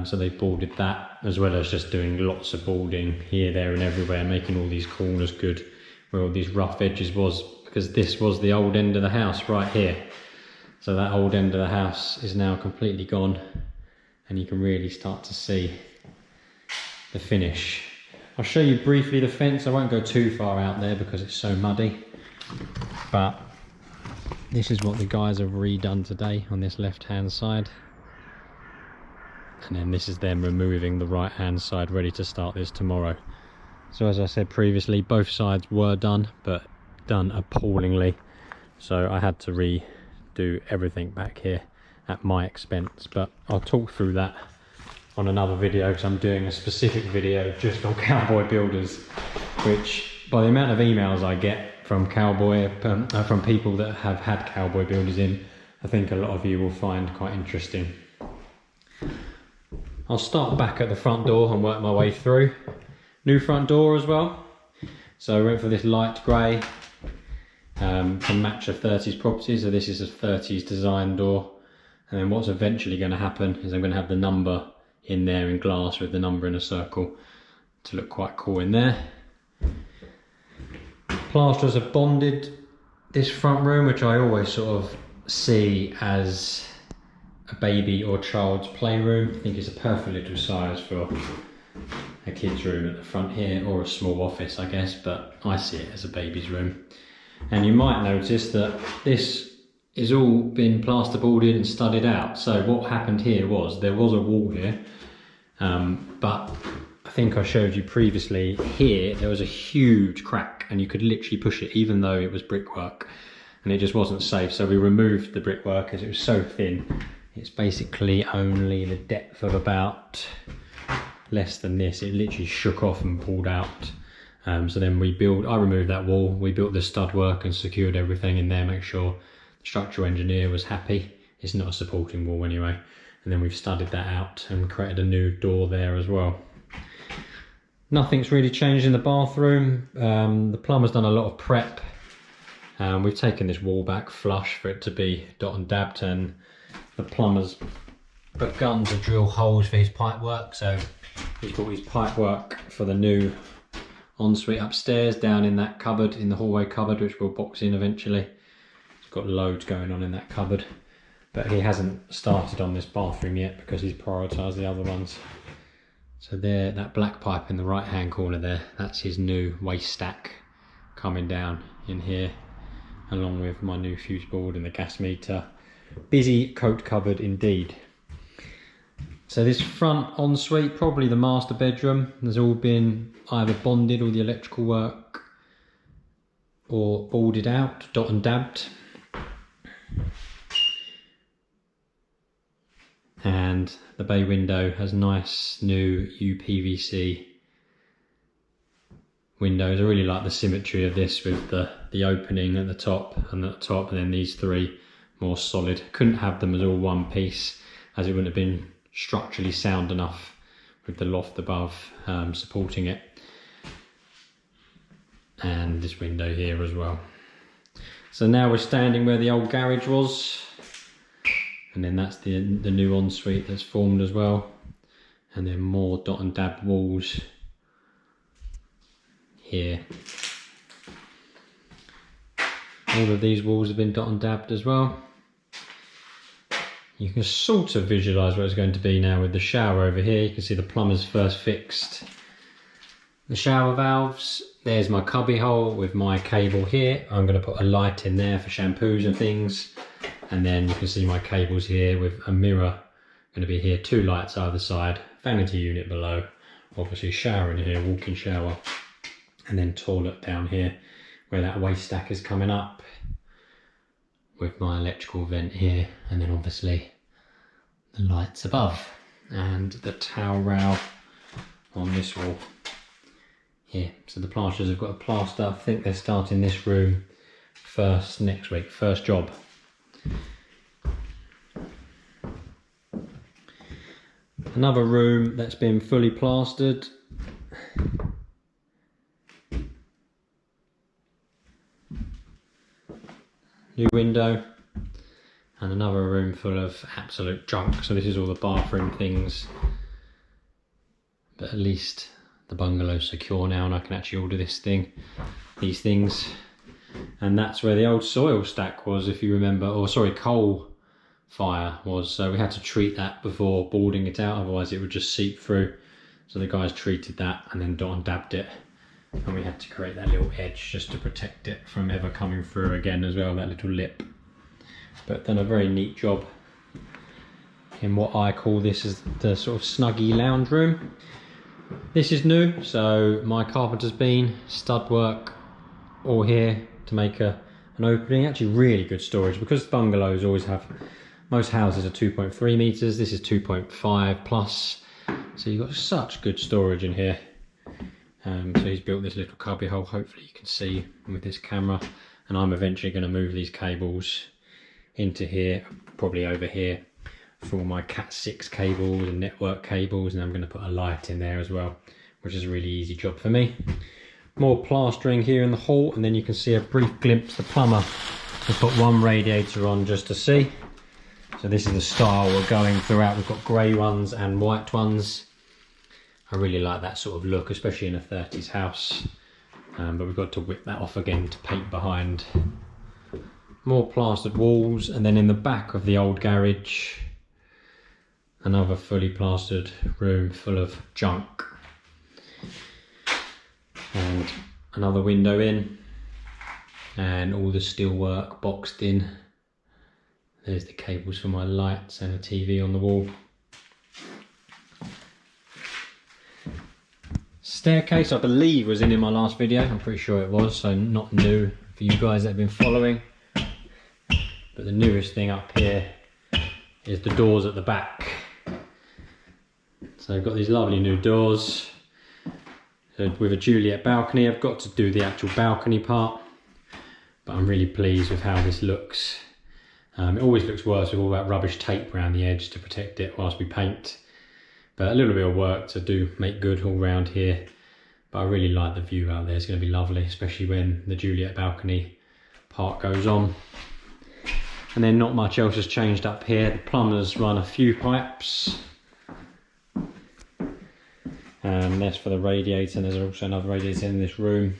So they boarded that, as well as just doing lots of boarding here, there and everywhere, making all these corners good where all these rough edges was, because this was the old end of the house right here. So that old end of the house is now completely gone, and you can really start to see the finish. I'll show you briefly the fence. I won't go too far out there because it's so muddy, but this is what the guys have redone today on this left hand side, and then this is them removing the right hand side, ready to start this tomorrow. So as I said previously, both sides were done, but done appallingly, so I had to redo everything back here at my expense. But I'll talk through that on another video, because I'm doing a specific video just on cowboy builders, which, by the amount of emails I get from from people that have had cowboy builders in, I think a lot of you will find quite interesting. I'll start back at the front door and work my way through. New front door as well, so I went for this light grey to match a 30s property. So this is a 30s design door, and then what's eventually going to happen is I'm going to have the number in there in glass with the number in a circle to look quite cool in there. Plasterers have bonded this front room, which I always sort of see as a baby or child's playroom. I think it's a perfect little size for a kid's room at the front here, or a small office I guess, but I see it as a baby's room. And you might notice that this is all been plasterboarded and studded out. So what happened here was, there was a wall here, but I think I showed you previously, here there was a huge crack and you could literally push it even though it was brickwork, and it just wasn't safe. So we removed the brickwork as it was so thin. It's basically only the depth of about less than this. It literally shook off and pulled out. So then I removed that wall, we built the stud work and secured everything in there, make sure the structural engineer was happy. It's not a supporting wall anyway. And then we've studded that out and created a new door there as well. Nothing's really changed in the bathroom. The plumber's done a lot of prep. We've taken this wall back flush for it to be dot and dabbed, and the plumber's begun to drill holes for his pipe work. So he's got his pipe work for the new ensuite upstairs down in that cupboard, in the hallway cupboard, which we'll box in eventually. He's got loads going on in that cupboard, but he hasn't started on this bathroom yet because he's prioritised the other ones. So there, that black pipe in the right hand corner there, that's his new waste stack coming down in here, along with my new fuse board and the gas meter. Busy coat cupboard indeed. So this front ensuite, probably the master bedroom, has all been either bonded, all the electrical work, or boarded out, dot and dabbed. And the bay window has nice new UPVC windows. I really like the symmetry of this with the opening at the top, and then these three more solid. Couldn't have them as all one piece, as it wouldn't have been structurally sound enough with the loft above supporting it. And this window here as well. So now we're standing where the old garage was, and then that's the new ensuite that's formed as well, and then more dot and dab walls here. All of these walls have been dot and dabbed as well. You can sort of visualise what it's going to be now with the shower over here. You can see the plumber's first fixed The shower valves, there's my cubby hole with my cable here. I'm going to put a light in there for shampoos and things. And then you can see my cables here with a mirror. Going to be here, 2 lights either side, vanity unit below, obviously shower in here, walk-in shower, and then toilet down here where that waste stack is coming up with my electrical vent here, and then obviously the lights above and the towel rail on this wall here. So the plasterers have got a plaster. I think they're starting this room first next week, first job. Another room that's been fully plastered. New window. And another room full of absolute junk. So this is all the bathroom things. But at least the bungalow's secure now and I can actually order these things. And that's where the old soil stack was, if you remember, or sorry, coal fire was. So we had to treat that before boarding it out, otherwise it would just seep through. So the guys treated that and then dabbed it, and we had to create that little edge just to protect it from ever coming through again as well, that little lip. But done a very neat job in what I call this as the sort of snuggy lounge room. This is new, so my carpenter's been stud work all here to make an opening. Actually really good storage, because bungalows always have, most houses are 2.3 meters, this is 2.5 plus, so you've got such good storage in here. So he's built this little cubby hole, hopefully you can see with this camera, and I'm eventually going to move these cables into here, probably over here, for all my Cat 6 cables and network cables, and I'm going to put a light in there as well, which is a really easy job for me. More plastering here in the hall, and then you can see a brief glimpse. The plumber has put one radiator on just to see. So this is the style we're going throughout. We've got grey ones and white ones. I really like that sort of look, especially in a 30s house. But we've got to whip that off again to paint behind. More plastered walls, and then in the back of the old garage, another fully plastered room full of junk. And another window in, and all the steel work boxed in. There's the cables for my lights and a TV on the wall. Staircase, I believe, was in my last video. I'm pretty sure it was, so not new for you guys that have been following. But the newest thing up here is the doors at the back. So I've got these lovely new doors. So with a Juliet balcony, I've got to do the actual balcony part, but I'm really pleased with how this looks. It always looks worse with all that rubbish tape around the edge to protect it whilst we paint. But a little bit of work to do, make good all round here. But I really like the view out there. It's going to be lovely, especially when the Juliet balcony part goes on. And then not much else has changed up here. The plumber's run a few pipes. That's for the radiator, and there's also another radiator in this room.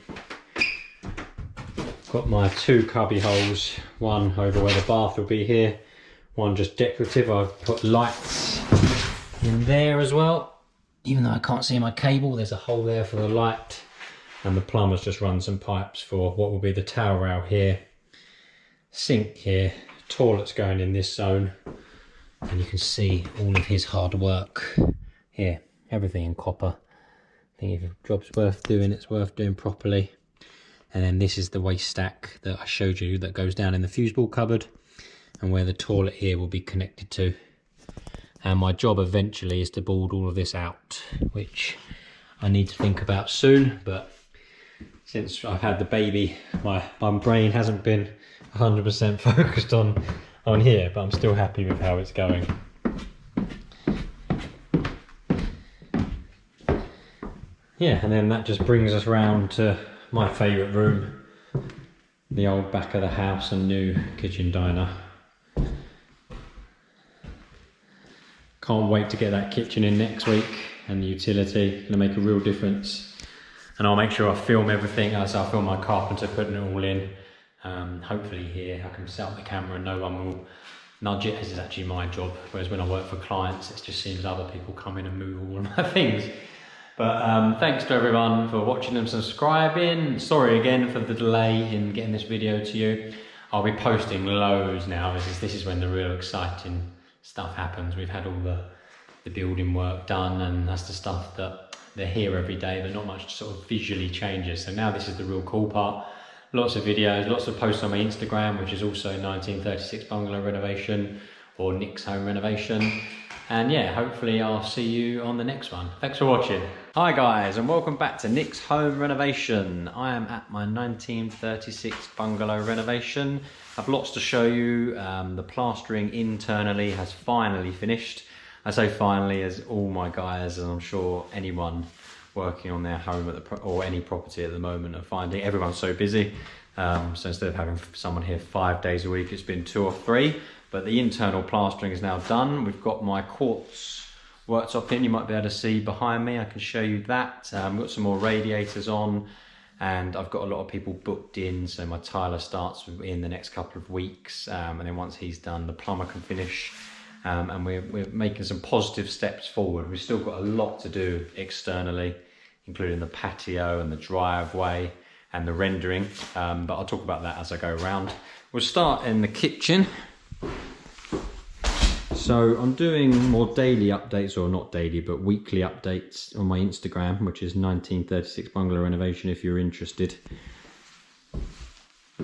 Got my 2 cubby holes, one over where the bath will be here, one just decorative. I've put lights in there as well, even though I can't see my cable. There's a hole there for the light, and the plumber's just run some pipes for what will be the towel rail here, sink here, toilet's going in this zone, and you can see all of his hard work here, everything in copper. I think if a job's worth doing, it's worth doing properly. And then this is the waste stack that I showed you that goes down in the fuse board cupboard, and where the toilet here will be connected to. And my job eventually is to board all of this out, which I need to think about soon, but since I've had the baby, my brain hasn't been 100% focused on here, but I'm still happy with how it's going. Yeah, and then that just brings us round to my favourite room, the old back of the house and new kitchen diner. Can't wait to get that kitchen in next week, and the utility, going to make a real difference. And I'll make sure I film everything as I film my carpenter putting it all in. Hopefully here I can set up the camera and no one will nudge it, as it's actually my job. Whereas when I work for clients, it just seems other people come in and move all of my things. But thanks to everyone for watching and subscribing. Sorry again for the delay in getting this video to you. I'll be posting loads now. This is when the real exciting stuff happens. We've had all the building work done, and that's the stuff that they're here every day, but not much sort of visually changes. So now this is the real cool part. Lots of videos, lots of posts on my Instagram, which is also 1936 Bungalow Renovation or Nick's Home Renovation. And yeah, hopefully I'll see you on the next one. Thanks for watching. Hi guys, and welcome back to Nick's Home Renovation. I am at my 1936 bungalow renovation. I've lots to show you. The plastering internally has finally finished. I say finally as all my guys, and I'm sure anyone working on their home at or any property at the moment are finding everyone's so busy. So instead of having someone here 5 days a week, it's been 2 or 3. But the internal plastering is now done. We've got my quartz worktop in. You might be able to see behind me. I can show you that. I've got some more radiators on, and I've got a lot of people booked in. So my tiler starts in the next couple of weeks, and then once he's done, the plumber can finish. And we're making some positive steps forward. We've still got a lot to do externally, including the patio and the driveway and the rendering. But I'll talk about that as I go around. We'll start in the kitchen. So I'm doing more daily updates, or not daily, but weekly updates on my Instagram, which is 1936 Bungalow Renovation if you're interested.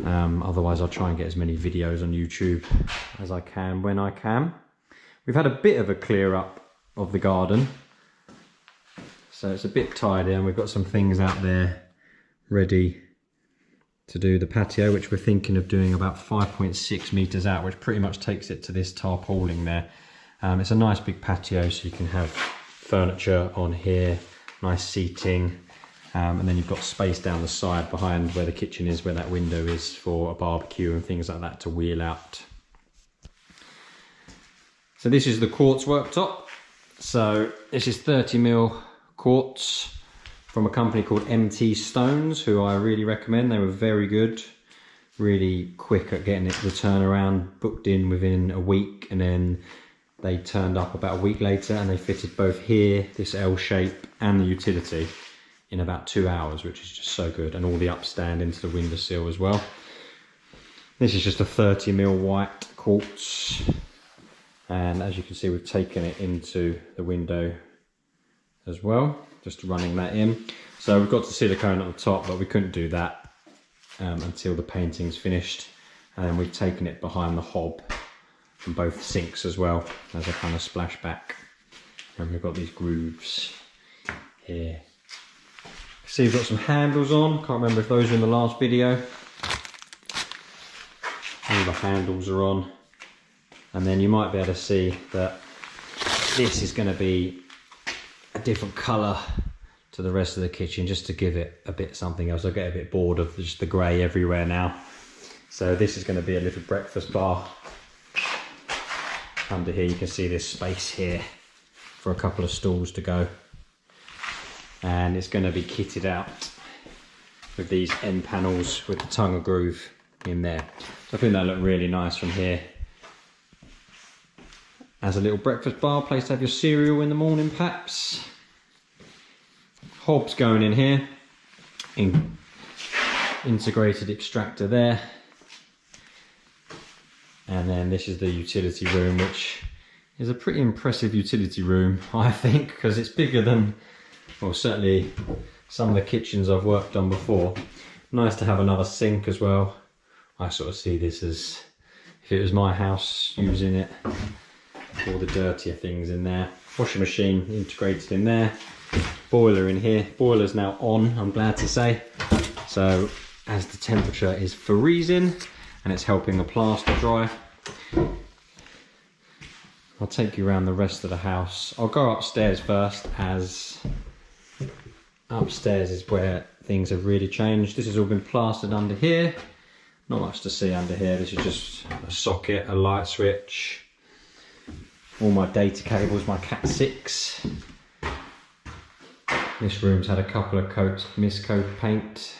Otherwise I'll try and get as many videos on YouTube as I can when I can. We've had a bit of a clear up of the garden, so it's a bit tidy, and we've got some things out there ready to do the patio, which we're thinking of doing about 5.6 meters out, which pretty much takes it to this tarpaulin there. It's a nice big patio, so you can have furniture on here, nice seating, and then you've got space down the side behind where the kitchen is, where that window is, for a barbecue and things like that to wheel out. So this is the quartz worktop. So this is 30mm quartz from a company called MT Stones, who I really recommend. They were very good, really quick at getting it to turn around, booked in within a week, and then they turned up about a week later and they fitted both here, this L shape, and the utility in about 2 hours, which is just so good, and all the upstand into the windowsill as well. This is just a 30mm white quartz, and as you can see, we've taken it into the window as well, just running that in. So we've got the silicone at the top, but we couldn't do that until the painting's finished. And then we've taken it behind the hob from both sinks as well as a kind of splashback. And we've got these grooves here. See, we've got some handles on. Can't remember if those were in the last video. All the handles are on. And then you might be able to see that this is going to be a different colour to the rest of the kitchen, just to give it a bit something else. I get a bit bored of just the grey everywhere now. So this is going to be a little breakfast bar. Under here you can see this space here for a couple of stools to go. And it's going to be kitted out with these end panels with the tongue of groove in there. So I think that look really nice from here. As a little breakfast bar, place to have your cereal in the morning perhaps. Hob's going in here. Integrated extractor there. And then this is the utility room, which is a pretty impressive utility room, I think, because it's bigger than, well, certainly some of the kitchens I've worked on before. Nice to have another sink as well. I sort of see this as, if it was my house, using it. All the dirtier things in there. Washing machine integrated in there. Boiler in here. Boiler's now on, I'm glad to say. So as the temperature is freezing and it's helping the plaster dry. I'll take you around the rest of the house. I'll go upstairs first, as upstairs is where things have really changed. This has all been plastered under here. Not much to see under here. This is just a socket, a light switch. All my data cables, my Cat 6. This room's had a couple of coats of miscoat paint.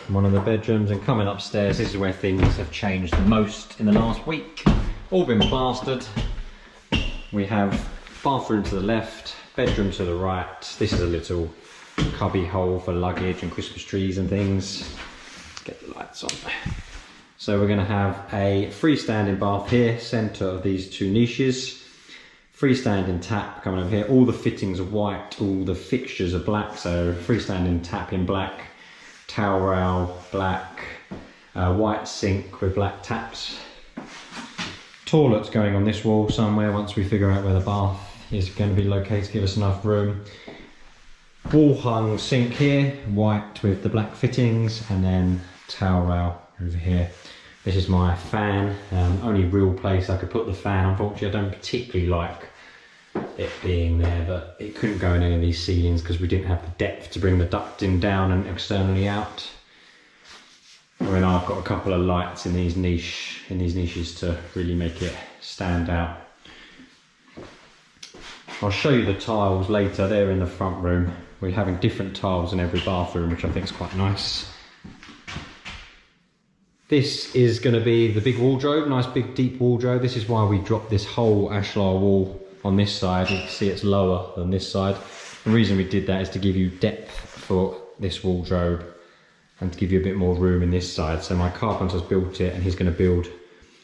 One of the bedrooms, and coming upstairs, this is where things have changed the most in the last week. All been plastered. We have Bathroom to the left, bedroom to the right. This is a little cubby hole for luggage and Christmas trees and things. Let's get the lights on. So we're going to have a freestanding bath here, centre of these two niches. Freestanding tap coming over here. All the fittings are white, all the fixtures are black. So freestanding tap in black, towel rail black, white sink with black taps. Toilet's going on this wall somewhere once we figure out where the bath is going to be located to give us enough room. Wall hung sink here, white with the black fittings, and then towel rail over here. This is my fan, only real place I could put the fan. Unfortunately, I don't particularly like it being there, but it couldn't go in any of these ceilings because we didn't have the depth to bring the ducting down and externally out. And then I've got a couple of lights in these niches to really make it stand out. I'll show you the tiles later. They're in the front room. We're having different tiles in every bathroom, which I think is quite nice. This is going to be the big wardrobe, nice big deep wardrobe. This is why we dropped this whole ashlar wall on this side. You can see it's lower than this side. The reason we did that is to give you depth for this wardrobe and to give you a bit more room in this side. So my carpenter's built it, and he's going to build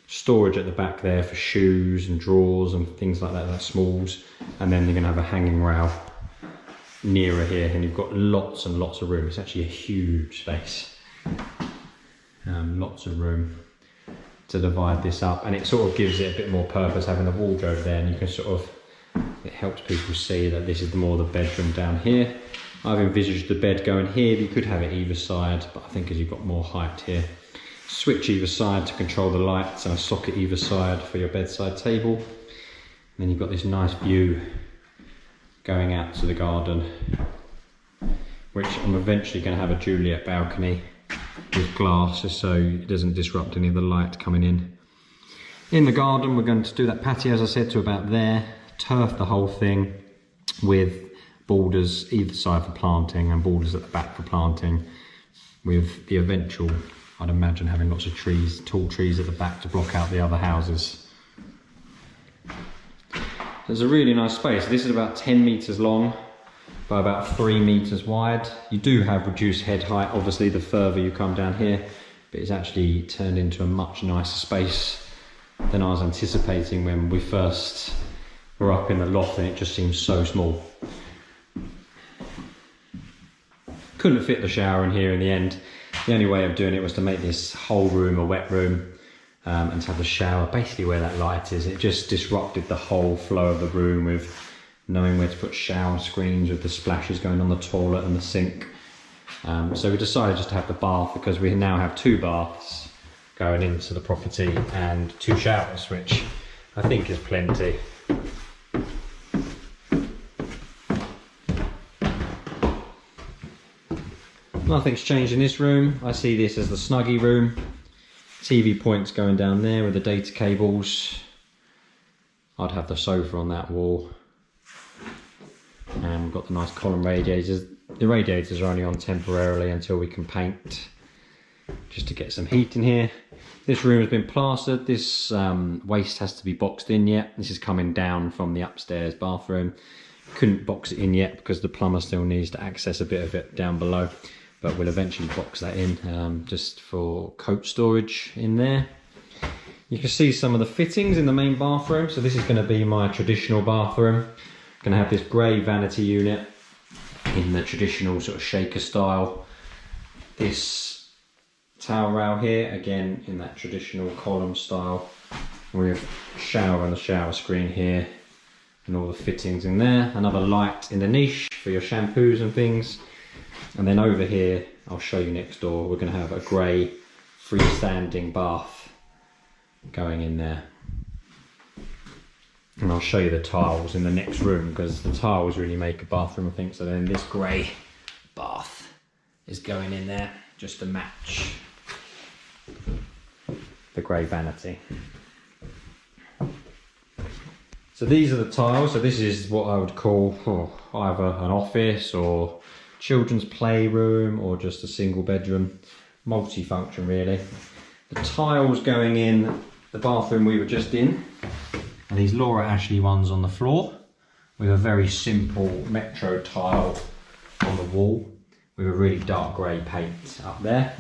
storage at the back there for shoes and drawers and things like that, like smalls. And then you're going to have a hanging rail nearer here, and you've got lots and lots of room. It's actually a huge space. Lots of room to divide this up, and it sort of gives it a bit more purpose having the wardrobe there, and you can sort of, it helps people see that this is more the bedroom down here. I've envisaged the bed going here, but you could have it either side, but I think as you've got more height here. Switch either side to control the lights, and a socket either side for your bedside table. And then you've got this nice view going out to the garden, which I'm eventually going to have a Juliet balcony with glass, just so it doesn't disrupt any of the light coming in. In the garden, we're going to do that patio, as I said, to about there, turf the whole thing with borders either side for planting and borders at the back for planting, with the eventual, I'd imagine, having lots of trees, tall trees at the back to block out the other houses. There's a really nice space. This is about 10 metres long by about 3 metres wide. You do have reduced head height, obviously, the further you come down here, but it's actually turned into a much nicer space than I was anticipating when we first were up in the loft, and it just seems so small. Couldn't fit the shower in here in the end. The only way of doing it was to make this whole room a wet room, and to have the shower basically where that light is. It just disrupted the whole flow of the room with knowing where to put shower screens, with the splashes going on the toilet and the sink. So we decided just to have the bath, because we now have 2 baths going into the property and 2 showers, which I think is plenty. Nothing's changed in this room. I see this as the snuggy room. TV points going down there with the data cables. I'd have the sofa on that wall. And we've got the nice column radiators. The radiators are only on temporarily until we can paint, just to get some heat in here. This room has been plastered. This waste has to be boxed in yet. This is coming down from the upstairs bathroom. Couldn't box it in yet because the plumber still needs to access a bit of it down below, but we'll eventually box that in, just for coat storage in there. You can see some of the fittings in the main bathroom. So this is going to be my traditional bathroom. Going to have this grey vanity unit in the traditional sort of shaker style. This towel rail here, again in that traditional column style, with shower and the shower screen here, and all the fittings in there. Another light in the niche for your shampoos and things. And then over here, I'll show you next door, we're going to have a grey freestanding bath going in there. And I'll show you the tiles in the next room, because the tiles really make a bathroom, I think. So then this grey bath is going in there just to match the grey vanity. So these are the tiles. So this is what I would call either an office or children's playroom, or just a single bedroom, multi-function really. The tiles going in the bathroom we were just in, and these Laura Ashley ones on the floor. with a very simple metro tile on the wall with a really dark grey paint up there.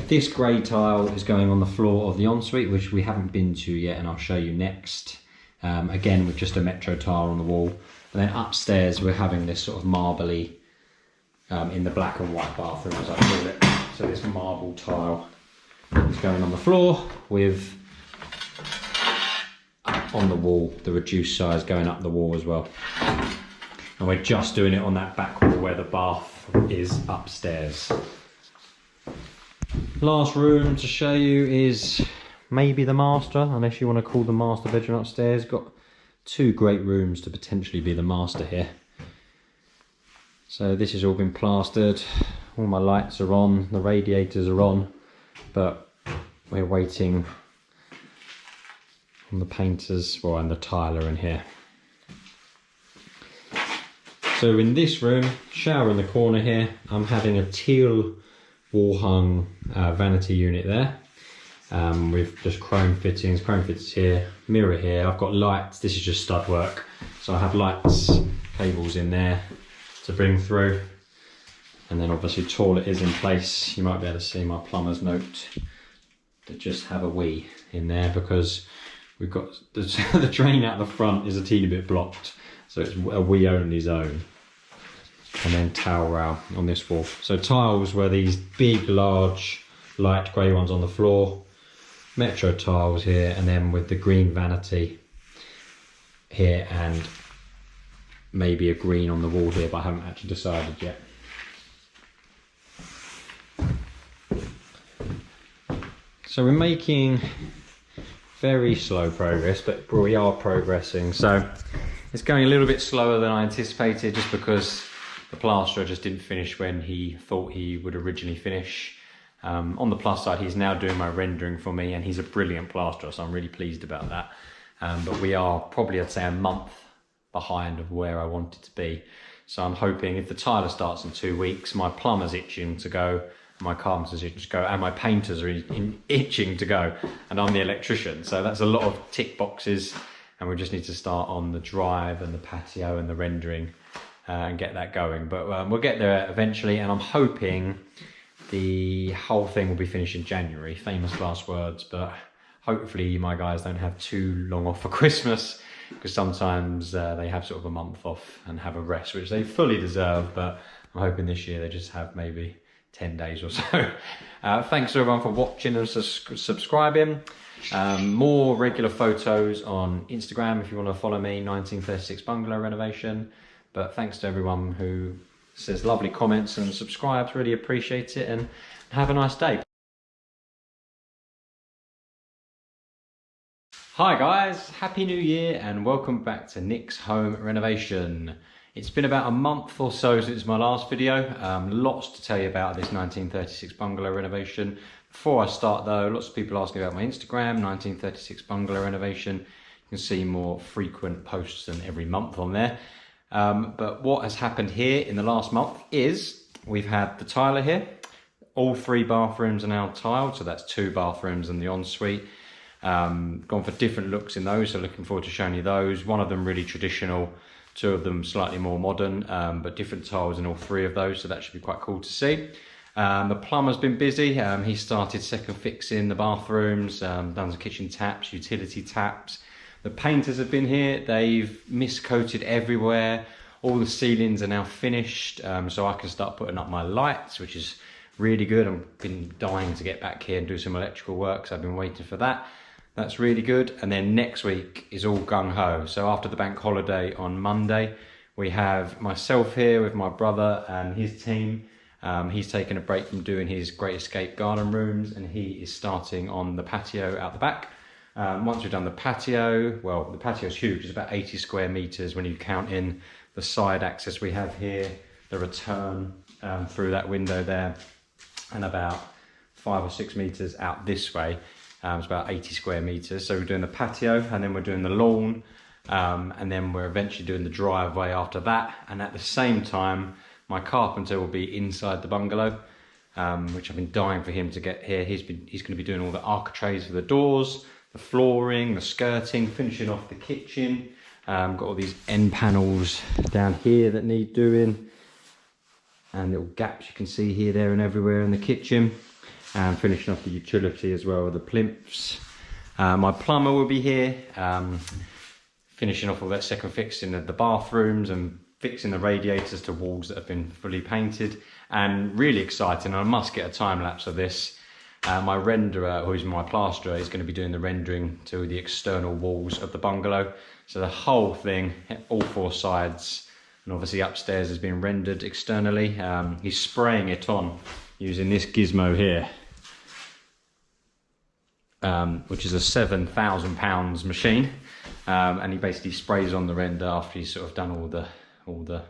This grey tile is going on the floor of the ensuite, which we haven't been to yet, and I'll show you next. Again, with just a metro tile on the wall. And then upstairs, we're having this sort of marbly, in the black and white bathroom, as I call it. So this marble tile is going on the floor with, up on the wall, the reduced size going up the wall as well. And we're just doing it on that back wall where the bath is upstairs. Last room to show you is maybe the master, unless you want to call the master bedroom upstairs. Got two great rooms to potentially be the master here. So this has all been plastered, all my lights are on, the radiators are on, but we're waiting on the painters, well, and the tiler in here. So in this room, shower in the corner here, I'm having a teal wall hung vanity unit there, with just chrome fittings here, mirror here. I've got lights, this is just stud work, so I have lights, cables in there to bring through, and then obviously toilet is in place. You might be able to see my plumber's note to just have a wee in there, because we've got the drain out the front is a teeny bit blocked, so it's a wee only zone. And then towel rail on this wall. So tiles were these big, large, light grey ones on the floor. Metro tiles here, and then with the green vanity here, and maybe a green on the wall here, but I haven't actually decided yet. So we're making very slow progress, but we are progressing. So it's going a little bit slower than I anticipated, just because the plasterer just didn't finish when he thought he would originally finish. On the plus side, he's now doing my rendering for me, and he's a brilliant plasterer, so I'm really pleased about that. But we are probably, I'd say, a month behind of where I wanted to be. So I'm hoping if the tiler starts in 2 weeks, my plumber's itching to go, my carpenter's itching to go, and my painters are itching to go, and I'm the electrician. So that's a lot of tick boxes, and we just need to start on the drive and the patio and the rendering and get that going. But we'll get there eventually, and I'm hoping the whole thing will be finished in January. Famous last words, but hopefully my guys don't have too long off for Christmas, because sometimes they have sort of a month off and have a rest, which they fully deserve. But I'm hoping this year they just have maybe 10 days or so. Thanks to everyone for watching and subscribing. More regular photos on Instagram if you want to follow me, 1936 Bungalow Renovation. But thanks to everyone who says lovely comments and subscribes, really appreciate it, and have a nice day. Hi guys, Happy New Year and welcome back to Nick's Home Renovation. It's been about a month or so since my last video. Lots to tell you about this 1936 bungalow renovation. Before I start though, lots of people asking about my Instagram, 1936 bungalow renovation. You can see more frequent posts than every month on there. But what has happened here in the last month is we've had the tiler here. All 3 bathrooms are now tiled, so that's 2 bathrooms and the ensuite. Gone for different looks in those, so looking forward to showing you those. One of them really traditional, 2 of them slightly more modern, but different tiles in all 3 of those, so that should be quite cool to see. The plumber's been busy. He started second fixing the bathrooms, done some kitchen taps, utility taps. The painters have been here. They've miscoated everywhere. All the ceilings are now finished, so I can start putting up my lights, which is really good. I've been dying to get back here and do some electrical work, so I've been waiting for that. That's really good. And then next week is all gung-ho. So after the bank holiday on Monday, we have myself here with my brother and his team. He's taken a break from doing his Great Escape garden rooms, and he is starting on the patio out the back. Once we've done the patio, well, the patio's huge. It's about 80 square meters when you count in the side access we have here, the return through that window there, and about 5 or 6 meters out this way. It's about 80 square meters. So we're doing the patio, and then we're doing the lawn, and then we're eventually doing the driveway after that. And at the same time, my carpenter will be inside the bungalow, which I've been dying for him to get here. He's going to be doing all the architraves for the doors, the flooring, the skirting, finishing off the kitchen, Got all these end panels down here that need doing, and little gaps you can see here, there and everywhere in the kitchen. And finishing off the utility as well with the plinths. My plumber will be here, finishing off all that second fixing of the bathrooms and fixing the radiators to walls that have been fully painted. And really exciting, I must get a time lapse of this. My renderer, who's my plasterer, is going to be doing the rendering to the external walls of the bungalow. So the whole thing, all 4 sides, and obviously upstairs is being rendered externally. He's spraying it on using this gizmo here, which is a £7,000 machine. And he basically sprays on the render after he's sort of done all the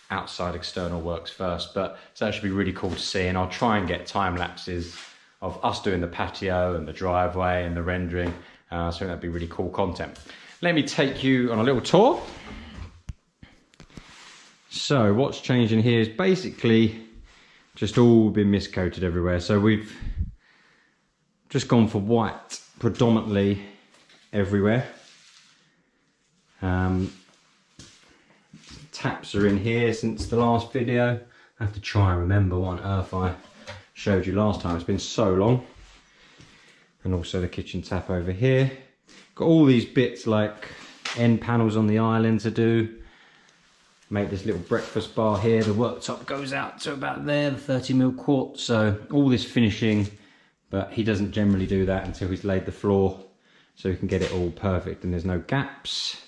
outside external works first. But so that should be really cool to see, and I'll try and get time lapses of us doing the patio and the driveway and the rendering. So I think that'd be really cool content. Let me take you on a little tour. So what's changed in here is basically just all been miscoated everywhere. So we've just gone for white predominantly everywhere. Taps are in here since the last video. I have to try and remember what on earth I showed you last time. It's been so long. And also the kitchen tap over here. Got all these bits like end panels on the island to do. Make this little breakfast bar here. The worktop goes out to about there, the 30mm quartz. So all this finishing, but he doesn't generally do that until he's laid the floor, so we can get it all perfect and there's no gaps.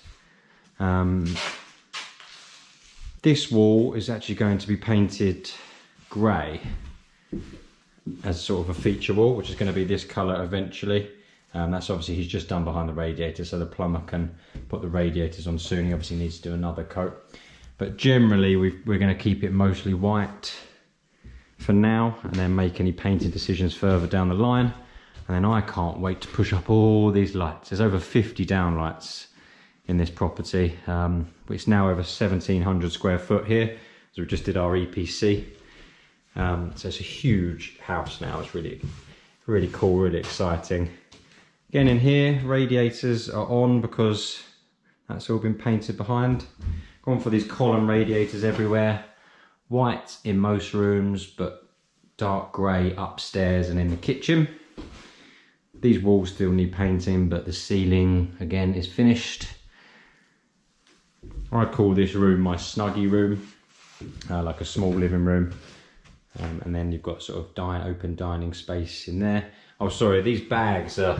This wall is actually going to be painted grey as sort of a feature wall, which is going to be this colour eventually. That's obviously he's just done behind the radiator, so the plumber can put the radiators on soon. He obviously needs to do another coat, but generally we're going to keep it mostly white for now, and then make any painting decisions further down the line. And then I can't wait to push up all these lights. There's over 50 downlights in this property. It's now over 1,700 square foot here, so we just did our EPC. So it's a huge house now. It's really cool, really exciting. Again, in here, radiators are on because that's all been painted behind. Gone for these column radiators everywhere. White in most rooms, but dark grey upstairs and in the kitchen. These walls still need painting, but the ceiling again is finished. I call this room my snuggie room, like a small living room. And then you've got sort of open dining space in there. Oh, sorry, these bags are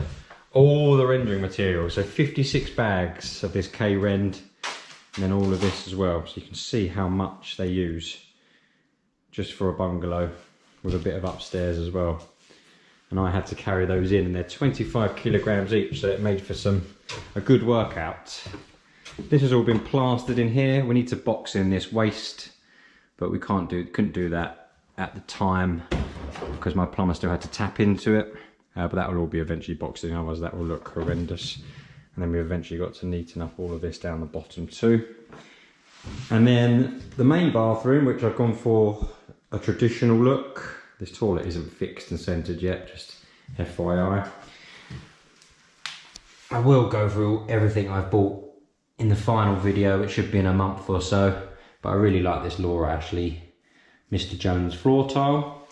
all the rendering material. So 56 bags of this K-Rend, and then all of this as well. So you can see how much they use just for a bungalow with a bit of upstairs as well. And I had to carry those in, and they're 25 kilograms each, so it made for a good workout. This has all been plastered in here. We need to box in this waste, but we couldn't do that at the time because my plumber still had to tap into it. But that will all be eventually boxed in, otherwise that will look horrendous. And then we eventually got to neaten up all of this down the bottom too. And then the main bathroom, which I've gone for a traditional look. This toilet isn't fixed and centered yet, just FYI. I will go through everything I've bought in the final video. It should be in a month or so, but I really like this Laura Ashley Mr. Jones floor tile.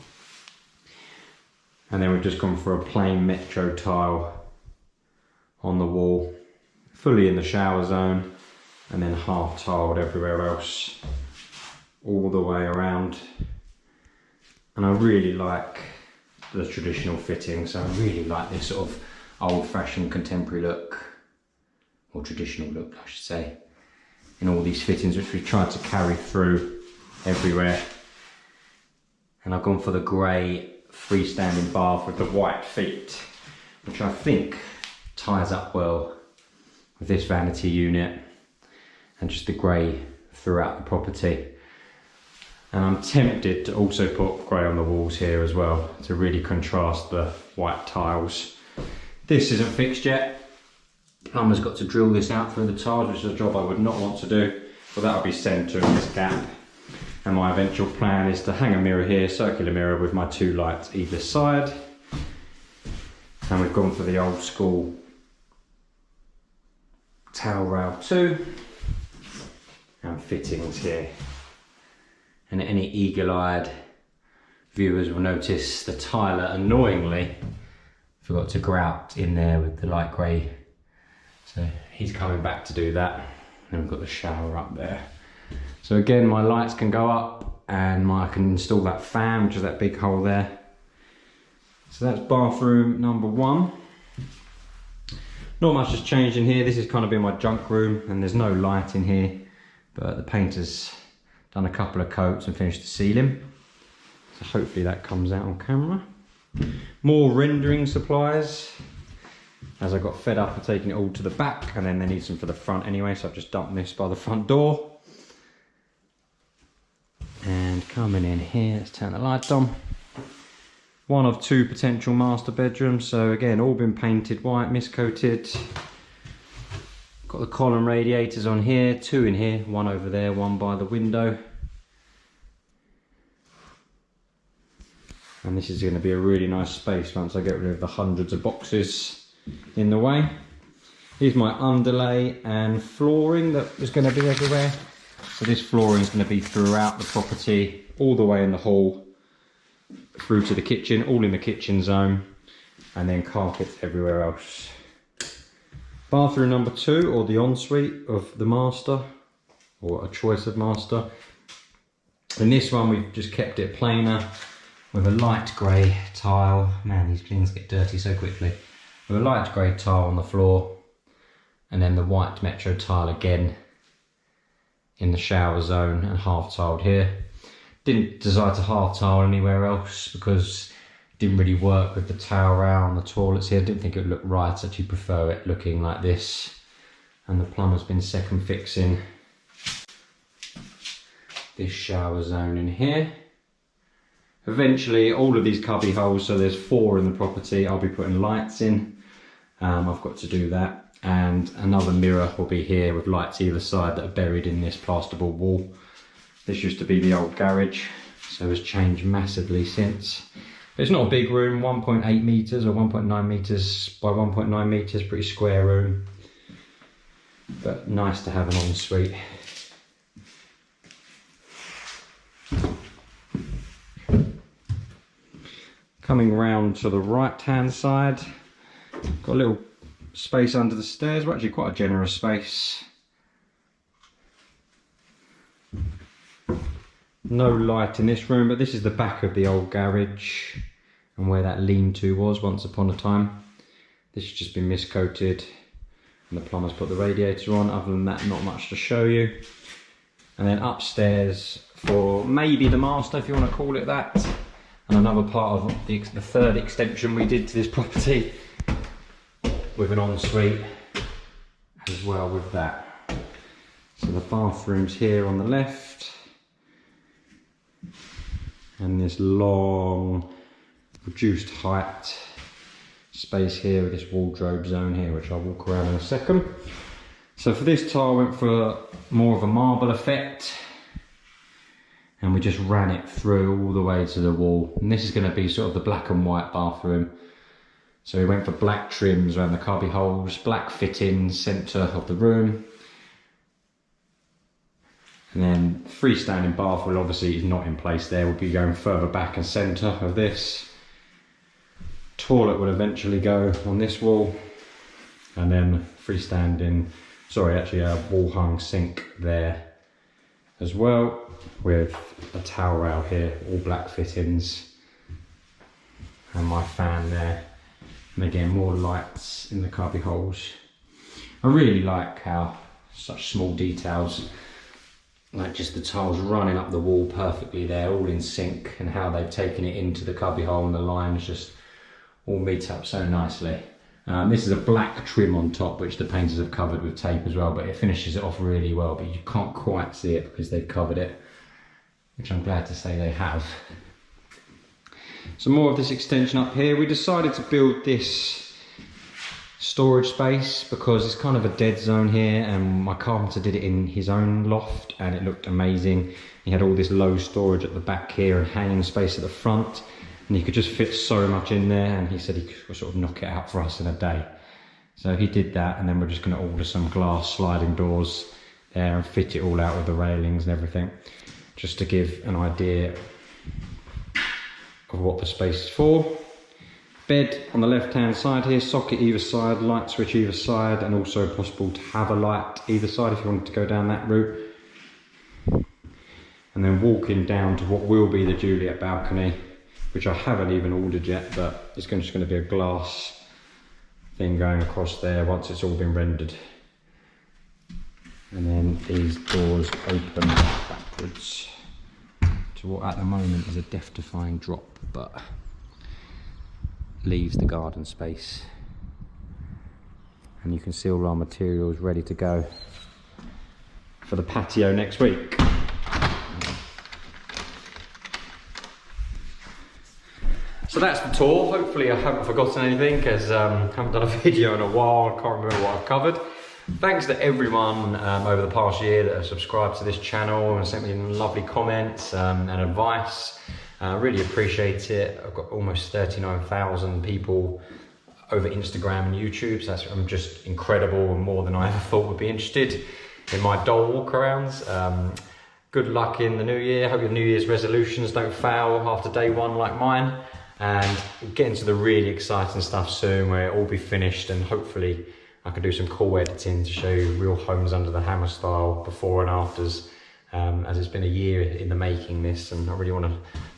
And then we've just gone for a plain Metro tile on the wall, fully in the shower zone, and then half tiled everywhere else, all the way around. And I really like the traditional fitting, so I really like this sort of old-fashioned contemporary look, or traditional look I should say, in all these fittings, which we've tried to carry through everywhere. And I've gone for the grey freestanding bath with the white feet, which I think ties up well with this vanity unit and just the grey throughout the property. And I'm tempted to also put grey on the walls here as well to really contrast the white tiles. This isn't fixed yet. Plumber's got to drill this out through the tiles, which is a job I would not want to do, but that'll be centre in this gap. And my eventual plan is to hang a mirror here, circular mirror with my two lights either side. And we've gone for the old school towel rail 2 and fittings here. And any eagle-eyed viewers will notice the tiler annoyingly forgot to grout in there with the light grey. So he's coming back to do that. And we've got the shower up there. So again, my lights can go up and I can install that fan, which is that big hole there. So that's bathroom number 1. Not much has changed in here. This has kind of been my junk room and there's no light in here, but the painter's done a couple of coats and finished the ceiling. So hopefully that comes out on camera. More rendering supplies, as I got fed up of taking it all to the back, and then they need some for the front anyway, so I've just dumped this by the front door. And coming in here, let's turn the light on. One of 2 potential master bedrooms, so again, all been painted white, miscoated. Got the column radiators on here, 2 in here, 1 over there, 1 by the window. And this is going to be a really nice space once I get rid of the hundreds of boxes in the way. Here's my underlay and flooring that was going to be everywhere. So this flooring is going to be throughout the property, all the way in the hall, through to the kitchen, all in the kitchen zone, and then carpets everywhere else. Bathroom number 2, or the ensuite of the master, or a choice of master. In this one we've just kept it plainer, with a light grey tile. Man, these things get dirty so quickly. With a light grey tile on the floor, and then the white metro tile again in the shower zone, and half tiled here. Didn't decide to half tile anywhere else because it didn't really work with the towel rail on the toilets here. Didn't think it would look right, I actually prefer it looking like this. And the plumber's been second fixing this shower zone in here. Eventually all of these cubby holes, so there's 4 in the property, I'll be putting lights in. I've got to do that, and another mirror will be here with lights either side that are buried in this plasterboard wall. This used to be the old garage, so it's changed massively since. It's not a big room, 1.8 metres or 1.9 metres by 1.9 metres, pretty square room, but nice to have an ensuite. Coming round to the right hand side, got a little space under the stairs. We're actually quite a generous space. No light in this room, but this is the back of the old garage and where that lean-to was once upon a time. This has just been miscoated and the plumber's put the radiator on. Other than that, not much to show you. And then upstairs for maybe the master, if you want to call it that. And another part of the 3rd extension we did to this property with an ensuite as well with that. So the bathroom's here on the left, and this long reduced height space here with this wardrobe zone here, which I'll walk around in a second. So for this tile I went for more of a marble effect, and we just ran it through all the way to the wall. And this is going to be sort of the black and white bathroom. So we went for black trims around the cubby holes, black fittings, centre of the room. And then freestanding bath will obviously is not in place there, we'll be going further back and centre of this. Toilet will eventually go on this wall. And then freestanding, sorry, actually a wall hung sink there as well, with a towel rail here, all black fittings, and my fan there, and again more lights in the cubby holes. I really like how such small details, like just the tiles running up the wall perfectly there, all in sync, and how they've taken it into the cubby hole and the lines just all meet up so nicely. This is a black trim on top, which the painters have covered with tape as well, but it finishes it off really well, but you can't quite see it because they've covered it, which I'm glad to say they have. So more of this extension up here. We decided to build this storage space because it's kind of a dead zone here, and my carpenter did it in his own loft and it looked amazing. He had all this low storage at the back here and hanging space at the front, and he could just fit so much in there, and he said he could sort of knock it out for us in a day. So he did that, and then we're just going to order some glass sliding doors there and fit it all out with the railings and everything, just to give an idea of what the space is for. Bed on the left hand side here, socket either side, light switch either side, and also possible to have a light either side if you wanted to go down that route. And then walking down to what will be the Juliet balcony, which I haven't even ordered yet, but it's just going to be a glass thing going across there once it's all been rendered. And then these doors open backwards to what at the moment is a death-defying drop, but leaves the garden space. And you can see all our materials ready to go for the patio next week. So that's the tour. Hopefully I haven't forgotten anything, because I haven't done a video in a while. I can't remember what I've covered. Thanks to everyone over the past year that have subscribed to this channel and sent me lovely comments and advice. I really appreciate it. I've got almost 39,000 people over Instagram and YouTube, so that's just incredible, and more than I ever thought would be interested in my doll walkarounds. Good luck in the new year. Hope your New Year's resolutions don't fail after day one like mine. And get into the really exciting stuff soon, where it'll all be finished, and hopefully I can do some cool editing to show you real homes under the hammer style before and afters, as it's been a year in the making this, and I really want to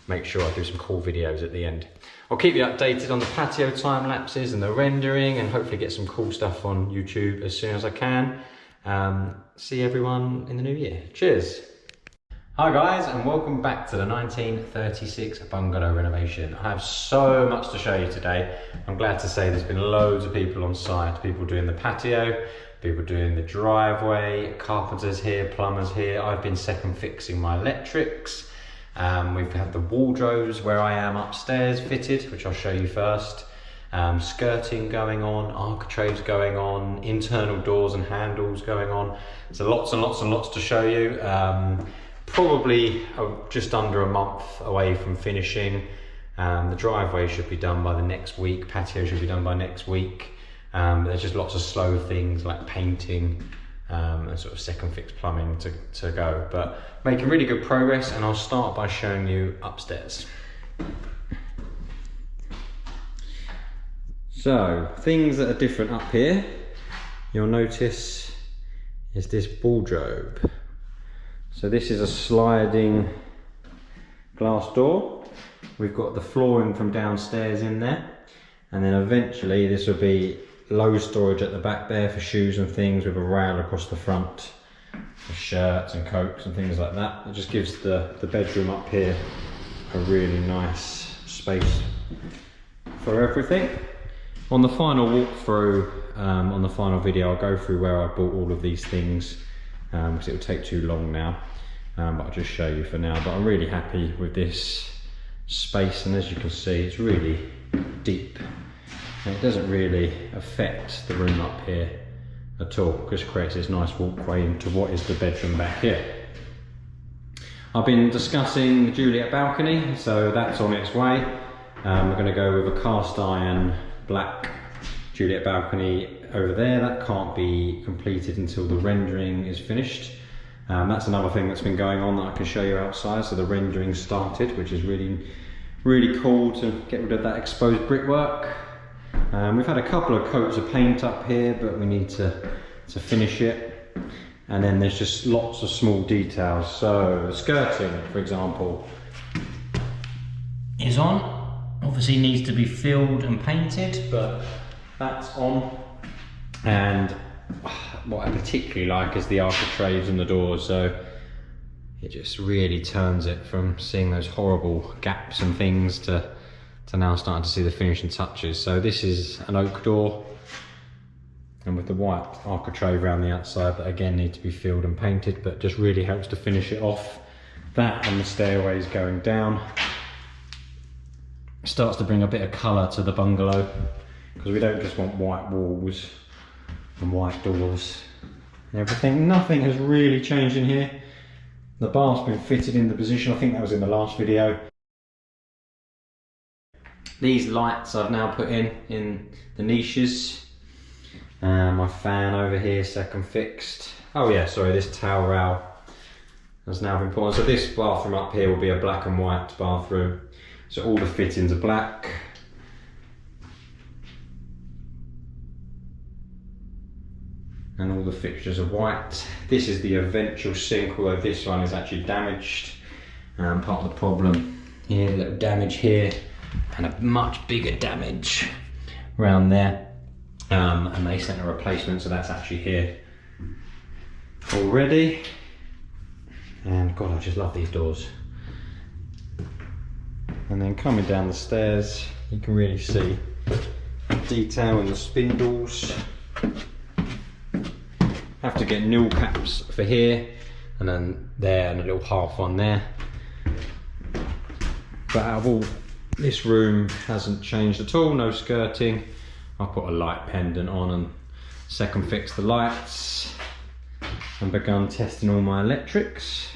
make sure I do some cool videos at the end. I'll keep you updated on the patio time lapses and the rendering, and hopefully get some cool stuff on YouTube as soon as I can. See everyone in the new year. Cheers. Hi guys, and welcome back to the 1936 bungalow renovation. I have so much to show you today. I'm glad to say there's been loads of people on site, people doing the patio, people doing the driveway, carpenters here, plumbers here. I've been second fixing my electrics. We've had the wardrobes where I am upstairs fitted, which I'll show you first. Skirting going on, architraves going on, internal doors and handles going on. So lots and lots and lots to show you. Probably just under a month away from finishing. The driveway should be done by the next week, patio should be done by next week. There's just lots of slow things like painting and sort of second fix plumbing to go, but making really good progress, and I'll start by showing you upstairs. So, things that are different up here, you'll notice is this wardrobe. So this is a sliding glass door. We've got the flooring from downstairs in there, and then eventually this will be low storage at the back there for shoes and things, with a rail across the front for shirts and coats and things like that. It just gives the bedroom up here a really nice space for everything. On the final walkthrough, on the final video, I'll go through where I bought all of these things, because it will take too long now, but I'll just show you for now. But I'm really happy with this space, and as you can see, it's really deep, and it doesn't really affect the room up here at all. It just creates this nice walkway into what is the bedroom back here. I've been discussing the Juliet balcony, so that's on its way. We're going to go with a cast iron black Juliet balcony over there. That can't be completed until the rendering is finished. That's another thing that's been going on that I can show you outside. So the rendering started, which is really cool to get rid of that exposed brickwork. We've had a couple of coats of paint up here, but we need to finish it. And then there's just lots of small details. So the skirting, for example, is on. Obviously needs to be filled and painted, but that's on. And what I particularly like is the architraves and the doors. So it just really turns it from seeing those horrible gaps and things to now starting to see the finishing touches. So this is an oak door, and with the white architrave around the outside that again need to be filled and painted, but just really helps to finish it off. That and the stairways going down starts to bring a bit of colour to the bungalow, because we don't just want white walls and white doors and everything. Nothing has really changed in here. The bar's been fitted in the position, I think that was in the last video. These lights I've now put in the niches. My fan over here, second fixed. Oh yeah, sorry, this towel rail has now been put on. So this bathroom up here will be a black and white bathroom. So all the fittings are black. And all the fixtures are white. This is the eventual sink, although this one is actually damaged. Part of the problem here, a little damage here, and a much bigger damage around there. And they sent a replacement, so that's actually here already. And God, I just love these doors. And then coming down the stairs, you can really see detail in the spindles. Have to get nil caps for here, and then there, and a little half one there. But out of all, this room hasn't changed at all, no skirting. I put a light pendant on and second fixed the lights and begun testing all my electrics.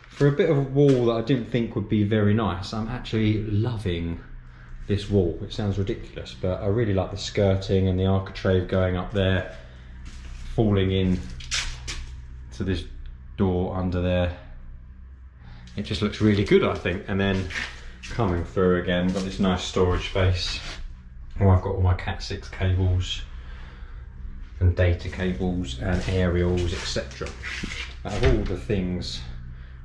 For a bit of a wall that I didn't think would be very nice, I'm actually loving this wall. It sounds ridiculous, but I really like the skirting and the architrave going up there, falling in to this door under there. It just looks really good, I think. And then coming through again, got this nice storage space. Oh, I've got all my Cat 6 cables and data cables and aerials, etc. Out of all the things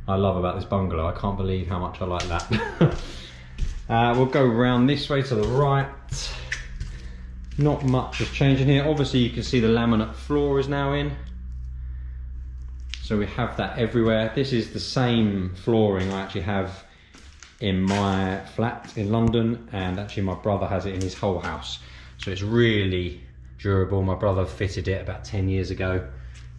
I love about this bungalow, I can't believe how much I like that. We'll go around this way to the right. Not much has changed in here. Obviously you can see the laminate floor is now in. So we have that everywhere. This is the same flooring I actually have in my flat in London, and actually my brother has it in his whole house. So it's really durable. My brother fitted it about 10 years ago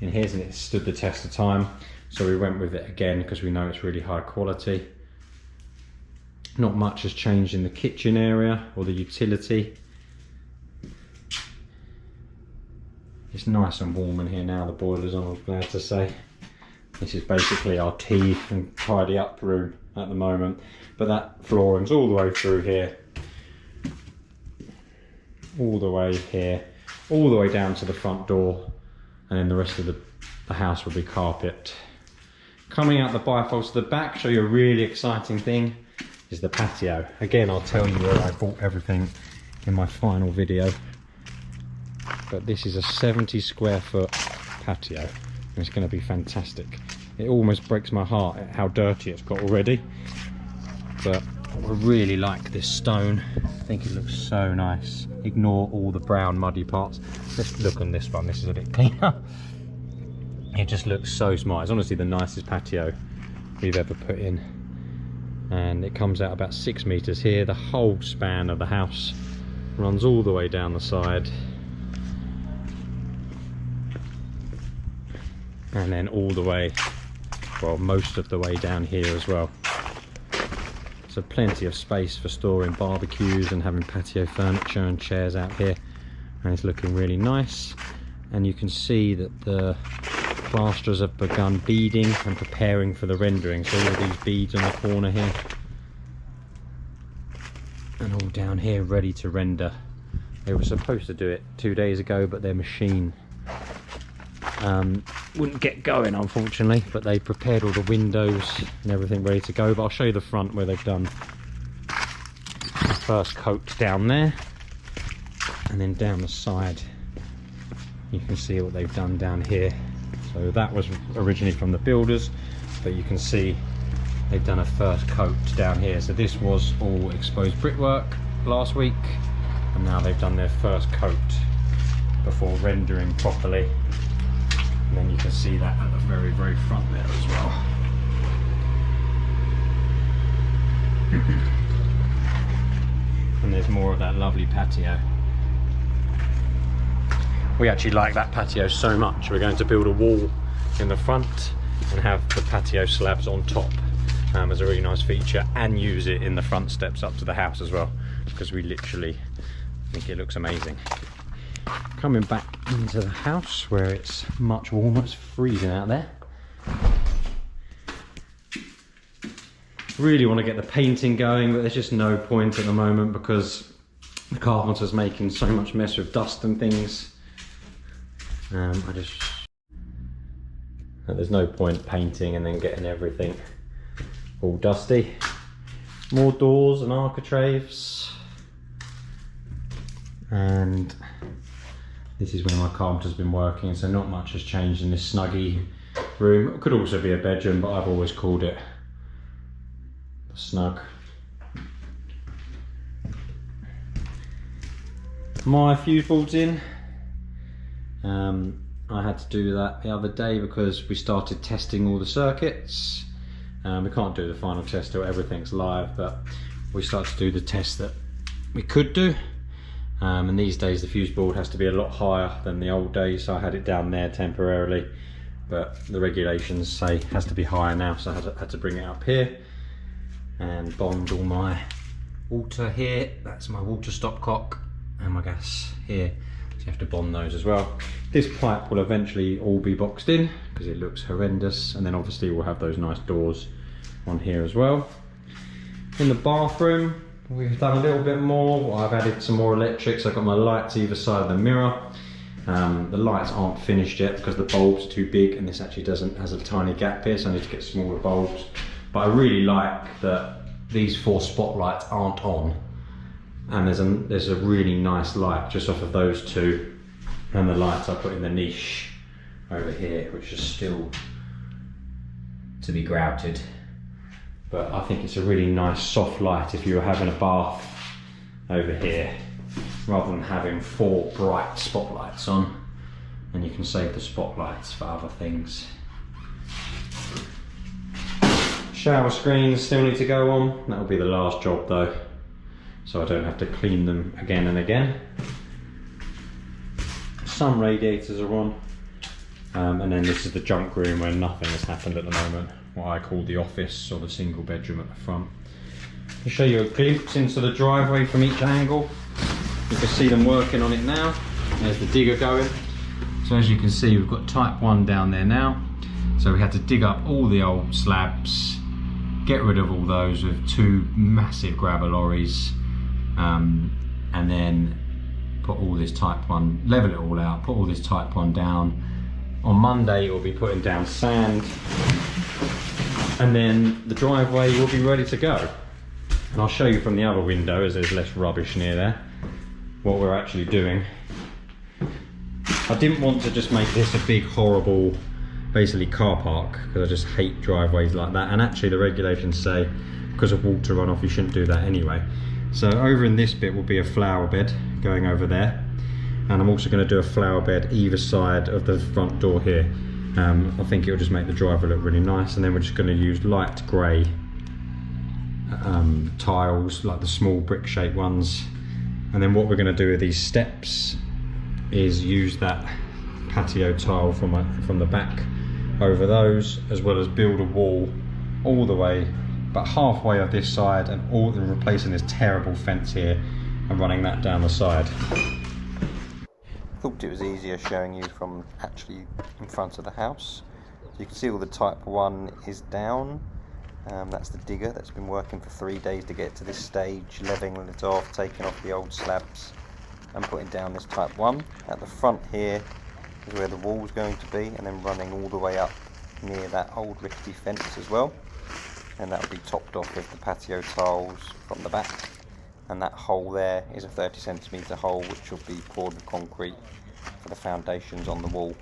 in his, and it stood the test of time. So we went with it again because we know it's really high quality. Not much has changed in the kitchen area or the utility. It's nice and warm in here now, the boiler's on, I'm glad to say. This is basically our tea and tidy up room at the moment. But that flooring's all the way through here, all the way here, all the way down to the front door, and then the rest of the house will be carpet. Coming out the bifold to the back, show you a really exciting thing, is the patio. Again, I'll tell you where I bought everything in my final video. But this is a 70 square foot patio, and it's going to be fantastic. It almost breaks my heart at how dirty it's got already, but I really like this stone. I think it looks so nice. Ignore all the brown muddy parts. Let's look on this one, this is a bit cleaner. It just looks so smart. It's honestly the nicest patio we've ever put in, and it comes out about 6 meters here. The whole span of the house runs all the way down the side, and then all the way, well, most of the way down here as well. So plenty of space for storing barbecues and having patio furniture and chairs out here, and it's looking really nice. And you can see that the plasterers have begun beading and preparing for the rendering. So all these beads on the corner here, and all down here ready to render. They were supposed to do it 2 days ago, but their machine wouldn't get going, unfortunately. But they prepared all the windows and everything ready to go. But I'll show you the front where they've done the first coat down there, and then down the side you can see what they've done down here. So that was originally from the builders, but you can see they've done a first coat down here. So this was all exposed brickwork last week, and now they've done their first coat before rendering properly. And then you can see that at the very, very front there as well. And there's more of that lovely patio. We actually like that patio so much, we're going to build a wall in the front and have the patio slabs on top as a really nice feature, and use it in the front steps up to the house as well, because we literally think it looks amazing. Coming back into the house where it's much warmer, it's freezing out there. Really want to get the painting going, but there's just no point at the moment because the carpenter's making so much mess with dust and things. There's no point painting and then getting everything all dusty. More doors and architraves. And this is where my carpenter's been working, so not much has changed in this snuggy room. It could also be a bedroom, but I've always called it snug. My fuse board's in. I had to do that the other day because we started testing all the circuits. We can't do the final test till everything's live, but we started to do the test that we could do. And these days the fuse board has to be a lot higher than the old days, so I had it down there temporarily, but the regulations say it has to be higher now, so I had to bring it up here and bond all my water here. That's my water stopcock, and my gas here. So you have to bond those as well. This pipe will eventually all be boxed in because it looks horrendous, and then obviously we'll have those nice doors on here as well. In the bathroom, we've done a little bit more. I've added some more electrics. I've got my lights either side of the mirror. The lights aren't finished yet because the bulb's too big, and this actually has a tiny gap here, so I need to get smaller bulbs. But I really like that these 4 spotlights aren't on, and there's a really nice light just off of those 2, and the lights I put in the niche over here, which is still to be grouted. But I think it's a really nice soft light if you were having a bath over here, rather than having 4 bright spotlights on, and you can save the spotlights for other things. Shower screens still need to go on. That'll be the last job though, so I don't have to clean them again and again. Some radiators are on, and then this is the junk room where nothing has happened at the moment, what I call the office or the single bedroom at the front. I'll show you a glimpse into the driveway from each angle. You can see them working on it now. There's the digger going. So as you can see, we've got type 1 down there now. So we had to dig up all the old slabs, get rid of all those with 2 massive grabber lorries, and then put all this type 1, level it all out, put all this type 1 down. On Monday we'll be putting down sand, and then the driveway will be ready to go. And I'll show you from the other window, as there's less rubbish near there, what we're actually doing. I didn't want to just make this a big horrible basically car park, because I just hate driveways like that, and actually the regulations say because of water runoff you shouldn't do that anyway. So over in this bit will be a flower bed going over there, and I'm also going to do a flower bed either side of the front door here. I think it'll just make the driveway look really nice, and then we're just going to use light grey tiles, like the small brick shaped ones. And then what we're going to do with these steps is use that patio tile from the back over those, as well as build a wall all the way, but halfway of this side, and replacing this terrible fence here and running that down the side. Thought it was easier showing you from actually in front of the house. So you can see all the type 1 is down. That's the digger that's been working for 3 days to get to this stage, leveling it off, taking off the old slabs and putting down this type 1. At the front here is where the wall's going to be, and then running all the way up near that old rickety fence as well. And that will be topped off with the patio tiles from the back. And that hole there is a 30cm hole, which will be poured with concrete for the foundations on the wall.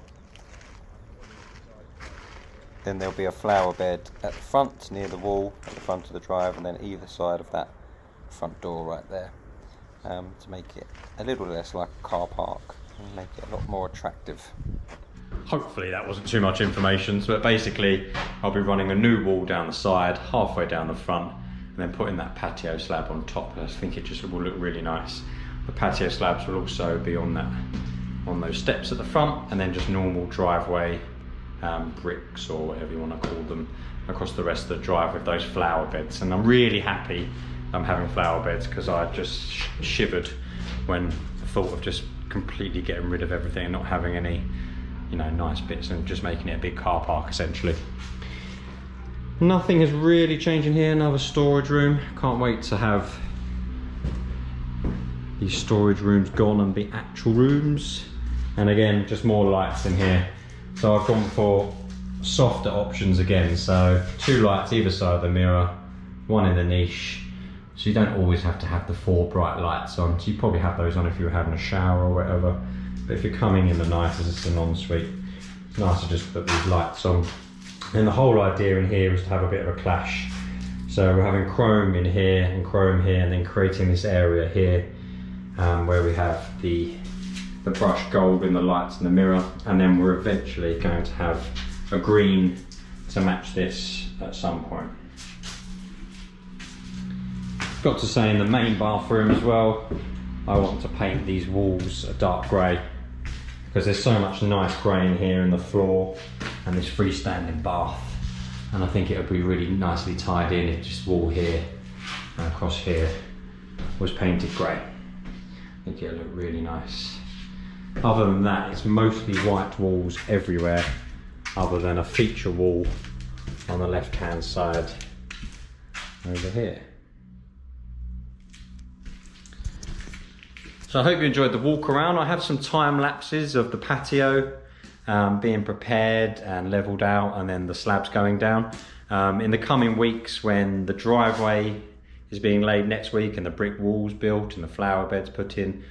Then there'll be a flower bed at the front near the wall at the front of the drive, and then either side of that front door right there, to make it a little less like a car park and make it a lot more attractive. Hopefully that wasn't too much information, but basically I'll be running a new wall down the side, halfway down the front, and then putting that patio slab on top. I think it just will look really nice. The patio slabs will also be on those steps at the front, and then just normal driveway bricks, or whatever you want to call them, across the rest of the drive with those flower beds. And I'm really happy I'm having flower beds, because I just shivered when I thought of just completely getting rid of everything and not having any, nice bits, and just making it a big car park essentially. Nothing has really changed in here. Another storage room. Can't wait to have these storage rooms gone and be actual rooms. And again, just more lights in here. So I've gone for softer options again. So 2 lights either side of the mirror, 1 in the niche. So you don't always have to have the 4 bright lights on. So you probably have those on if you were having a shower or whatever. But if you're coming in the night as it's an ensuite, it's nice to just put these lights on. And the whole idea in here is to have a bit of a clash. So we're having chrome in here and chrome here, and then creating this area here where we have the brushed gold in the lights in the mirror, and then we're eventually going to have a green to match this at some point. Got to say, in the main bathroom as well, I want to paint these walls a dark grey, because there's so much nice grey in here in the floor and this freestanding bath, and I think it would be really nicely tied in if this wall here and across here was painted grey. I think it'll look really nice. Other than that, it's mostly white walls everywhere, other than a feature wall on the left hand side over here. So I hope you enjoyed the walk around. I have some time lapses of the patio being prepared and leveled out, and then the slabs going down. In the coming weeks, when the driveway is being laid next week and the brick walls built and the flower beds put in,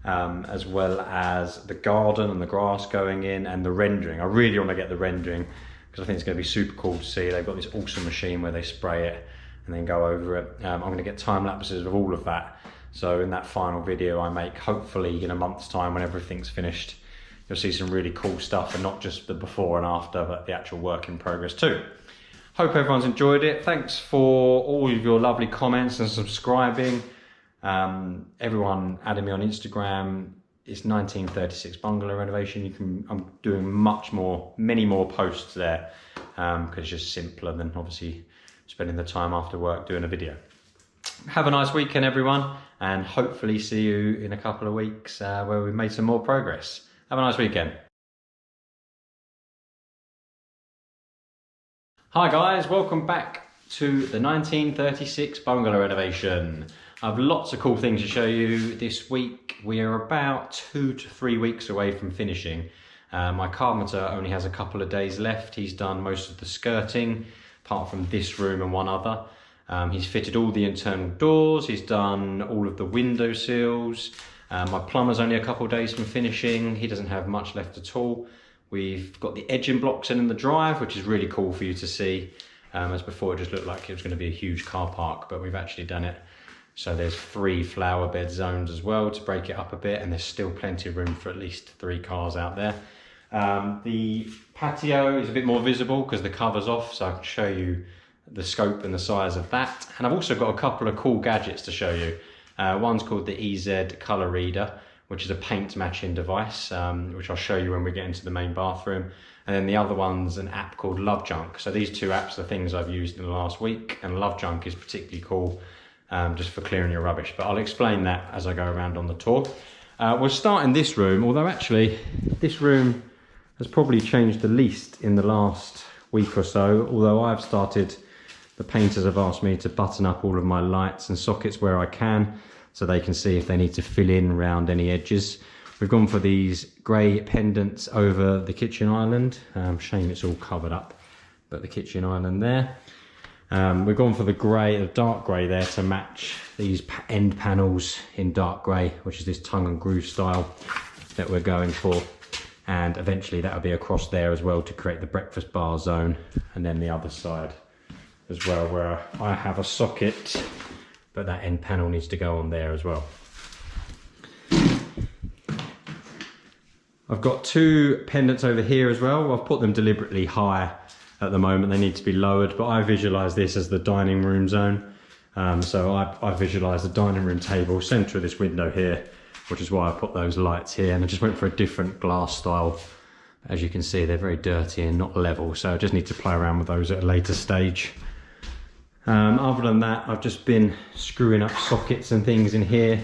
as well as the garden and the grass going in and the rendering. I really want to get the rendering because I think it's going to be super cool to see. They've got this awesome machine where they spray it and then go over it. I'm going to get time lapses of all of that. So in that final video I make, hopefully in a month's time when everything's finished, you'll see some really cool stuff, and not just the before and after, but the actual work in progress too. Hope everyone's enjoyed it. Thanks for all of your lovely comments and subscribing. Everyone added me on Instagram. It's 1936 bungalow renovation. I'm doing many more posts there, because it's just simpler than obviously spending the time after work doing a video. Have a nice weekend, everyone, and hopefully see you in a couple of weeks where we've made some more progress. Have a nice weekend. Hi guys, welcome back to the 1936 bungalow renovation. I have lots of cool things to show you this week. We are about 2 to 3 weeks away from finishing. My carpenter only has a couple of days left. He's done most of the skirting, apart from this room and one other. He's fitted all the internal doors. He's done all of the window sills. My plumber's only a couple of days from finishing. He doesn't have much left at all. We've got the edging blocks in the drive, which is really cool for you to see. As before, it just looked like it was going to be a huge car park, but we've actually done it. So there's 3 flower bed zones as well to break it up a bit, and there's still plenty of room for at least 3 cars out there. The patio is a bit more visible because the cover's off, so I can show you the scope and the size of that. And I've also got a couple of cool gadgets to show you. One's called the EZ Colour Reader, which is a paint matching device, which I'll show you when we get into the main bathroom. And then the other one's an app called Love Junk. So these 2 apps are things I've used in the last week, and Love Junk is particularly cool just for clearing your rubbish. But I'll explain that as I go around on the tour. We'll start in this room, although actually this room has probably changed the least in the last week or so, although I've started, the painters have asked me to button up all of my lights and sockets where I can, so they can see if they need to fill in around any edges. We've gone for these grey pendants over the kitchen island. Shame it's all covered up, but the kitchen island there. We've gone for the grey, the dark grey there to match these end panels in dark grey, which is this tongue and groove style that we're going for. And eventually that'll be across there as well to create the breakfast bar zone, and then the other side as well where I have a socket, but that end panel needs to go on there as well. I've got 2 pendants over here as well. I've put them deliberately high at the moment. They need to be lowered, but I visualize this as the dining room zone. So I visualize the dining room table, center of this window here, which is why I put those lights here. And I just went for a different glass style. As you can see, they're very dirty and not level, so I just need to play around with those at a later stage. Other than that, I've just been screwing up sockets and things in here.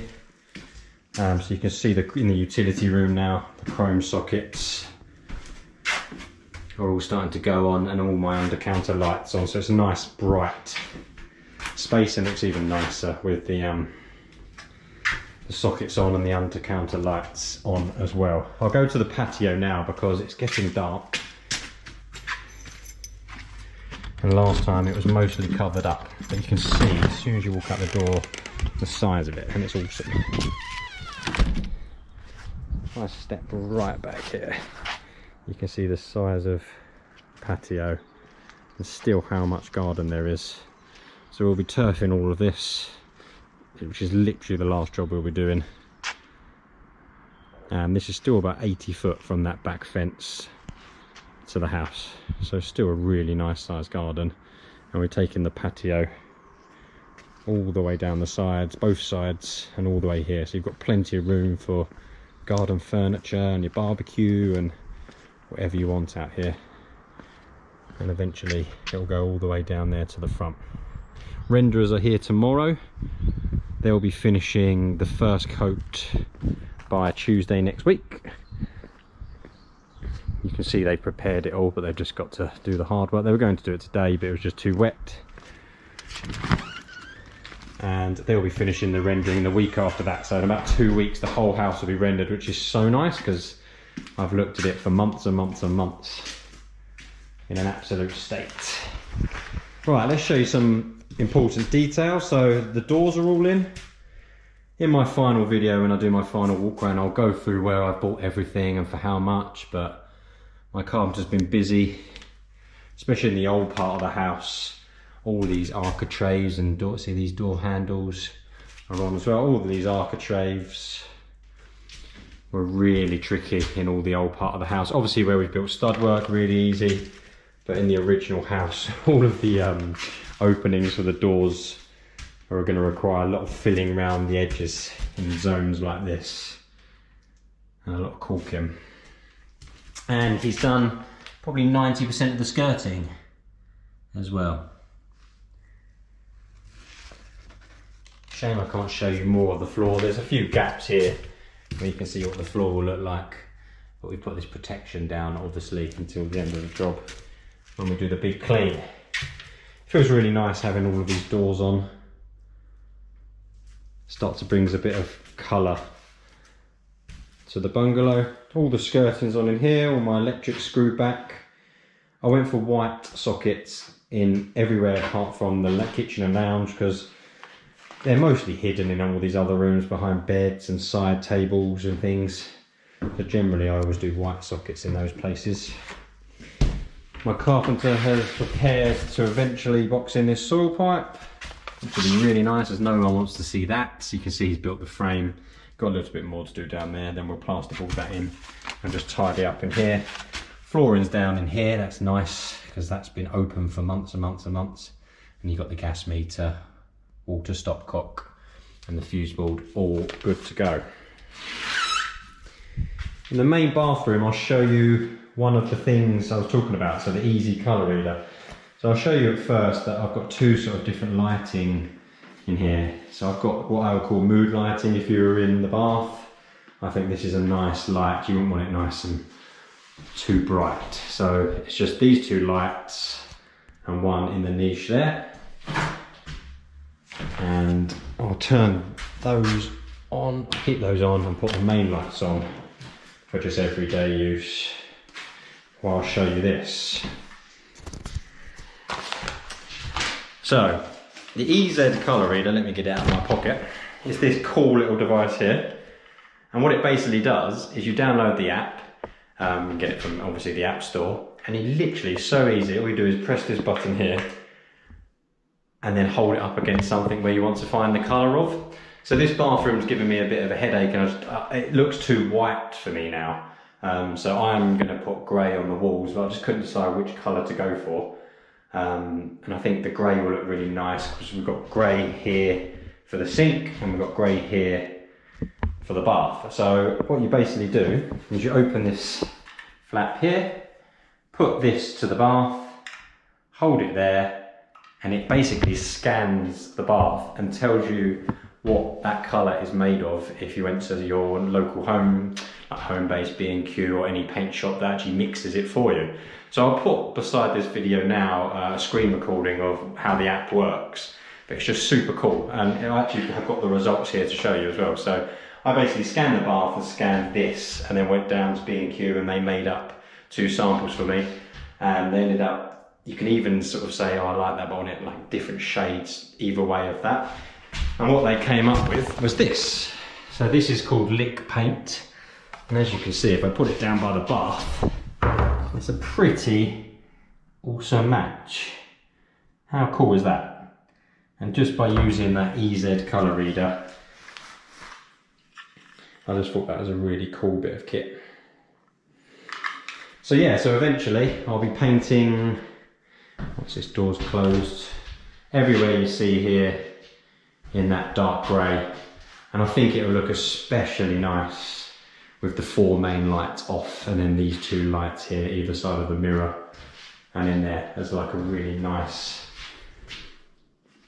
So you can see in the utility room now, the chrome sockets are all starting to go on, and all my under counter lights on. So it's a nice bright space, and looks even nicer with the the sockets on and the under-counter lights on as well. I'll go to the patio now because it's getting dark. And last time it was mostly covered up, but you can see as soon as you walk out the door the size of it, and it's awesome. If I step right back here, you can see the size of patio and still how much garden there is. So we'll be turfing all of this, which is literally the last job we'll be doing. And this is still about 80 foot from that back fence to the house, so still a really nice sized garden. And we're taking the patio all the way down the sides, both sides, and all the way here, so you've got plenty of room for garden furniture and your barbecue and whatever you want out here. And eventually it'll go all the way down there to the front. Renderers are here tomorrow. They'll be finishing the first coat by Tuesday next week. You can see they prepared it all, but they've just got to do the hard work. They were going to do it today, but it was just too wet. And they'll be finishing the rendering the week after that. So in about 2 weeks, the whole house will be rendered, which is so nice because I've looked at it for months and months and months in an absolute state. Right, let's show you some important details. So the doors are all in. In my final video, when I do my final walk around, I'll go through where I've bought everything and for how much, but my carpenter's been busy, especially in the old part of the house. All these architraves and see these door handles are on as well. All of these architraves were really tricky in all the old part of the house. Obviously where we've built stud work, really easy, but in the original house, all of the openings for the doors are going to require a lot of filling around the edges in zones like this, and a lot of caulking. And he's done probably 90% of the skirting as well. Shame I can't show you more of the floor. There's a few gaps here where you can see what the floor will look like, but we put this protection down obviously until the end of the job when we do the big clean. It feels really nice having all of these doors on. Starts to bring a bit of colour to the bungalow. All the skirting's on in here, all my electric screwed back. I went for white sockets in everywhere apart from the kitchen and lounge because they're mostly hidden in all these other rooms behind beds and side tables and things. But generally I always do white sockets in those places. My carpenter has prepared to eventually box in this soil pipe, which will be really nice as no one wants to see that. So you can see he's built the frame. Got a little bit more to do down there, then we'll plasterboard that in and just tidy up in here. Flooring's down in here, that's nice because that's been open for months and months and months. And you've got the gas meter, water stopcock and the fuse board all good to go. In the main bathroom, I'll show you one of the things I was talking about, so the easy colour reader. So I'll show you at first that I've got two sort of different lighting in here. So I've got what I would call mood lighting if you were in the bath. I think this is a nice light. You wouldn't want it nice and too bright. So it's just these two lights and one in the niche there. And I'll turn those on, keep those on and put the main lights on for just everyday use while I'll show you this. So the EZ colour reader, let me get it out of my pocket, is this cool little device here. And what it basically does is you download the app, get it from obviously the App Store, and it literally is so easy. All you do is press this button here and then hold it up against something where you want to find the colour of. So this bathroom's giving me a bit of a headache and it looks too white for me now. So I'm going to put grey on the walls, but I just couldn't decide which colour to go for. And I think the grey will look really nice because we've got grey here for the sink and we've got grey here for the bath. So what you basically do is you open this flap here, put this to the bath, hold it there, and it basically scans the bath and tells you what that colour is made of if you went to your local home, like home-based B&Q or any paint shop that actually mixes it for you. So I'll put beside this video now a screen recording of how the app works. but it's just super cool. And I actually have got the results here to show you as well. So I basically scanned the bath and scanned this, and then went down to B&Q, and they made up 2 samples for me, and they ended up, you can even sort of say, oh, I like that, but I want it like different shades either way of that. And what they came up with was this. So this is called Lick Paint, and as you can see, if I put it down by the bath, it's a pretty awesome match. How cool is that? And just by using that EZ colour reader, I just thought that was a really cool bit of kit. So yeah, so eventually I'll be painting, once this door's closed, everywhere you see here in that dark grey. And I think it will look especially nice with the 4 main lights off, and then these 2 lights here either side of the mirror, and in there there's like a really nice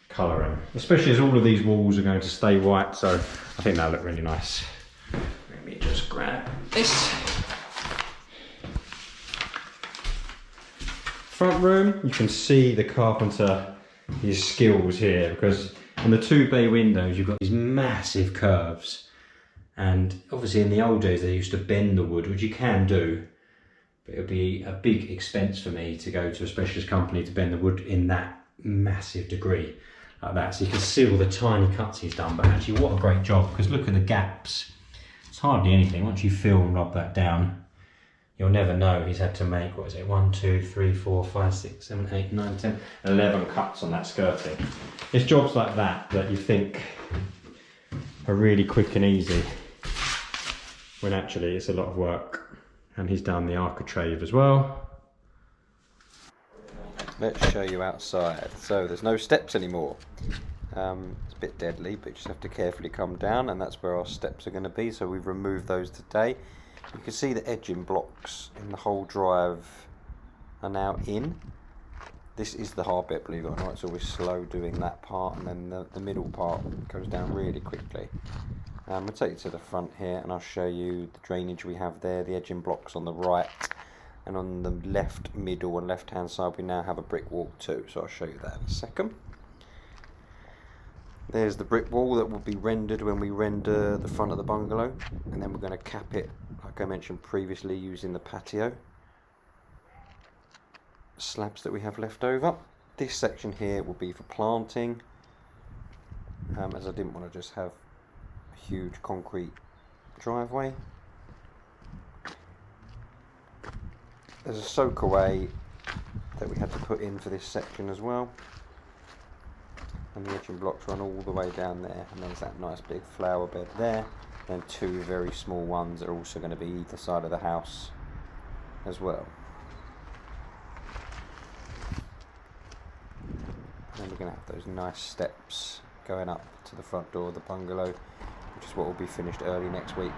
colouring, especially as all of these walls are going to stay white, so I think that'll look really nice. Let me just grab this. Front room, you can see the carpenter, his skills here, because on the 2 bay windows you've got these massive curves, and obviously in the old days they used to bend the wood, which you can do, but it would be a big expense for me to go to a specialist company to bend the wood in that massive degree like that. So you can see all the tiny cuts he's done, but actually what a great job, because look at the gaps. It's hardly anything. Once you feel and rub that down, you'll never know he's had to make, what is it, 1, 2, 3, 4, 5, 6, 7, 8, 9, 10, 11 cuts on that skirting. It's jobs like that that you think are really quick and easy, when actually it's a lot of work. And he's done the architrave as well. Let's show you outside. So there's no steps anymore. It's a bit deadly, but you just have to carefully come down, and that's where our steps are going to be. So we've removed those today. You can see the edging blocks in the whole drive are now in. This is the hard bit, believe it or not. It's always slow doing that part, and then the middle part goes down really quickly. I'll take you to the front here, and I'll show you the drainage we have there, the edging blocks on the right, and on the left middle and left hand side we now have a brick wall too, so I'll show you that in a second. There's the brick wall that will be rendered when we render the front of the bungalow, and then we're going to cap it, like I mentioned previously, using the patio slabs that we have left over. This section here will be for planting, as I didn't want to just have a huge concrete driveway. There's a soak away that we had to put in for this section as well, and the edging blocks run all the way down there, and there's that nice big flower bed there, and 2 very small ones that are also going to be either side of the house as well. And we're going to have those nice steps going up to the front door of the bungalow, which is what will be finished early next week.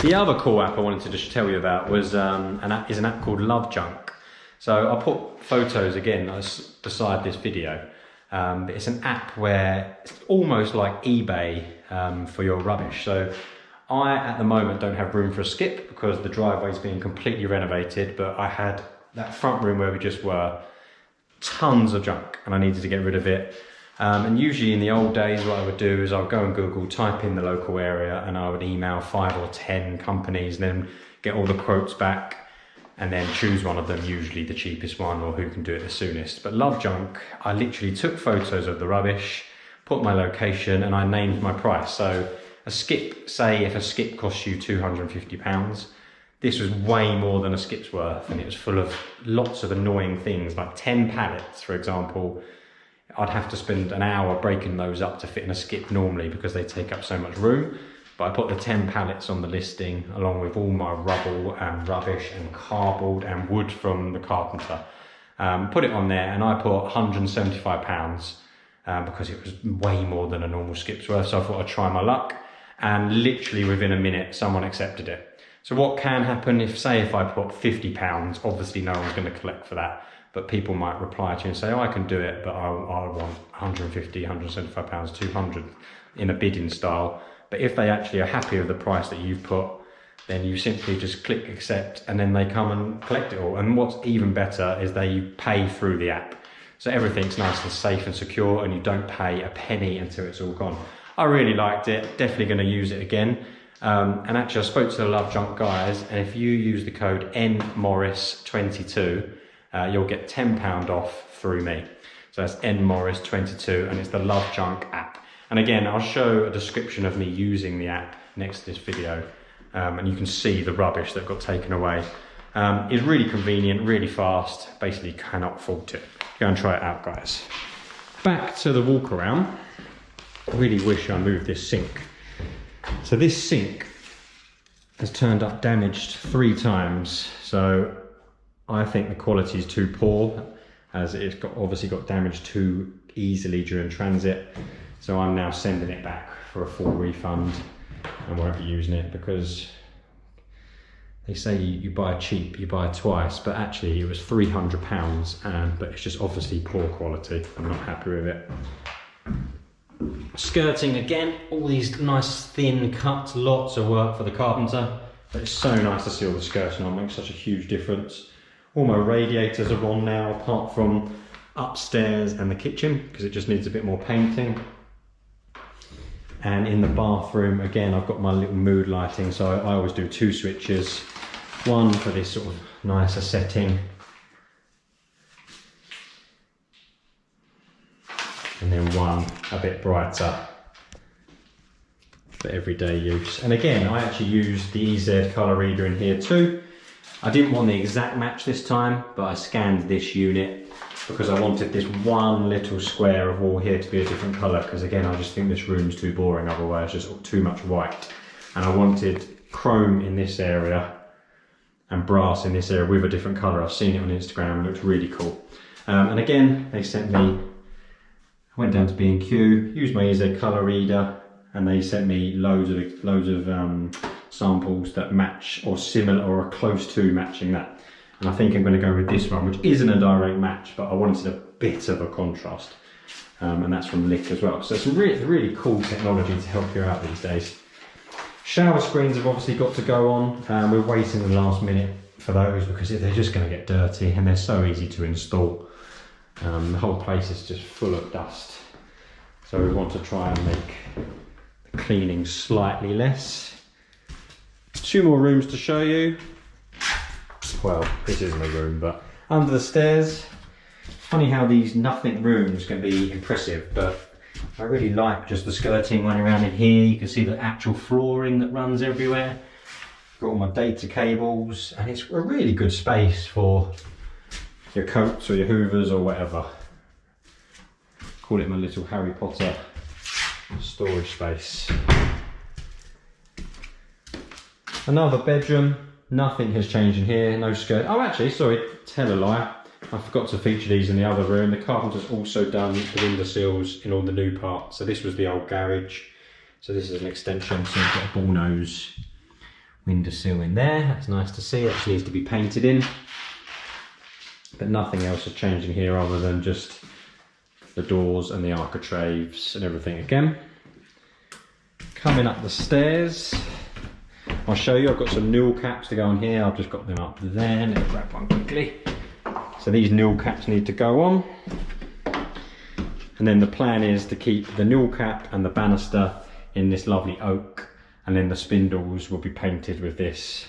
The other cool app I wanted to just tell you about was an app called Junk. So I'll put photos again beside this video. But it's an app where it's almost like eBay for your rubbish. So I, at the moment, don't have room for a skip because the driveway's being completely renovated, but I had that front room where we just were, tons of junk, and I needed to get rid of it. And usually in the old days, what I would do is I would go on Google, type in the local area, and I would email 5 or 10 companies and then get all the quotes back and then choose one of them, usually the cheapest one or who can do it the soonest. But Love Junk, I literally took photos of the rubbish, put my location, and I named my price. So a skip, say if a skip costs you £250, this was way more than a skip's worth, and it was full of lots of annoying things, like 10 pallets, for example. I'd have to spend an hour breaking those up to fit in a skip normally because they take up so much room. But I put the 10 pallets on the listing along with all my rubble and rubbish and cardboard and wood from the carpenter. Put it on there, and I put £175 because it was way more than a normal skip's worth. So I thought I'd try my luck, and literally within a minute someone accepted it. So what can happen if I put £50, obviously no one's going to collect for that. But people might reply to you and say, oh, I can do it, but I want £150, £175, £200 in a bidding style. But if they actually are happy with the price that you've put, then you simply just click accept and then they come and collect it all. And what's even better is they pay through the app. So everything's nice and safe and secure and you don't pay a penny until it's all gone. I really liked it, definitely going to use it again. And actually I spoke to the Love Junk guys, and if you use the code NMorris22, you'll get £10 off through me. So that's NMorris22 and it's the Love Junk app. And again, I'll show a description of me using the app next to this video. And you can see the rubbish that got taken away. It's really convenient, really fast, basically cannot fault it. Go and try it out, guys. Back to the walk around. I really wish I moved this sink. So this sink has turned up damaged 3 times. So I think the quality is too poor, as it's obviously got damaged too easily during transit. So I'm now sending it back for a full refund and won't be using it, because they say you buy cheap, you buy twice, but actually it was £300, but it's just obviously poor quality. I'm not happy with it. Skirting again, all these nice thin cuts, lots of work for the carpenter, but it's so nice to see all the skirting on, makes such a huge difference. All my radiators are on now, apart from upstairs and the kitchen, because it just needs a bit more painting. And in the bathroom, again, I've got my little mood lighting, so I always do 2 switches. One for this sort of nicer setting, and then one a bit brighter for everyday use. And again, I actually used the EZ colour reader in here too. I didn't want the exact match this time, but I scanned this unit because I wanted this one little square of wall here to be a different colour, because again, I just think this room's too boring otherwise, just too much white. And I wanted chrome in this area and brass in this area with a different colour. I've seen it on Instagram, it looks really cool. And again, they sent me, I went down to B&Q, used my EZ colour reader, and they sent me loads of samples that match or similar or are close to matching that. And I think I'm going to go with this one, which isn't a direct match, but I wanted a bit of a contrast. And that's from Lick as well. So it's really cool technology to help you out these days. Shower screens have obviously got to go on. We're waiting the last minute for those because they're just going to get dirty and they're so easy to install. The whole place is just full of dust. So we want to try and make the cleaning slightly less. 2 more rooms to show you. Well, this isn't a room, but under the stairs. Funny how these nothing rooms can be impressive, but I really like just the skirting running around in here. You can see the actual flooring that runs everywhere. Got all my data cables, and it's a really good space for your coats or your hoovers or whatever. Call it my little Harry Potter storage space. Another bedroom. Nothing has changed in here, no skirt. Oh, actually, sorry, tell a lie. I forgot to feature these in the other room. The carpenter's also done the window sills in all the new parts. So this was the old garage. So this is an extension, so you've got a bullnose window sill in there. That's nice to see. It actually needs to be painted in. But nothing else has changed in here other than just the doors and the architraves and everything again. Coming up the stairs. I'll show you, I've got some newel caps to go on here. I've just got them up there. Let me grab one quickly. So these newel caps need to go on. And then the plan is to keep the newel cap and the banister in this lovely oak. And then the spindles will be painted with this.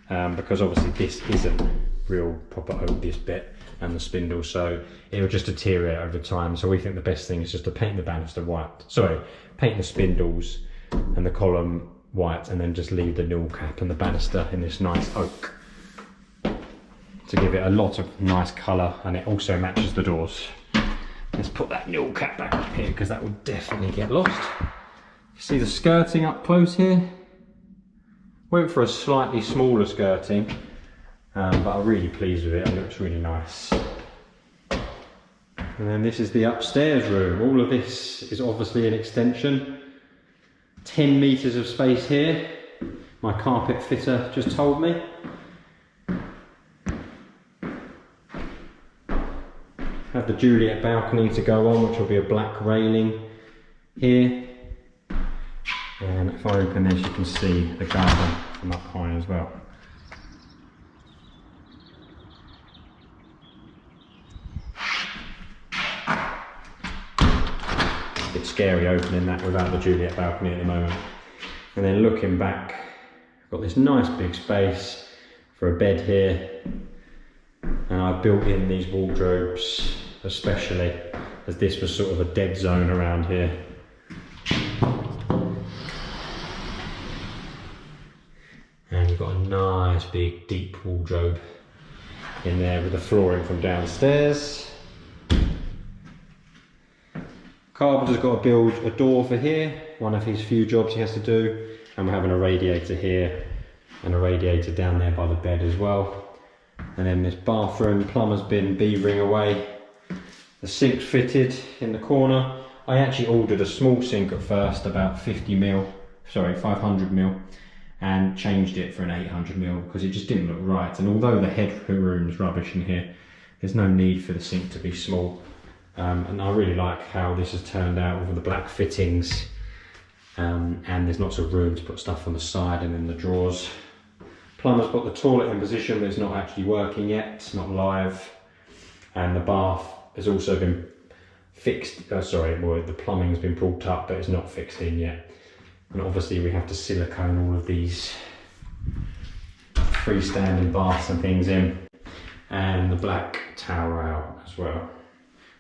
Because obviously this isn't real proper oak, this bit, and the spindle. So it will just deteriorate over time. So we think the best thing is just to paint the banister white. Sorry, paint the spindles and the column white, and then just leave the newel cap and the banister in this nice oak to give it a lot of nice colour, and it also matches the doors. Let's put that newel cap back up here because that will definitely get lost. You see the skirting up close here? Went for a slightly smaller skirting, but I'm really pleased with it. It looks really nice. And then this is the upstairs room. All of this is obviously an extension. 10 metres of space here, my carpet fitter just told me. Have the Juliet balcony to go on, which will be a black railing here. And if I open this, you can see the garden from up high as well. A bit scary opening that without the Juliet balcony at the moment. And then looking back, I've got this nice big space for a bed here, and I've built in these wardrobes especially as this was sort of a dead zone around here. And you've got a nice big deep wardrobe in there with the flooring from downstairs. Carpenter's got to build a door for here, one of his few jobs he has to do, and we're having a radiator here and a radiator down there by the bed as well. And then this bathroom, plumber's been beavering away. The sink's fitted in the corner. I actually ordered a small sink at first, about 500 mil, and changed it for an 800 mil because it just didn't look right. And although the headroom's rubbish in here, there's no need for the sink to be small. And I really like how this has turned out with the black fittings, and there's lots of room to put stuff on the side and in the drawers. Plumber's got the toilet in position, but it's not actually working yet, it's not live. And the bath has also been fixed, the plumbing's been brought up, but it's not fixed in yet. And obviously we have to silicone all of these freestanding baths and things in, and the black tower out as well.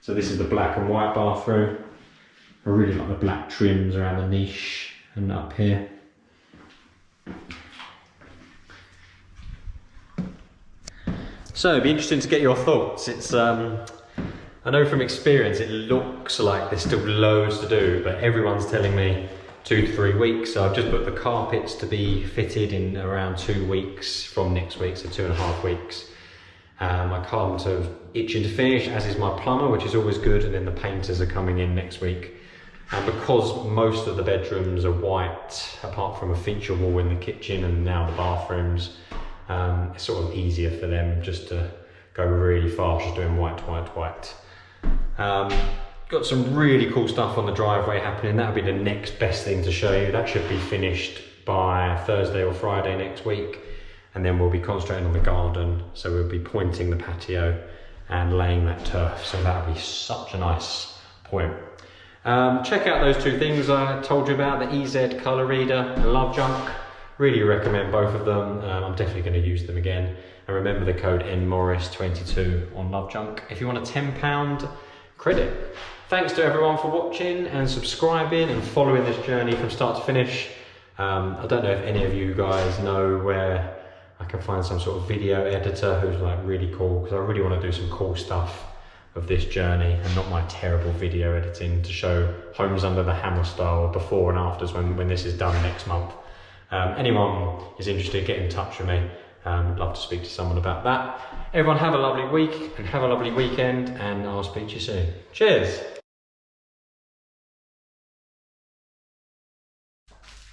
So this is the black and white bathroom. I really like the black trims around the niche and up here. So it'd be interesting to get your thoughts. It's I know from experience it looks like there's still loads to do, but everyone's telling me 2 to 3 weeks. So I've just booked the carpets to be fitted in around 2 weeks from next week, so 2.5 weeks. My carpenter's itching to finish, as is my plumber, which is always good, and then the painters are coming in next week. And because most of the bedrooms are white, apart from a feature wall in the kitchen and now the bathrooms, it's sort of easier for them just to go really fast, just doing white, white, white. Got some really cool stuff on the driveway happening. That'll be the next best thing to show you. That should be finished by Thursday or Friday next week. And then we'll be concentrating on the garden. So we'll be pointing the patio and laying that turf. So that'll be such a nice point. Check out those 2 things I told you about, the EZ colour reader and Love Junk. Really recommend both of them. I'm definitely going to use them again. And remember the code NMorris22 on Love Junk if you want a £10 credit. Thanks to everyone for watching and subscribing and following this journey from start to finish. I don't know if any of you guys know where I can find some sort of video editor who's like really cool, because I really want to do some cool stuff of this journey and not my terrible video editing to show homes under the hammer style before and afters when this is done next month. Anyone is interested, get in touch with me. I'd love to speak to someone about that. Everyone have a lovely week and have a lovely weekend, and I'll speak to you soon. Cheers.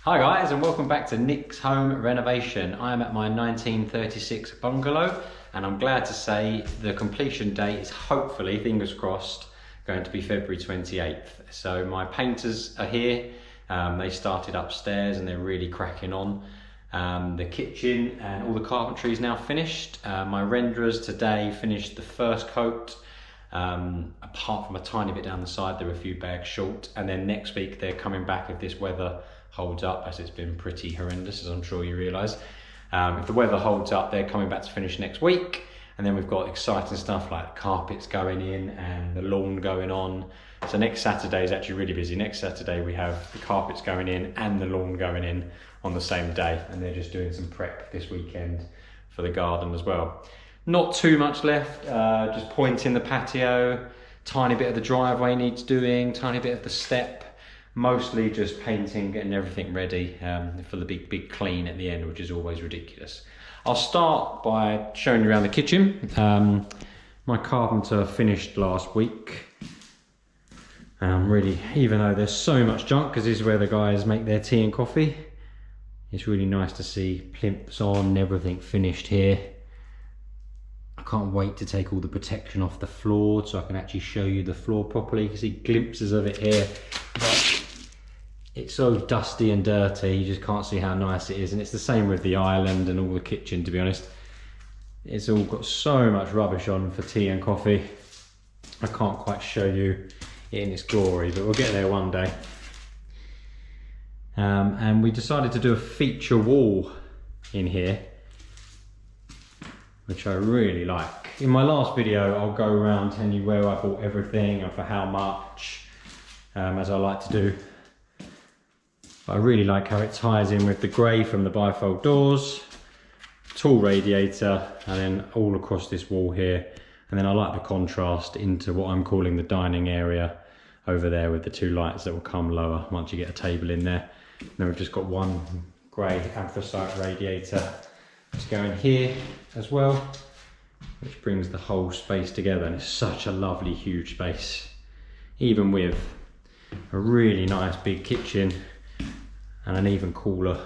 Hi guys, and welcome back to Nick's Home Renovation. I am at my 1936 bungalow, and I'm glad to say the completion date is hopefully, fingers crossed, going to be February 28th. So my painters are here. They started upstairs and they're really cracking on. The kitchen and all the carpentry is now finished. My renderers today finished the first coat. Apart from a tiny bit down the side, they're a few bags short. And then next week they're coming back if this weather holds up, as it's been pretty horrendous, as I'm sure you realise. If the weather holds up, they're coming back to finish next week. And then we've got exciting stuff like carpets going in and the lawn going on. So next Saturday is actually really busy. Next Saturday we have the carpets going in and the lawn going in on the same day, and they're just doing some prep this weekend for the garden as well. Not too much left, just pointing the patio, tiny bit of the driveway needs doing, tiny bit of the step, mostly just painting, getting everything ready for the big clean at the end, which is always ridiculous. I'll start by showing you around the kitchen. My carpenter finished last week. Really, even though there's so much junk, because this is where the guys make their tea and coffee, it's really nice to see plinths on, everything finished here. I can't wait to take all the protection off the floor so I can actually show you the floor properly. You can see glimpses of it here. But it's so dusty and dirty, you just can't see how nice it is. And it's the same with the island and all the kitchen, to be honest. It's all got so much rubbish on for tea and coffee. I can't quite show you it in its glory, but we'll get there one day. And we decided to do a feature wall in here, which I really like. In my last video, I'll go around telling you where I bought everything and for how much, as I like to do. I really like how it ties in with the grey from the bifold doors, tall radiator, and then all across this wall here. And then I like the contrast into what I'm calling the dining area over there with the two lights that will come lower once you get a table in there. And then we've just got one grey anthracite radiator to go in here as well, which brings the whole space together, and it's such a lovely huge space, even with a really nice big kitchen and an even cooler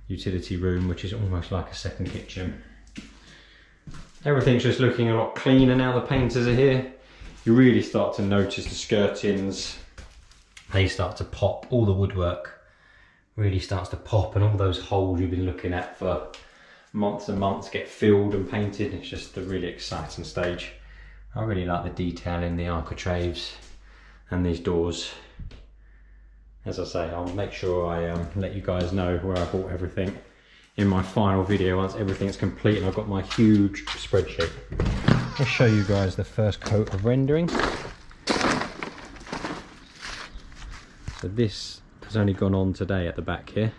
utility room, which is almost like a second kitchen. Everything's just looking a lot cleaner now the painters are here. You really start to notice the skirtings, they start to pop, all the woodwork really starts to pop, and all those holes you've been looking at for months and months get filled and painted. It's just a really exciting stage. I really like the detail in the architraves and these doors. As I say, I'll make sure I let you guys know where I bought everything in my final video once everything's complete and I've got my huge spreadsheet. I'll show you guys the first coat of rendering. So this has only gone on today at the back here.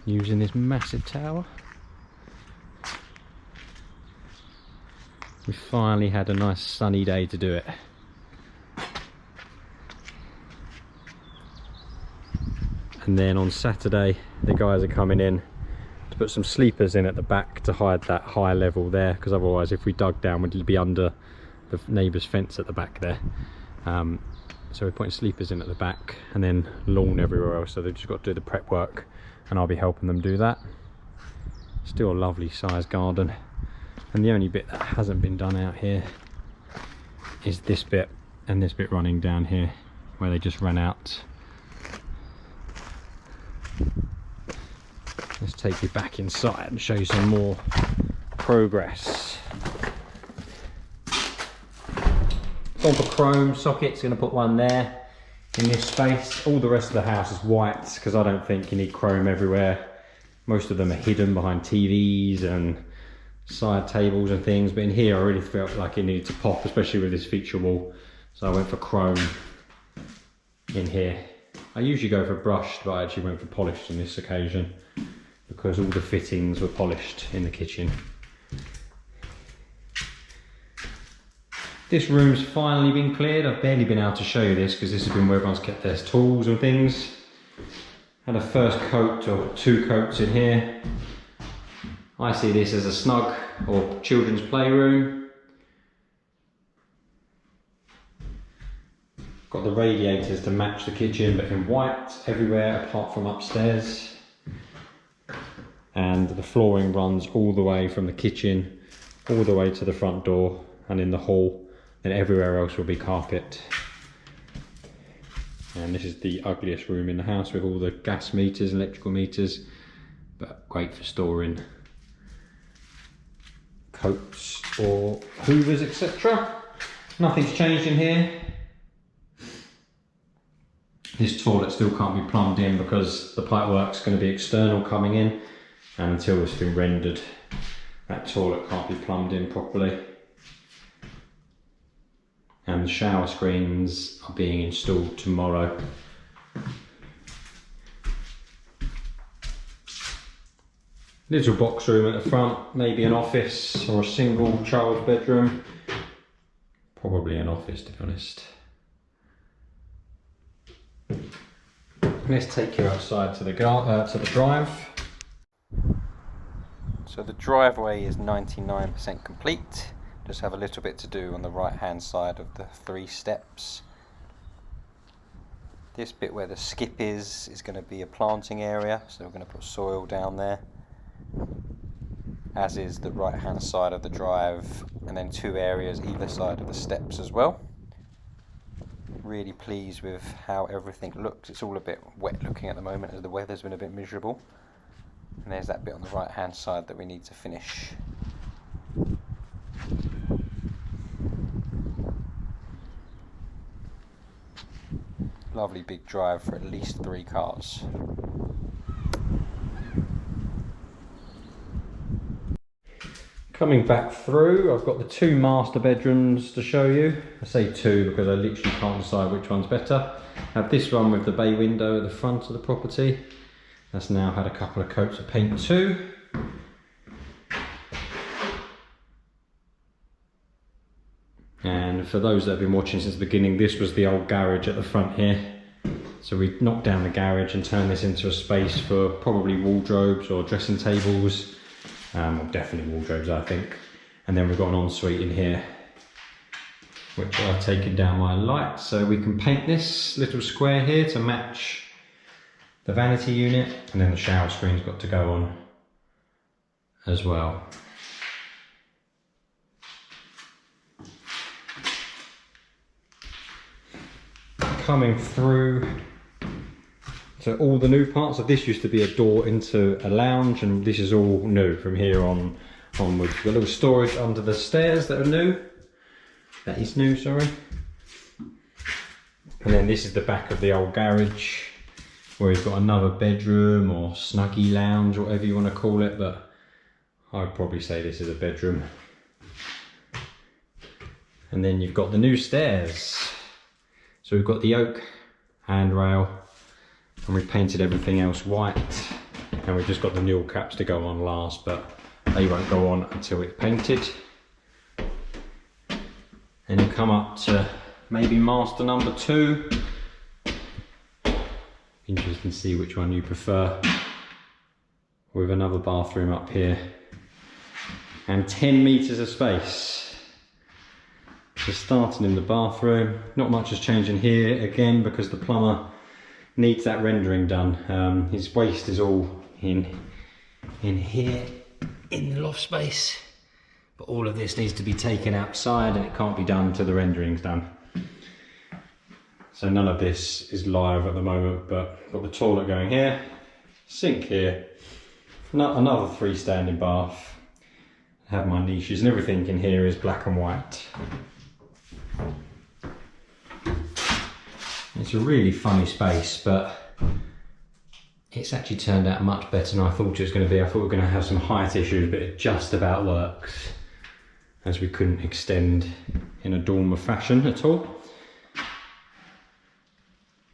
Using this massive tower. We finally had a nice sunny day to do it. And then on Saturday the guys are coming in to put some sleepers in at the back to hide that high level there, because otherwise if we dug down we'd be under the neighbour's fence at the back there. So we're putting sleepers in at the back and then lawn everywhere else, so they've just got to do the prep work and I'll be helping them do that. Still a lovely sized garden. And the only bit that hasn't been done out here is this bit and this bit running down here where they just ran out. Let's take you back inside and show you some more progress. Gone for chrome sockets, going to put one there in this space. All the rest of the house is white because I don't think you need chrome everywhere. Most of them are hidden behind TVs and side tables and things, but in here I really felt like it needed to pop, especially with this feature wall, so I went for chrome in here. I usually go for brushed, but I actually went for polished on this occasion because all the fittings were polished in the kitchen. This room's finally been cleared. I've barely been able to show you this because this has been where everyone's kept their tools and things. Had a first coat or two coats in here. I see this as a snug or children's playroom. Got the radiators to match the kitchen, but in white everywhere apart from upstairs. And the flooring runs all the way from the kitchen all the way to the front door and in the hall, and everywhere else will be carpet. And this is the ugliest room in the house with all the gas meters, electrical meters, but great for storing coats or hoovers, etc. Nothing's changed in here. This toilet still can't be plumbed in because the pipework's going to be external coming in, and until it's been rendered that toilet can't be plumbed in properly. And the shower screens are being installed tomorrow. Little box room at the front, maybe an office or a single child's bedroom. Probably an office, to be honest. Let's take you outside to the drive. So the driveway is 99% complete. Just have a little bit to do on the right hand side of the 3 steps. This bit where the skip is going to be a planting area, so we're going to put soil down there. as is the right hand side of the drive, and then 2 areas either side of the steps as well. Really pleased with how everything looks. It's all a bit wet looking at the moment as the weather's been a bit miserable. And there's that bit on the right hand side that we need to finish. Lovely big drive for at least 3 cars. Coming back through, I've got the 2 master bedrooms to show you. I say 2 because I literally can't decide which one's better. I have this one with the bay window at the front of the property. That's now had a couple of coats of paint too. And for those that have been watching since the beginning, this was the old garage at the front here. So we knocked down the garage and turned this into a space for probably wardrobes or dressing tables. Or definitely wardrobes, I think. And then we've got an ensuite in here, which I've taken down my lights so we can paint this little square here to match the vanity unit, and then the shower screen's got to go on as well. Coming through, so all the new parts of this used to be a door into a lounge, and this is all new from here on onwards. We've got a little storage under the stairs that are new. That is new, sorry. And then this is the back of the old garage, where we've got another bedroom or snuggy lounge, or whatever you want to call it, but I'd probably say this is a bedroom. And then you've got the new stairs. So we've got the oak handrail, and we've painted everything else white, and we've just got the newel caps to go on last, but they won't go on until it's painted. And you come up to maybe master number 2. Interesting to see which one you prefer, with another bathroom up here and 10 meters of space. So starting in the bathroom, not much has changed in here again because the plumber needs that rendering done. His waste is all in here in the loft space, but all of this needs to be taken outside, and it can't be done till the rendering's done. So none of this is live at the moment, but got the toilet going here, sink here, another freestanding bath. I have my niches, and everything in here is black and white. It's a really funny space, but it's actually turned out much better than I thought it was going to be. I thought we were going to have some height issues, but it just about works, as we couldn't extend in a dormer fashion at all.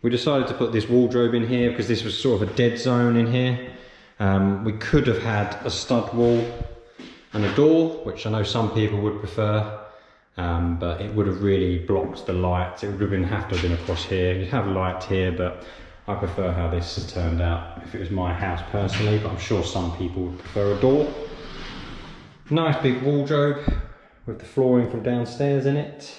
We decided to put this wardrobe in here because this was sort of a dead zone in here. We could have had a stud wall and a door, which I know some people would prefer. But it would have really blocked the light. It would have to have been across here. You'd have light here, but I prefer how this has turned out if it was my house personally, but I'm sure some people would prefer a door. Nice big wardrobe with the flooring from downstairs in it.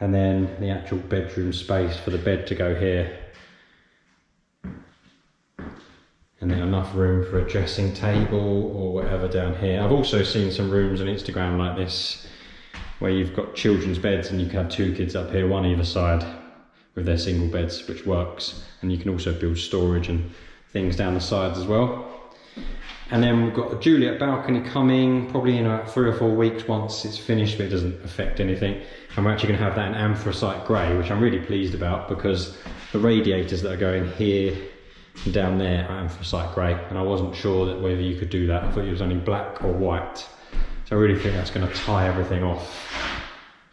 And then the actual bedroom space for the bed to go here. And then enough room for a dressing table or whatever down here. I've also seen some rooms on Instagram like this, where you've got children's beds and you can have 2 kids up here, one either side, with their single beds, which works. And you can also build storage and things down the sides as well. And then we've got a Juliet balcony coming, probably in about 3 or 4 weeks once it's finished, but it doesn't affect anything. And we're actually going to have that in anthracite grey, which I'm really pleased about, because the radiators that are going here and down there are anthracite grey, and I wasn't sure that whether you could do that. I thought it was only black or white. So I really think that's going to tie everything off,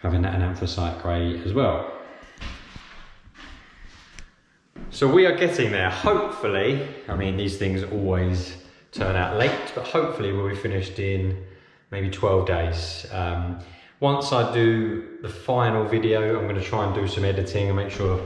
having that in anthracite grey as well. So we are getting there, hopefully. I mean, these things always turn out late, but hopefully we'll be finished in maybe 12 days. Once I do the final video, I'm going to try and do some editing and make sure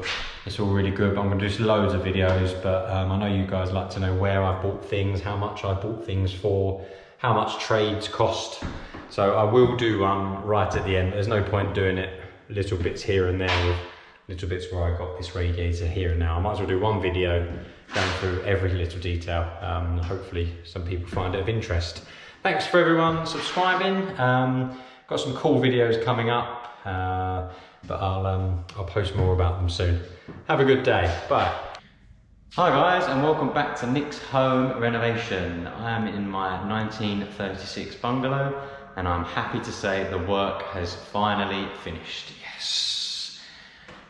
it's all really good. But I'm going to do loads of videos, but I know you guys like to know where I bought things, how much I bought things for, how much trades cost. So I will do one right at the end. There's no point doing it little bits here and there, with little bits where I got this radiator here and now. I might as well do one video going through every little detail. Hopefully some people find it of interest. Thanks for everyone subscribing. Got some cool videos coming up, but I'll post more about them soon. Have a good day. Bye. Hi guys, and welcome back to Nick's Home Renovation. I am in my 1936 bungalow, and I'm happy to say the work has finally finished. Yes!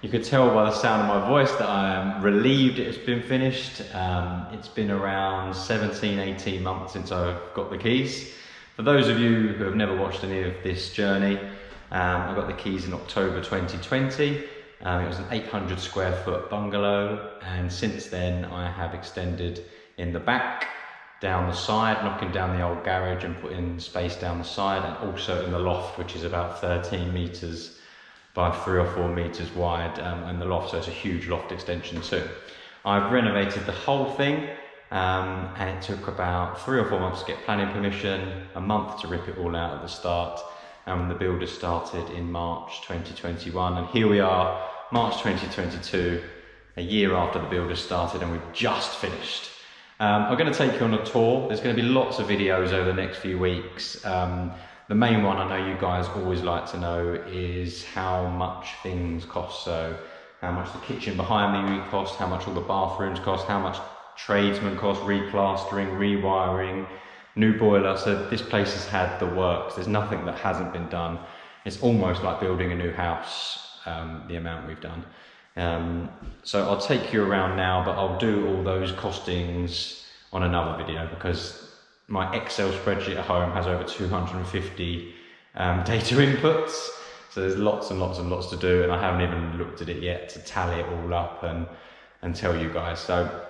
You could tell by the sound of my voice that I am relieved it's been finished. It's been around 17, 18 months since I've got the keys. For those of you who have never watched any of this journey, I got the keys in October 2020. It was an 800 square foot bungalow, and since then I have extended in the back, down the side, knocking down the old garage and putting space down the side, and also in the loft, which is about 13 meters by 3 or 4 meters wide, and the loft, so it's a huge loft extension too. I've renovated the whole thing, and it took about 3 or 4 months to get planning permission, a month to rip it all out at the start, and the builder started in March 2021, and here we are, March 2022, a year after the builder started, and we've just finished. I'm going to take you on a tour. There's going to be lots of videos over the next few weeks. The main one I know you guys always like to know is how much things cost. So how much the kitchen behind me cost, how much all the bathrooms cost, how much tradesmen cost, replastering, rewiring, new boiler. So this place has had the works. There's nothing that hasn't been done. It's almost like building a new house, the amount we've done. So I'll take you around now, but I'll do all those costings on another video because my Excel spreadsheet at home has over 250 data inputs. So there's lots and lots and lots to do, and I haven't even looked at it yet to tally it all up and tell you guys. So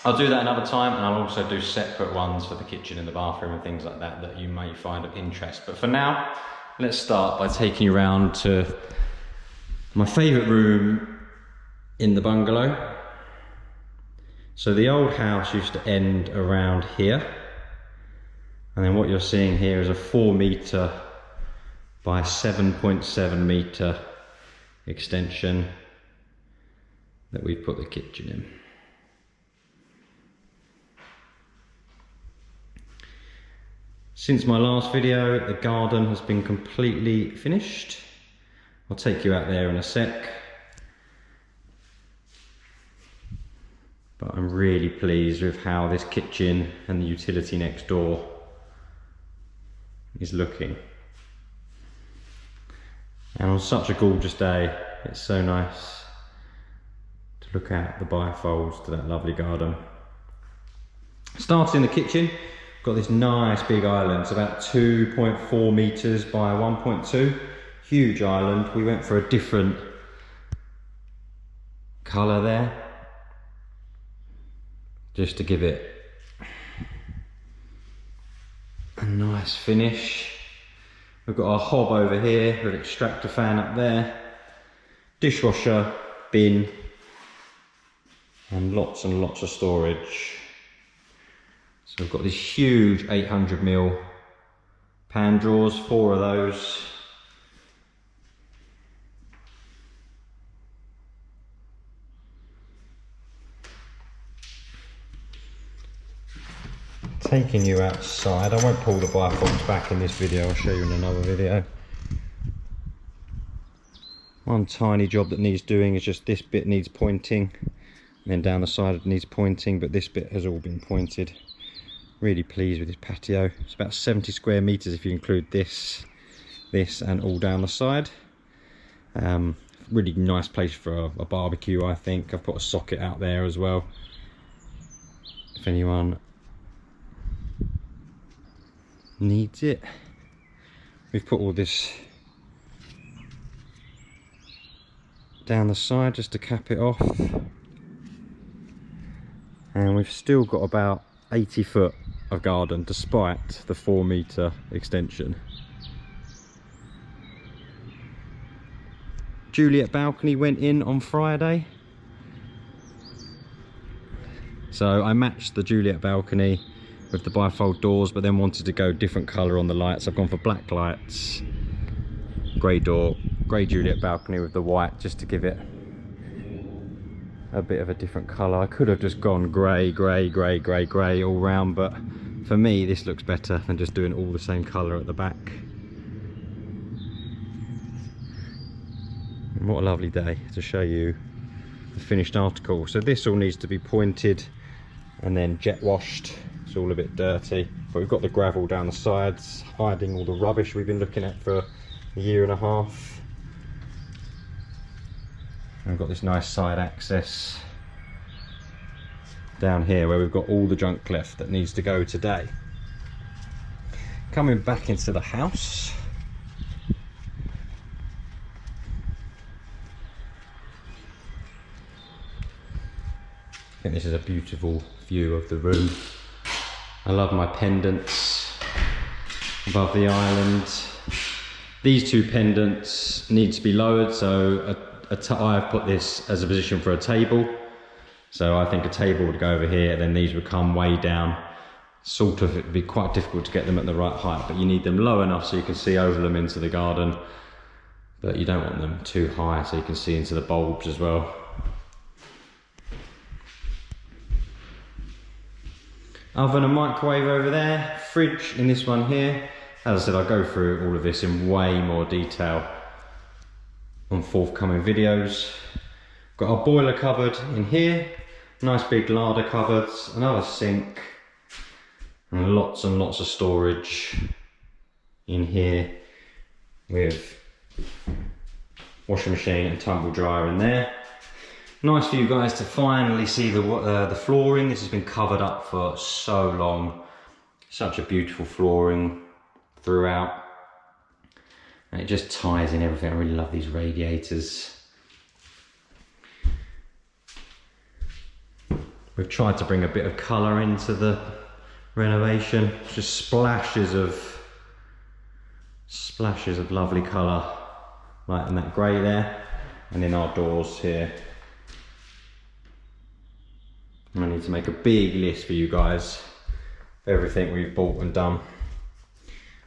I'll do that another time, and I'll also do separate ones for the kitchen and the bathroom and things like that that you may find of interest. But for now, let's start by taking you around to my favourite room in the bungalow. So the old house used to end around here, and then what you're seeing here is a 4 metre by 7.7 metre extension that we've put the kitchen in. Since my last video, the garden has been completely finished. I'll take you out there in a sec. But I'm really pleased with how this kitchen and the utility next door is looking. And on such a gorgeous day, it's so nice to look out the bifolds to that lovely garden. Starting in the kitchen, got this nice big island. It's about 2.4 meters by 1.2. Huge island. We went for a different colour there, just to give it a nice finish. We've got our hob over here with extractor fan up there, dishwasher, bin, and lots of storage. So we've got these huge 800mm pan drawers, 4 of those. Taking you outside, I won't pull the bifolds back in this video, I'll show you in another video. One tiny job that needs doing is just this bit needs pointing, and then down the side it needs pointing, but this bit has all been pointed. Really pleased with this patio. It's about 70 square meters if you include this and all down the side. Really nice place for a barbecue, I think. I've put a socket out there as well, if anyone needs it. We've put all this down the side just to cap it off, and we've still got about 80 foot of garden despite the 4 metre extension. Juliet balcony went in on Friday, so I matched the Juliet balcony with the bifold doors, but then wanted to go different colour on the lights. I've gone for black lights, grey door, grey Juliet balcony with the white, just to give it a bit of a different colour. I could have just gone grey, grey, grey, grey, grey all round, but for me this looks better than just doing all the same colour at the back. And what a lovely day to show you the finished article. So this all needs to be pointed and then jet washed. It's all a bit dirty, but we've got the gravel down the sides hiding all the rubbish we've been looking at for a year and a half. And we've got this nice side access down here where we've got all the junk left that needs to go today. Coming back into the house, I think this is a beautiful view of the room. I love my pendants above the island. These two pendants need to be lowered, so I've put this as a position for a table. So I think a table would go over here, then these would come way down. Sort of, it'd be quite difficult to get them at the right height, but you need them low enough so you can see over them into the garden. But you don't want them too high so you can see into the bulbs as well. Oven and microwave over there, fridge in this one here. As I said, I'll go through all of this in way more detail on forthcoming videos. Got our boiler cupboard in here, nice big larder cupboards, another sink, and lots of storage in here with washing machine and tumble dryer in there. Nice for you guys to finally see the flooring. This has been covered up for so long. Such a beautiful flooring throughout. And it just ties in everything. I really love these radiators. We've tried to bring a bit of colour into the renovation. Just splashes of lovely colour, like in that grey there, and in our doors here. I need to make a big list for you guys of everything we've bought and done.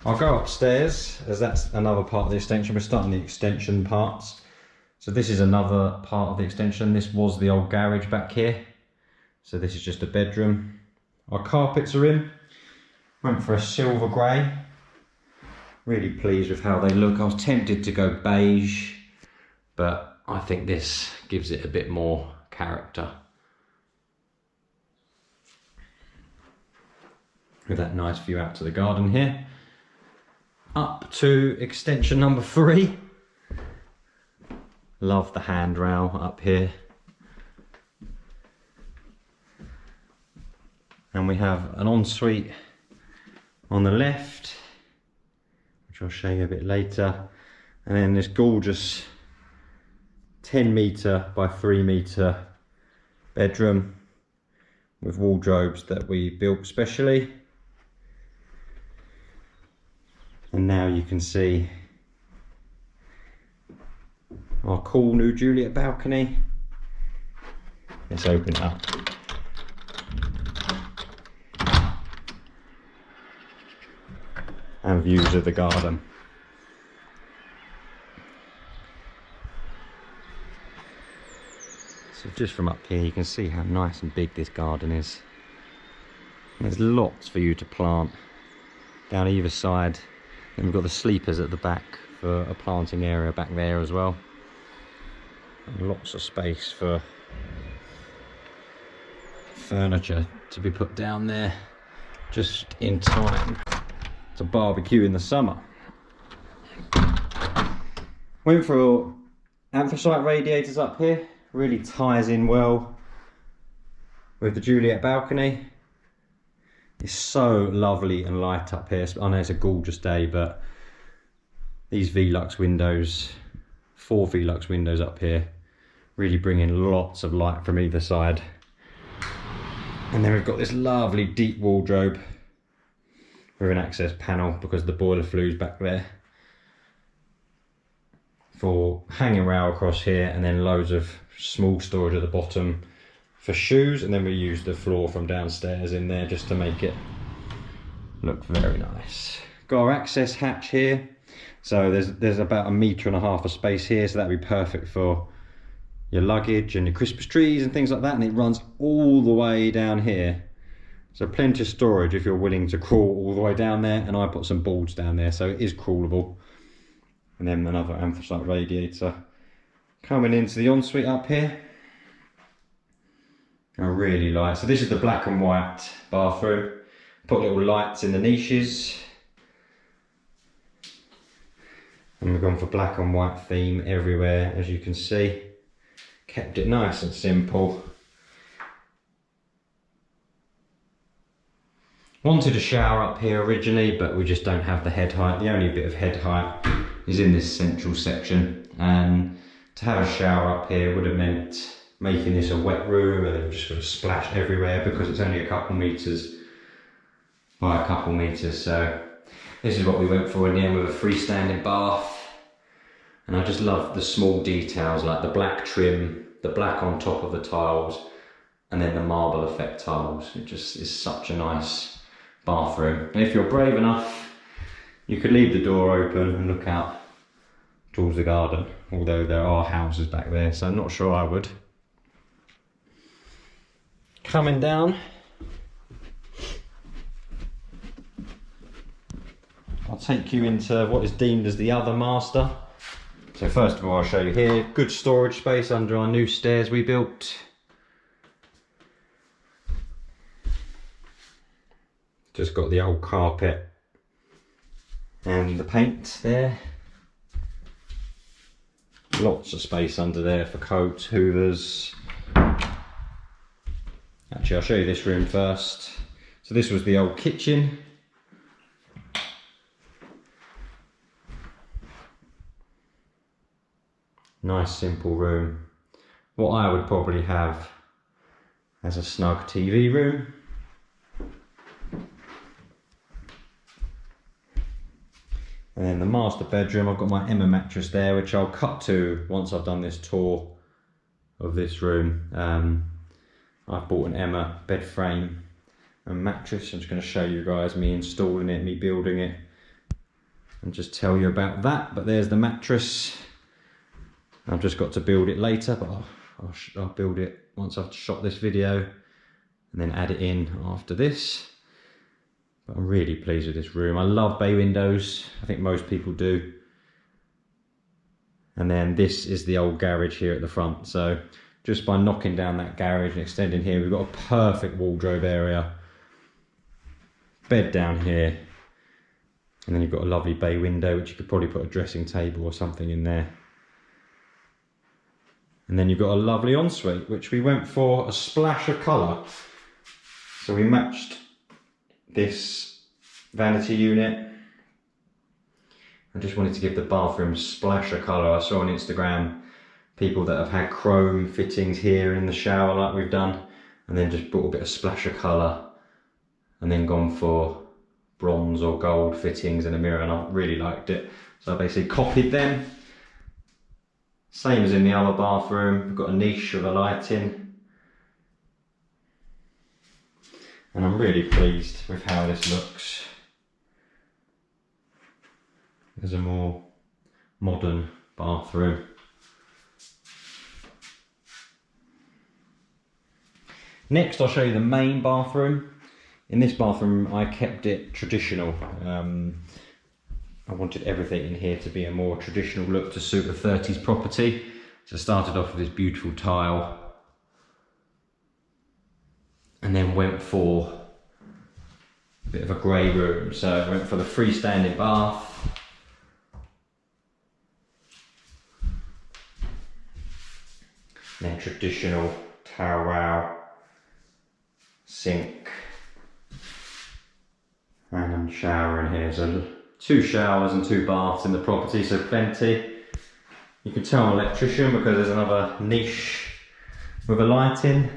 I'll go upstairs, as that's another part of the extension. We're starting the extension parts. So this is another part of the extension. This was the old garage back here. So this is just a bedroom. Our carpets are in. Went for a silver grey. Really pleased with how they look. I was tempted to go beige, but I think this gives it a bit more character. With that nice view out to the garden here. Up to extension number 3. Love the handrail up here. And we have an ensuite on the left, which I'll show you a bit later. And then this gorgeous 10 metre by 3 metre bedroom with wardrobes that we built specially. And now you can see our cool new Juliet balcony. Let's open it up. And views of the garden. So just from up here you can see how nice and big this garden is. And there's lots for you to plant down either side. Then we've got the sleepers at the back for a planting area back there as well. And lots of space for furniture to be put down there just in time to barbecue in the summer. Went for anthracite radiators up here. Really ties in well with the Juliet balcony. It's so lovely and light up here. I know it's a gorgeous day, but these Velux windows, 4 Velux windows up here, really bring in lots of light from either side. And then we've got this lovely deep wardrobe with an access panel because the boiler flue's back there. For hanging rail across here, and then loads of small storage at the bottom for shoes, and then we use the floor from downstairs in there just to make it look very nice. Got our access hatch here, so there's about 1.5 meters of space here, so that'd be perfect for your luggage and your Christmas trees and things like that, and it runs all the way down here. So plenty of storage if you're willing to crawl all the way down there, and I put some boards down there so it is crawlable. And then another anthracite radiator. Coming into the ensuite up here, I really like, so this is the black and white bathroom. Put little lights in the niches. And we've gone for black and white theme everywhere, as you can see. Kept it nice and simple. Wanted a shower up here originally, but we just don't have the head height. The only bit of head height is in this central section, and to have a shower up here would have meant making this a wet room and then just sort of splash everywhere, because it's only a couple metres by a couple metres. So this is what we went for in the end, with a freestanding bath. And I just love the small details, like the black trim, the black on top of the tiles, and then the marble effect tiles. It just is such a nice bathroom. And if you're brave enough, you could leave the door open and look out towards the garden, although there are houses back there, so I'm not sure I would. Coming down, I'll take you into what is deemed as the other master. So first of all, I'll show you here, good storage space under our new stairs we built. Just got the old carpet and the paint there. Lots of space under there for coats, hoovers. Actually, I'll show you this room first. So this was the old kitchen. Nice simple room. What I would probably have as a snug TV room. And then the master bedroom, I've got my Emma mattress there, which I'll cut to once I've done this tour of this room. I've bought an Emma bed frame and mattress. I'm just going to show you guys me installing it, me building it, and just tell you about that. But there's the mattress. I've just got to build it later, but I'll build it once I've shot this video and then add it in after this. But I'm really pleased with this room. I love bay windows. I think most people do. And then this is the old garage here at the front. So just by knocking down that garage and extending here, we've got a perfect wardrobe area. Bed down here. And then you've got a lovely bay window, which you could probably put a dressing table or something in there. And then you've got a lovely ensuite, which we went for a splash of colour. So we matched this vanity unit. I just wanted to give the bathroom a splash of colour. I saw on Instagram people that have had chrome fittings here in the shower like we've done, and then just brought a bit of splash of colour and then gone for bronze or gold fittings in the mirror, and I really liked it. So I basically copied them. Same as in the other bathroom, we've got a niche with a lighting. And I'm really pleased with how this looks. There's a more modern bathroom. Next, I'll show you the main bathroom. In this bathroom, I kept it traditional. I wanted everything in here to be a more traditional look to suit a 30s property. So I started off with this beautiful tile and then went for a bit of a grey room. So I went for the freestanding bath. Then traditional towel, sink, and shower in here. So 2 showers and 2 baths in the property, so plenty. You can tell I'm an electrician because there's another niche with a light in.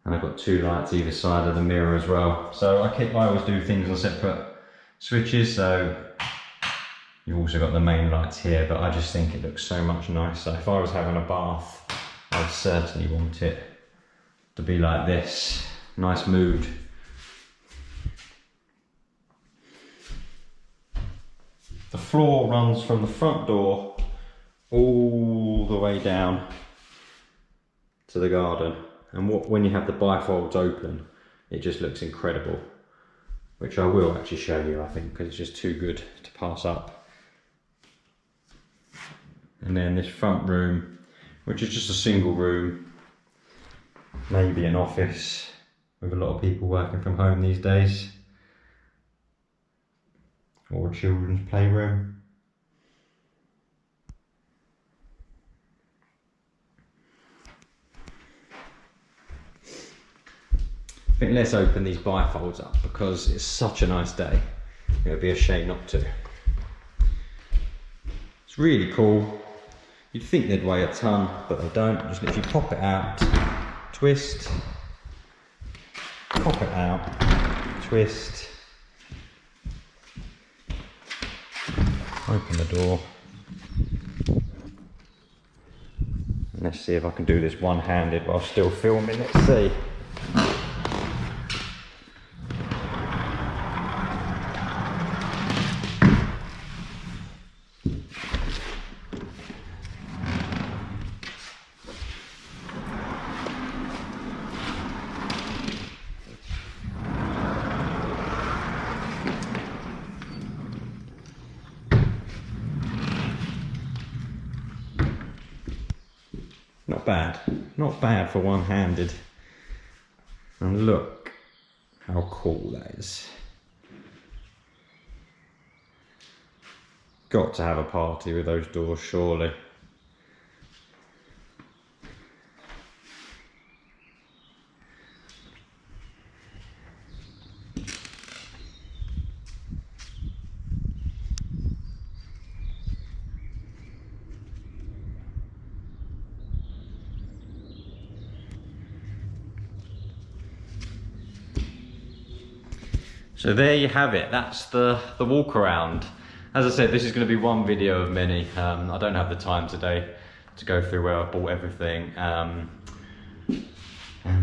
And I've got 2 lights either side of the mirror as well. So I always do things on separate switches, so you've also got the main lights here, but I just think it looks so much nicer. If I was having a bath, I'd certainly want it to be like this. Nice mood. The floor runs from the front door all the way down to the garden. And when you have the bifolds open, it just looks incredible, which I will actually show you, I think, because it's just too good to pass up. And then this front room, which is just a single room, maybe an office, with a lot of people working from home these days, or a children's playroom. I think let's open these bifolds up because it's such a nice day. It would be a shame not to. It's really cool. You'd think they'd weigh a ton, but they don't. Just literally pop it out, twist, pop it out, twist, open the door. And let's see if I can do this one-handed while still filming. Let's see. Not bad for one-handed. And look how cool that is. Got to have a party with those doors, surely. So there you have it, that's the walk around. As I said, this is going to be one video of many. I don't have the time today to go through where I bought everything, and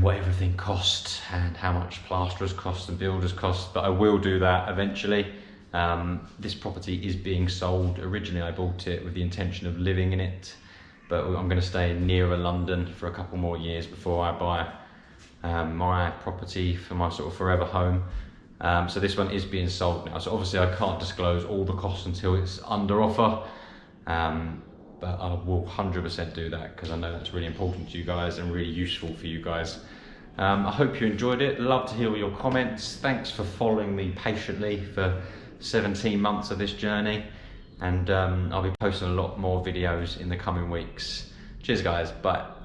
what everything cost, and how much plasterers cost and builders cost, but I will do that eventually. This property is being sold. Originally I bought it with the intention of living in it, but I'm going to stay nearer London for a couple more years before I buy my property for my sort of forever home. So this one is being sold now, so obviously I can't disclose all the costs until it's under offer, but I will 100% do that because I know that's really important to you guys and really useful for you guys. I hope you enjoyed it. Love to hear all your comments. Thanks for following me patiently for 17 months of this journey, and I'll be posting a lot more videos in the coming weeks. Cheers guys, bye.